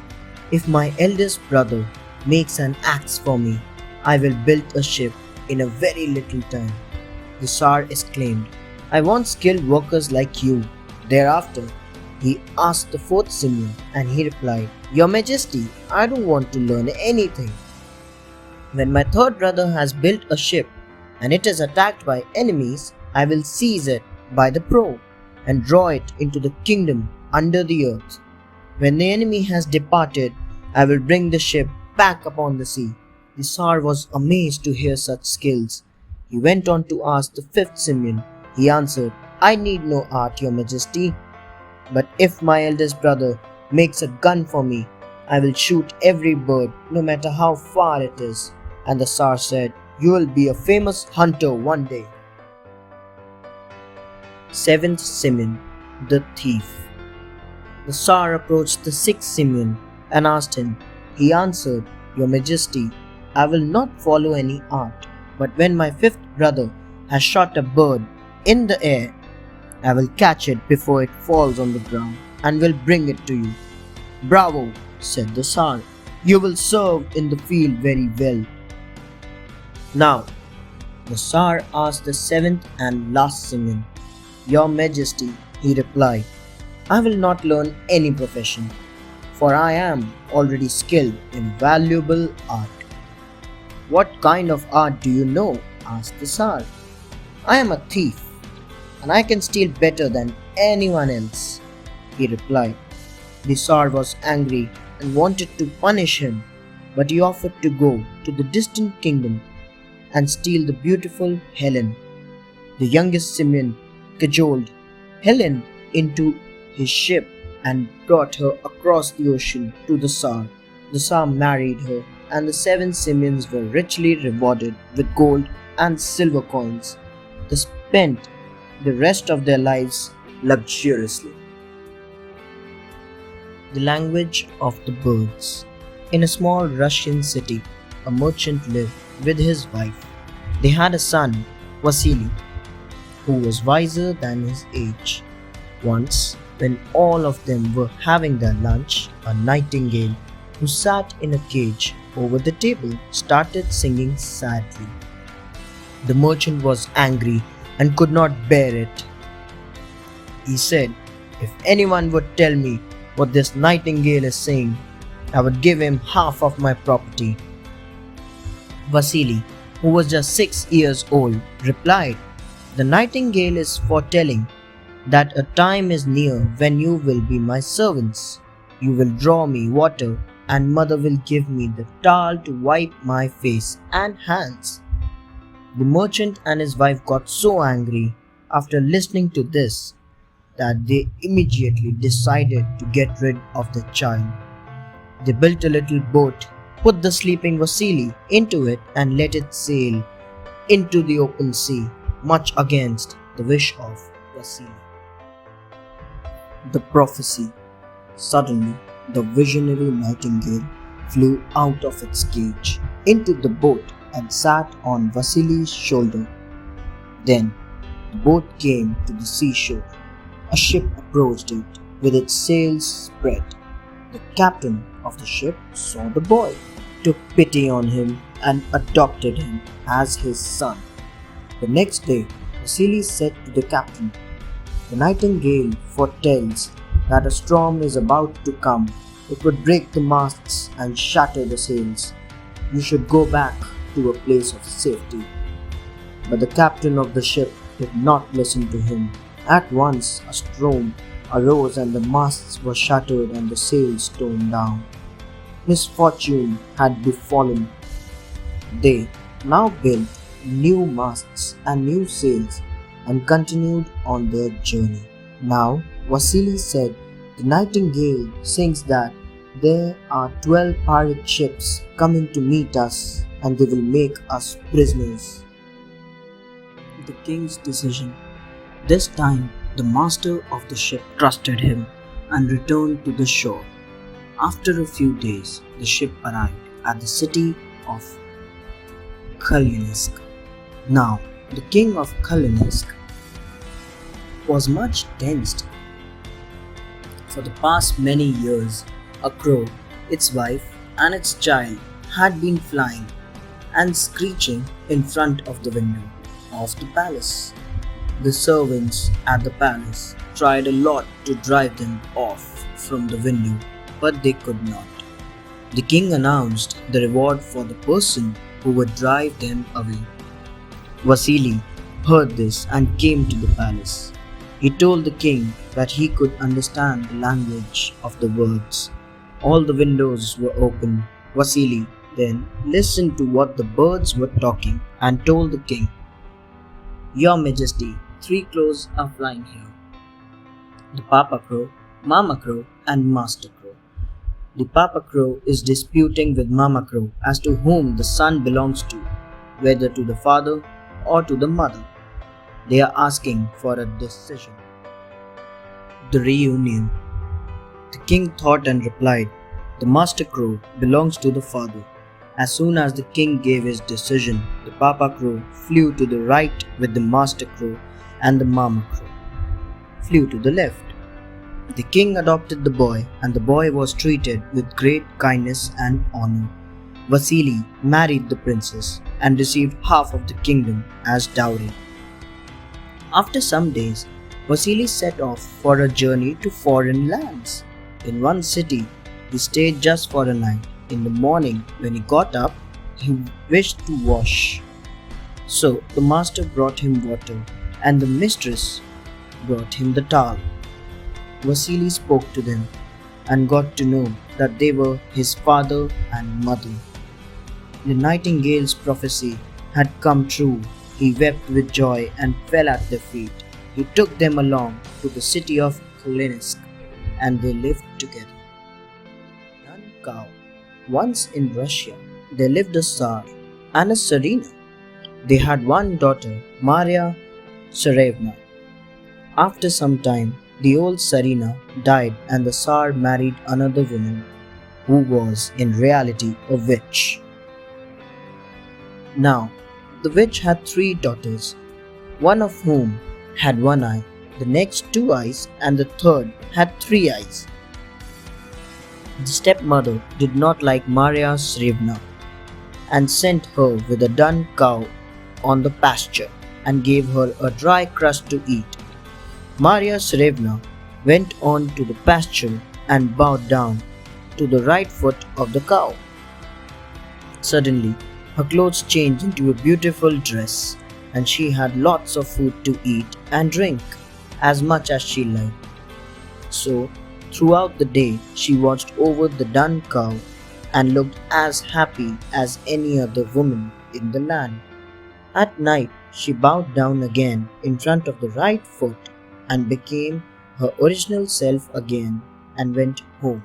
if my eldest brother makes an axe for me, I will build a ship in a very little time. The Tsar exclaimed, I want skilled workers like you. Thereafter, he asked the fourth Simeon, and he replied, Your Majesty, I don't want to learn anything. When my third brother has built a ship and it is attacked by enemies, I will seize it by the prow and draw it into the kingdom under the earth. When the enemy has departed, I will bring the ship back upon the sea. The Tsar was amazed to hear such skills. He went on to ask the fifth Simeon. He answered, I need no art, Your Majesty. But if my eldest brother makes a gun for me, I will shoot every bird, no matter how far it is. And the Tsar said, You will be a famous hunter one day. Seventh Simeon, the thief. The Tsar approached the sixth Simeon and asked him. He answered, Your Majesty, I will not follow any art, but when my fifth brother has shot a bird in the air, I will catch it before it falls on the ground and will bring it to you. Bravo, said the Tsar. You will serve in the field very well. Now, the Tsar asked the seventh and last Simeon. Your Majesty, he replied, I will not learn any profession, for I am already skilled in valuable art. What kind of art do you know? Asked the Tsar. I am a thief, and I can steal better than anyone else, he replied. The Tsar was angry and wanted to punish him, but he offered to go to the distant kingdom and steal the beautiful Helen. The youngest Simeon cajoled Helen into his ship and brought her across the ocean to the Tsar. The Tsar married her, and the seven Simeons were richly rewarded with gold and silver coins. They spent the rest of their lives luxuriously. The language of the birds. In a small Russian city, a merchant lived with his wife. They had a son, Vasily, who was wiser than his age. Once, when all of them were having their lunch, a nightingale, who sat in a cage over the table, started singing sadly. The merchant was angry and could not bear it. He said, If anyone would tell me what this nightingale is saying, I would give him half of my property. Vasily, who was just 6 years old, replied, The nightingale is foretelling that a time is near when you will be my servants. You will draw me water, and mother will give me the towel to wipe my face and hands. The merchant and his wife got so angry after listening to this that they immediately decided to get rid of the child. They built a little boat, put the sleeping Vasily into it, and let it sail into the open sea, much against the wish of Vasily. The prophecy. Suddenly, the visionary nightingale flew out of its cage into the boat and sat on Vasily's shoulder. Then the boat came to the seashore. A ship approached it with its sails spread. The captain of the ship saw the boy, took pity on him, and adopted him as his son. The next day, Vasily said to the captain, The nightingale foretells that a storm is about to come. It would break the masts and shatter the sails. You should go back to a place of safety. But the captain of the ship did not listen to him. At once a storm arose and the masts were shattered and the sails torn down. Misfortune had befallen. They now built new masts and new sails, and continued on their journey. Now, Vasily said, "The Nightingale sings that there are 12 pirate ships coming to meet us and they will make us prisoners." The king's decision. This time, the master of the ship trusted him and returned to the shore. After a few days, the ship arrived at the city of Kalinisk. Now, the king of Kalinisk was much tensed. For the past many years, a crow, its wife, and its child had been flying and screeching in front of the window of the palace. The servants at the palace tried a lot to drive them off from the window, but they could not. The king announced the reward for the person who would drive them away. Vasily heard this and came to the palace. He told the king that he could understand the language of the birds. All the windows were open. Vasily then listened to what the birds were talking and told the king, "Your Majesty, 3 crows are flying here. The Papa Crow, Mama Crow, and Master Crow. The Papa Crow is disputing with Mama Crow as to whom the son belongs to, whether to the father or to the mother. They are asking for a decision." The reunion. The king thought and replied, "The Master Crow belongs to the father." As soon as the king gave his decision, the Papa Crow flew to the right with the Master Crow, and the Mama Crow flew to the left. The king adopted the boy, and the boy was treated with great kindness and honor. Vasily married the princess and received half of the kingdom as dowry. After some days, Vasily set off for a journey to foreign lands. In one city, he stayed just for a night. In the morning, when he got up, he wished to wash. So the master brought him water, and the mistress brought him the towel. Vasily spoke to them and got to know that they were his father and mother. The Nightingale's prophecy had come true. He wept with joy and fell at their feet. He took them along to the city of Kalinisk, and they lived together. Lunn cow. Once in Russia, there lived a Tsar and a Tsarina. They had one daughter, Maria Tsarevna. After some time, the old Tsarina died and the Tsar married another woman who was in reality a witch. Now, the witch had 3 daughters, one of whom had 1 eye, the next 2 eyes, and the third had 3 eyes. The stepmother did not like Maria Tsarevna and sent her with a dun cow on the pasture and gave her a dry crust to eat. Maria Tsarevna went on to the pasture and bowed down to the right foot of the cow. Suddenly, her clothes changed into a beautiful dress, and she had lots of food to eat and drink, as much as she liked. So, throughout the day, she watched over the dun cow and looked as happy as any other woman in the land. At night, she bowed down again in front of the right foot and became her original self again and went home.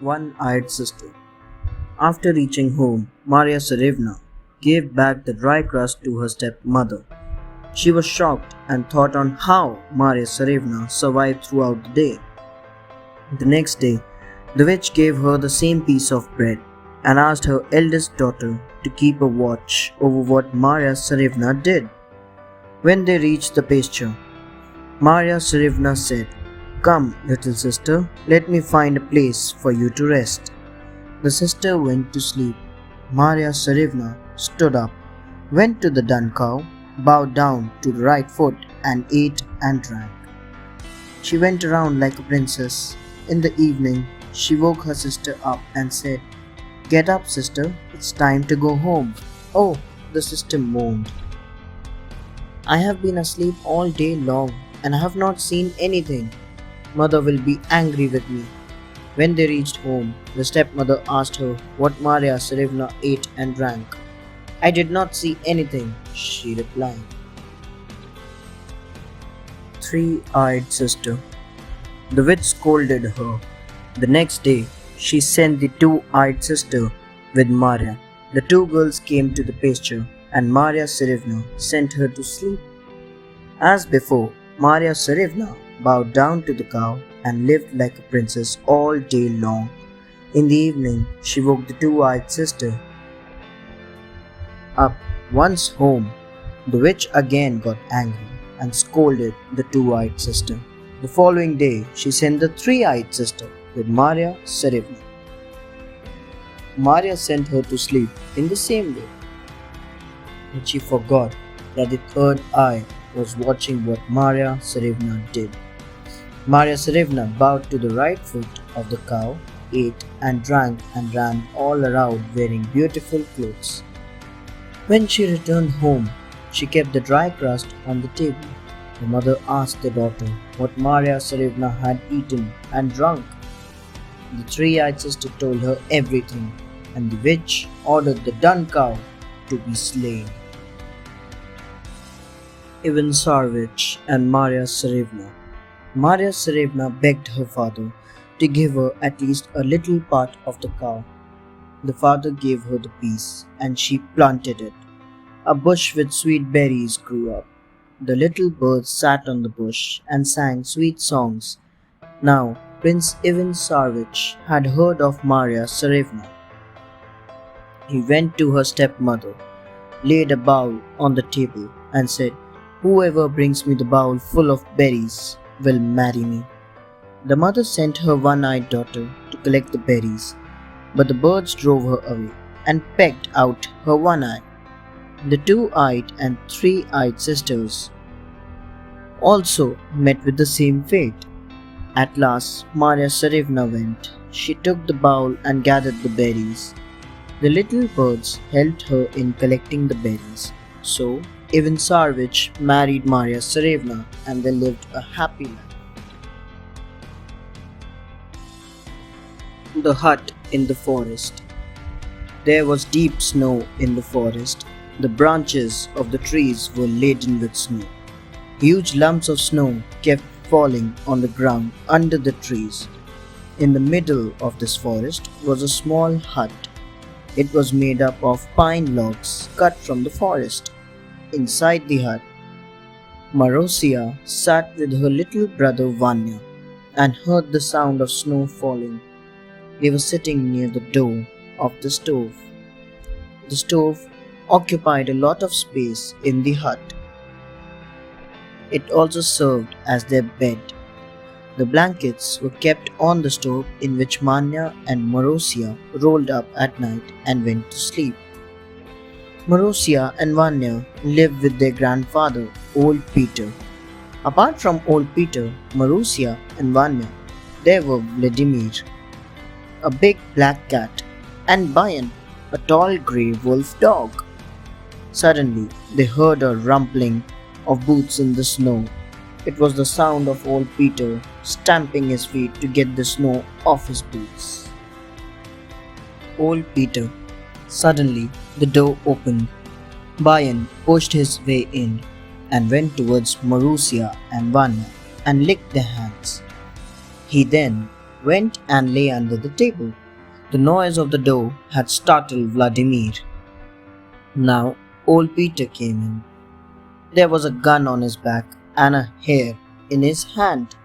One-eyed sister. After reaching home, Maria Tsarevna gave back the dry crust to her stepmother. She was shocked and thought on how Maria Tsarevna survived throughout the day. The next day, the witch gave her the same piece of bread and asked her eldest daughter to keep a watch over what Maria Tsarevna did. When they reached the pasture, Maria Tsarevna said, "Come, little sister, let me find a place for you to rest." The sister went to sleep. Maria Tsarevna stood up, went to the dun cow, bowed down to the right foot, and ate and drank. She went around like a princess. In the evening, she woke her sister up and said, "Get up, sister, it's time to go home." "Oh," the sister moaned, "I have been asleep all day long and I have not seen anything. Mother will be angry with me." When they reached home, the stepmother asked her what Maria Tsarevna ate and drank. "I did not see anything," she replied. three-eyed sister. The witch scolded her. The next day, she sent the two-eyed sister with Maria. The two girls came to the pasture, and Maria Tsarevna sent her to sleep. As before, Maria Tsarevna bowed down to the cow and lived like a princess all day long. In the evening, she woke the two-eyed sister up. Once home, the witch again got angry and scolded the two-eyed sister. The following day, she sent the three-eyed sister with Maria Tsarevna. Maria sent her to sleep in the same way, but she forgot that the third eye was watching what Maria Tsarevna did. Maria Tsarevna bowed to the right foot of the cow, ate and drank and ran all around wearing beautiful clothes. When she returned home, she kept the dry crust on the table. The mother asked the daughter what Maria Tsarevna had eaten and drunk. The three-eyed sister told her everything, and the witch ordered the dun cow to be slain. Even Sarwich and Maria Tsarevna. Maria Tsarevna begged her father to give her at least a little part of the cow. The father gave her the piece, and she planted it. A bush with sweet berries grew up. The little birds sat on the bush and sang sweet songs. Now, Prince Ivan Sarwich had heard of Maria Tsarevna. He went to her stepmother, laid a bowl on the table, and said, "Whoever brings me the bowl full of berries will marry me." The mother sent her one-eyed daughter to collect the berries, but the birds drove her away and pecked out her one eye. The two-eyed and three-eyed sisters also met with the same fate. At last, Maria Tsarevna went. She took the bowl and gathered the berries. The little birds helped her in collecting the berries. So, Ivan Sarwich married Maria Tsarevna and they lived a happy life. The hut in the forest. There was deep snow in the forest. The branches of the trees were laden with snow. Huge lumps of snow kept falling on the ground under the trees. In the middle of this forest was a small hut. It was made up of pine logs cut from the forest. Inside the hut, Marozia sat with her little brother Vania and heard the sound of snow falling. They were sitting near the door of the stove. The stove occupied a lot of space in the hut. It also served as their bed. The blankets were kept on the stove in which Manya and Marozia rolled up at night and went to sleep. Marozia and Vanya lived with their grandfather, Old Peter. Apart from Old Peter, Marozia and Vanya, there were Vladimir, a big black cat, and Bayan, a tall grey wolf dog. Suddenly, they heard a rumbling of boots in the snow. It was the sound of Old Peter stamping his feet to get the snow off his boots. Old Peter. Suddenly, the door opened. Bayan pushed his way in and went towards Marozia and Vanya and licked their hands. He then went and lay under the table. The noise of the door had startled Vladimir. Now, Old Peter came in. There was a gun on his back and a hare in his hand.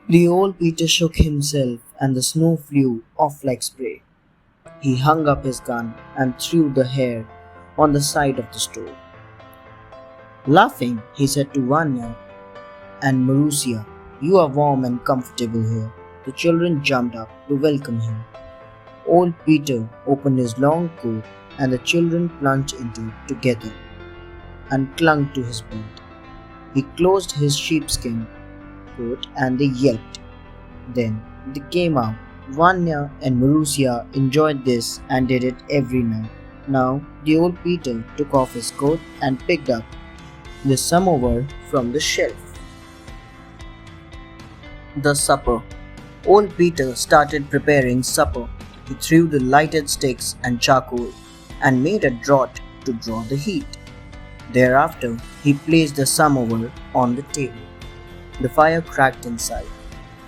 The Old Peter shook himself and the snow flew off like spray. He hung up his gun and threw the hare on the side of the stove. Laughing, he said to Vanya and Marozia, "You are warm and comfortable here." The children jumped up to welcome him. Old Peter opened his long coat and the children plunged into it together and clung to his belt. He closed his sheepskin coat and they yelped. Then they came out. Vanya and Marozia enjoyed this and did it every night. Now the Old Peter took off his coat and picked up the samovar from the shelf. The supper. Old Peter started preparing supper. He threw the lighted sticks and charcoal and made a draught to draw the heat. Thereafter, he placed the samovar on the table. The fire cracked inside.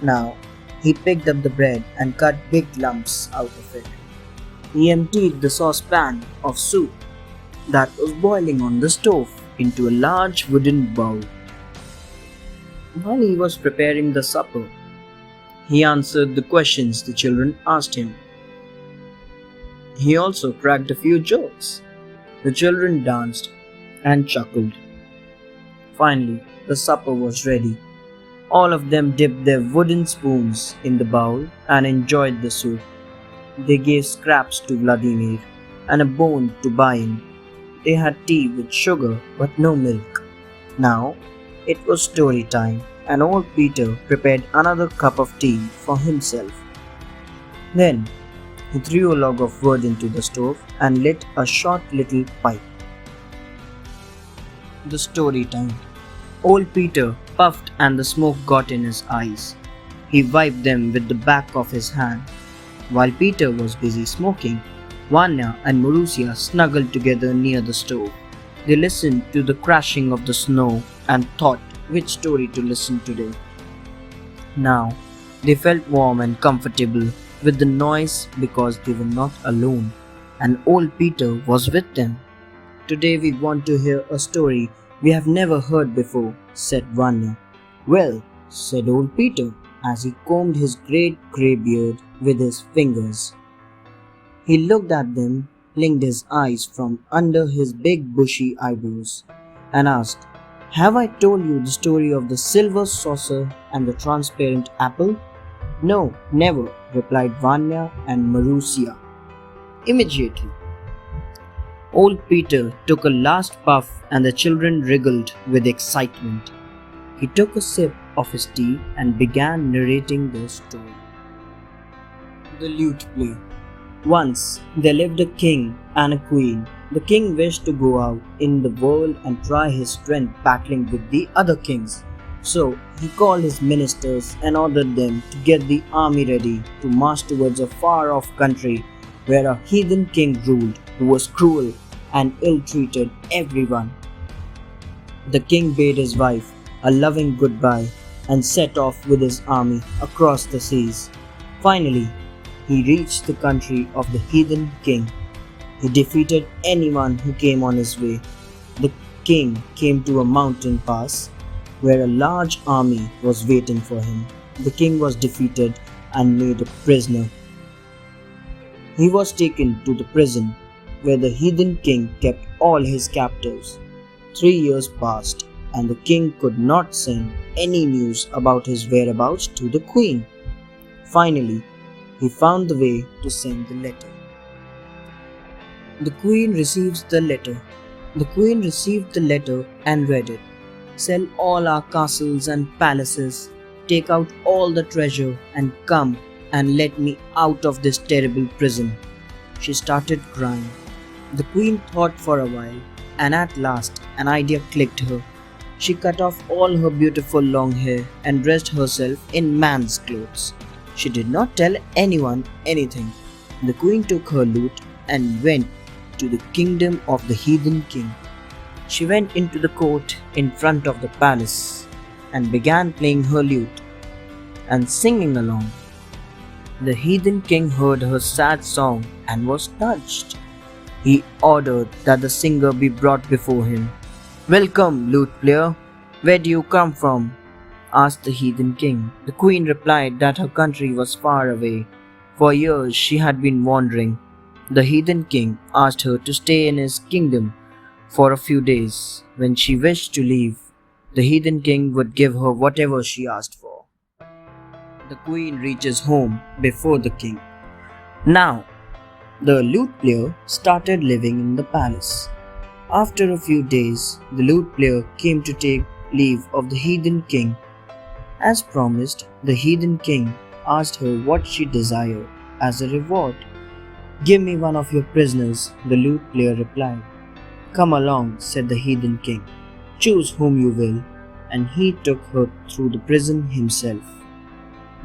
Now, he picked up the bread and cut big lumps out of it. He emptied the saucepan of soup that was boiling on the stove into a large wooden bowl. While he was preparing the supper, he answered the questions the children asked him. He also cracked a few jokes. The children danced and chuckled. Finally, the supper was ready. All of them dipped their wooden spoons in the bowl and enjoyed the soup. They gave scraps to Vladimir and a bone to Bayan. They had tea with sugar but no milk. Now, it was story time, and old Peter prepared another cup of tea for himself. Then, he threw a log of wood into the stove and lit a short little pipe. The story time. Old Peter puffed and the smoke got in his eyes. He wiped them with the back of his hand. While Peter was busy smoking, Vania and Marussia snuggled together near the stove. They listened to the crashing of the snow and thought which story to listen today. Now, they felt warm and comfortable with the noise because they were not alone, and old Peter was with them. Today we want to hear a story we have never heard before, said Vanya. Well, said old Peter as he combed his great grey beard with his fingers. He looked at them, blinked his eyes from under his big bushy eyebrows, and asked, Have I told you the story of the silver saucer and the transparent apple? No, never, replied Vanya and Marussia. Immediately. Old Peter took a last puff and the children wriggled with excitement. He took a sip of his tea and began narrating the story. The Lute Player. Once there lived a king and a queen. The king wished to go out in the world and try his strength battling with the other kings. So he called his ministers and ordered them to get the army ready to march towards a far-off country where a heathen king ruled who was cruel and ill-treated everyone. The king bade his wife a loving goodbye and set off with his army across the seas. Finally, he reached the country of the heathen king. He defeated anyone who came on his way. The king came to a mountain pass where a large army was waiting for him. The king was defeated and made a prisoner. He was taken to the prison where the heathen king kept all his captives. 3 years passed and the king could not send any news about his whereabouts to the queen. Finally, he found the way to send the letter. The queen receives the letter. The queen received the letter and read it. Sell all our castles and palaces, take out all the treasure and come and let me out of this terrible prison. She started crying. The queen thought for a while and at last an idea clicked her. She cut off all her beautiful long hair and dressed herself in man's clothes. She did not tell anyone anything. The queen took her lute and went to the kingdom of the heathen king. She went into the court in front of the palace and began playing her lute and singing along. The heathen king heard her sad song and was touched. He ordered that the singer be brought before him. Welcome, lute player. Where do you come from? Asked the heathen king. The queen replied that her country was far away. For years she had been wandering. The heathen king asked her to stay in his kingdom for a few days. When she wished to leave, the heathen king would give her whatever she asked for. The queen reaches home before the king. Now, the lute player started living in the palace. After a few days, the lute player came to take leave of the heathen king. As promised, the heathen king asked her what she desired as a reward. Give me one of your prisoners, the lute player replied. Come along, said the heathen king. Choose whom you will. And he took her through the prison himself.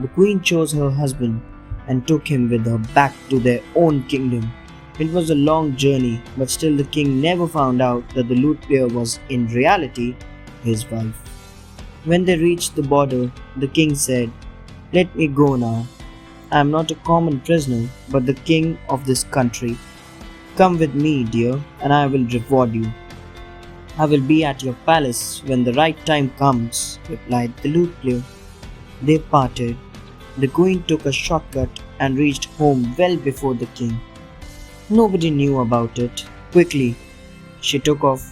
The queen chose her husband and took him with her back to their own kingdom. It was a long journey, but still the king never found out that the lute player was in reality his wife. When they reached the border, the king said, "Let me go now. I am not a common prisoner, but the king of this country. Come with me, dear, and I will reward you." "I will be at your palace when the right time comes," replied the lute player. They parted. The queen took a shortcut and reached home well before the king. Nobody knew about it. Quickly, she took off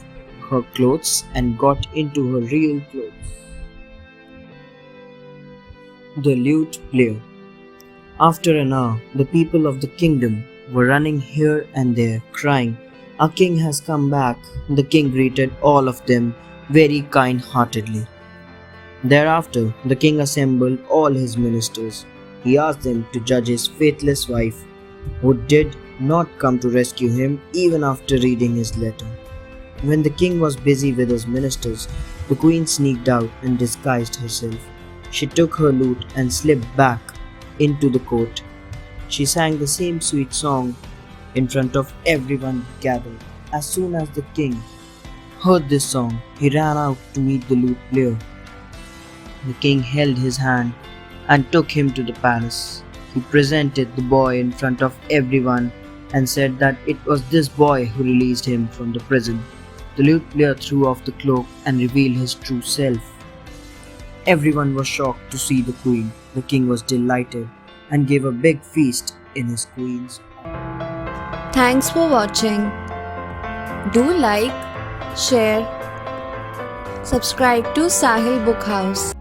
her clothes and got into her real clothes. The lute player. After an hour, the people of the kingdom were running here and there, crying, "Our king has come back." The king greeted all of them very kind-heartedly. Thereafter, the king assembled all his ministers. He asked them to judge his faithless wife, who did not come to rescue him even after reading his letter. When the king was busy with his ministers, the queen sneaked out and disguised herself. She took her lute and slipped back into the court. She sang the same sweet song in front of everyone gathered. As soon as the king heard this song, he ran out to meet the lute player. The king held his hand and took him to the palace. He presented the boy in front of everyone and said that it was this boy who released him from the prison. The lute player threw off the cloak and revealed his true self. Everyone was shocked to see the queen. The king was delighted and gave a big feast in his queen's honor. Thanks for watching. Do like, share, subscribe to Sahil Book House.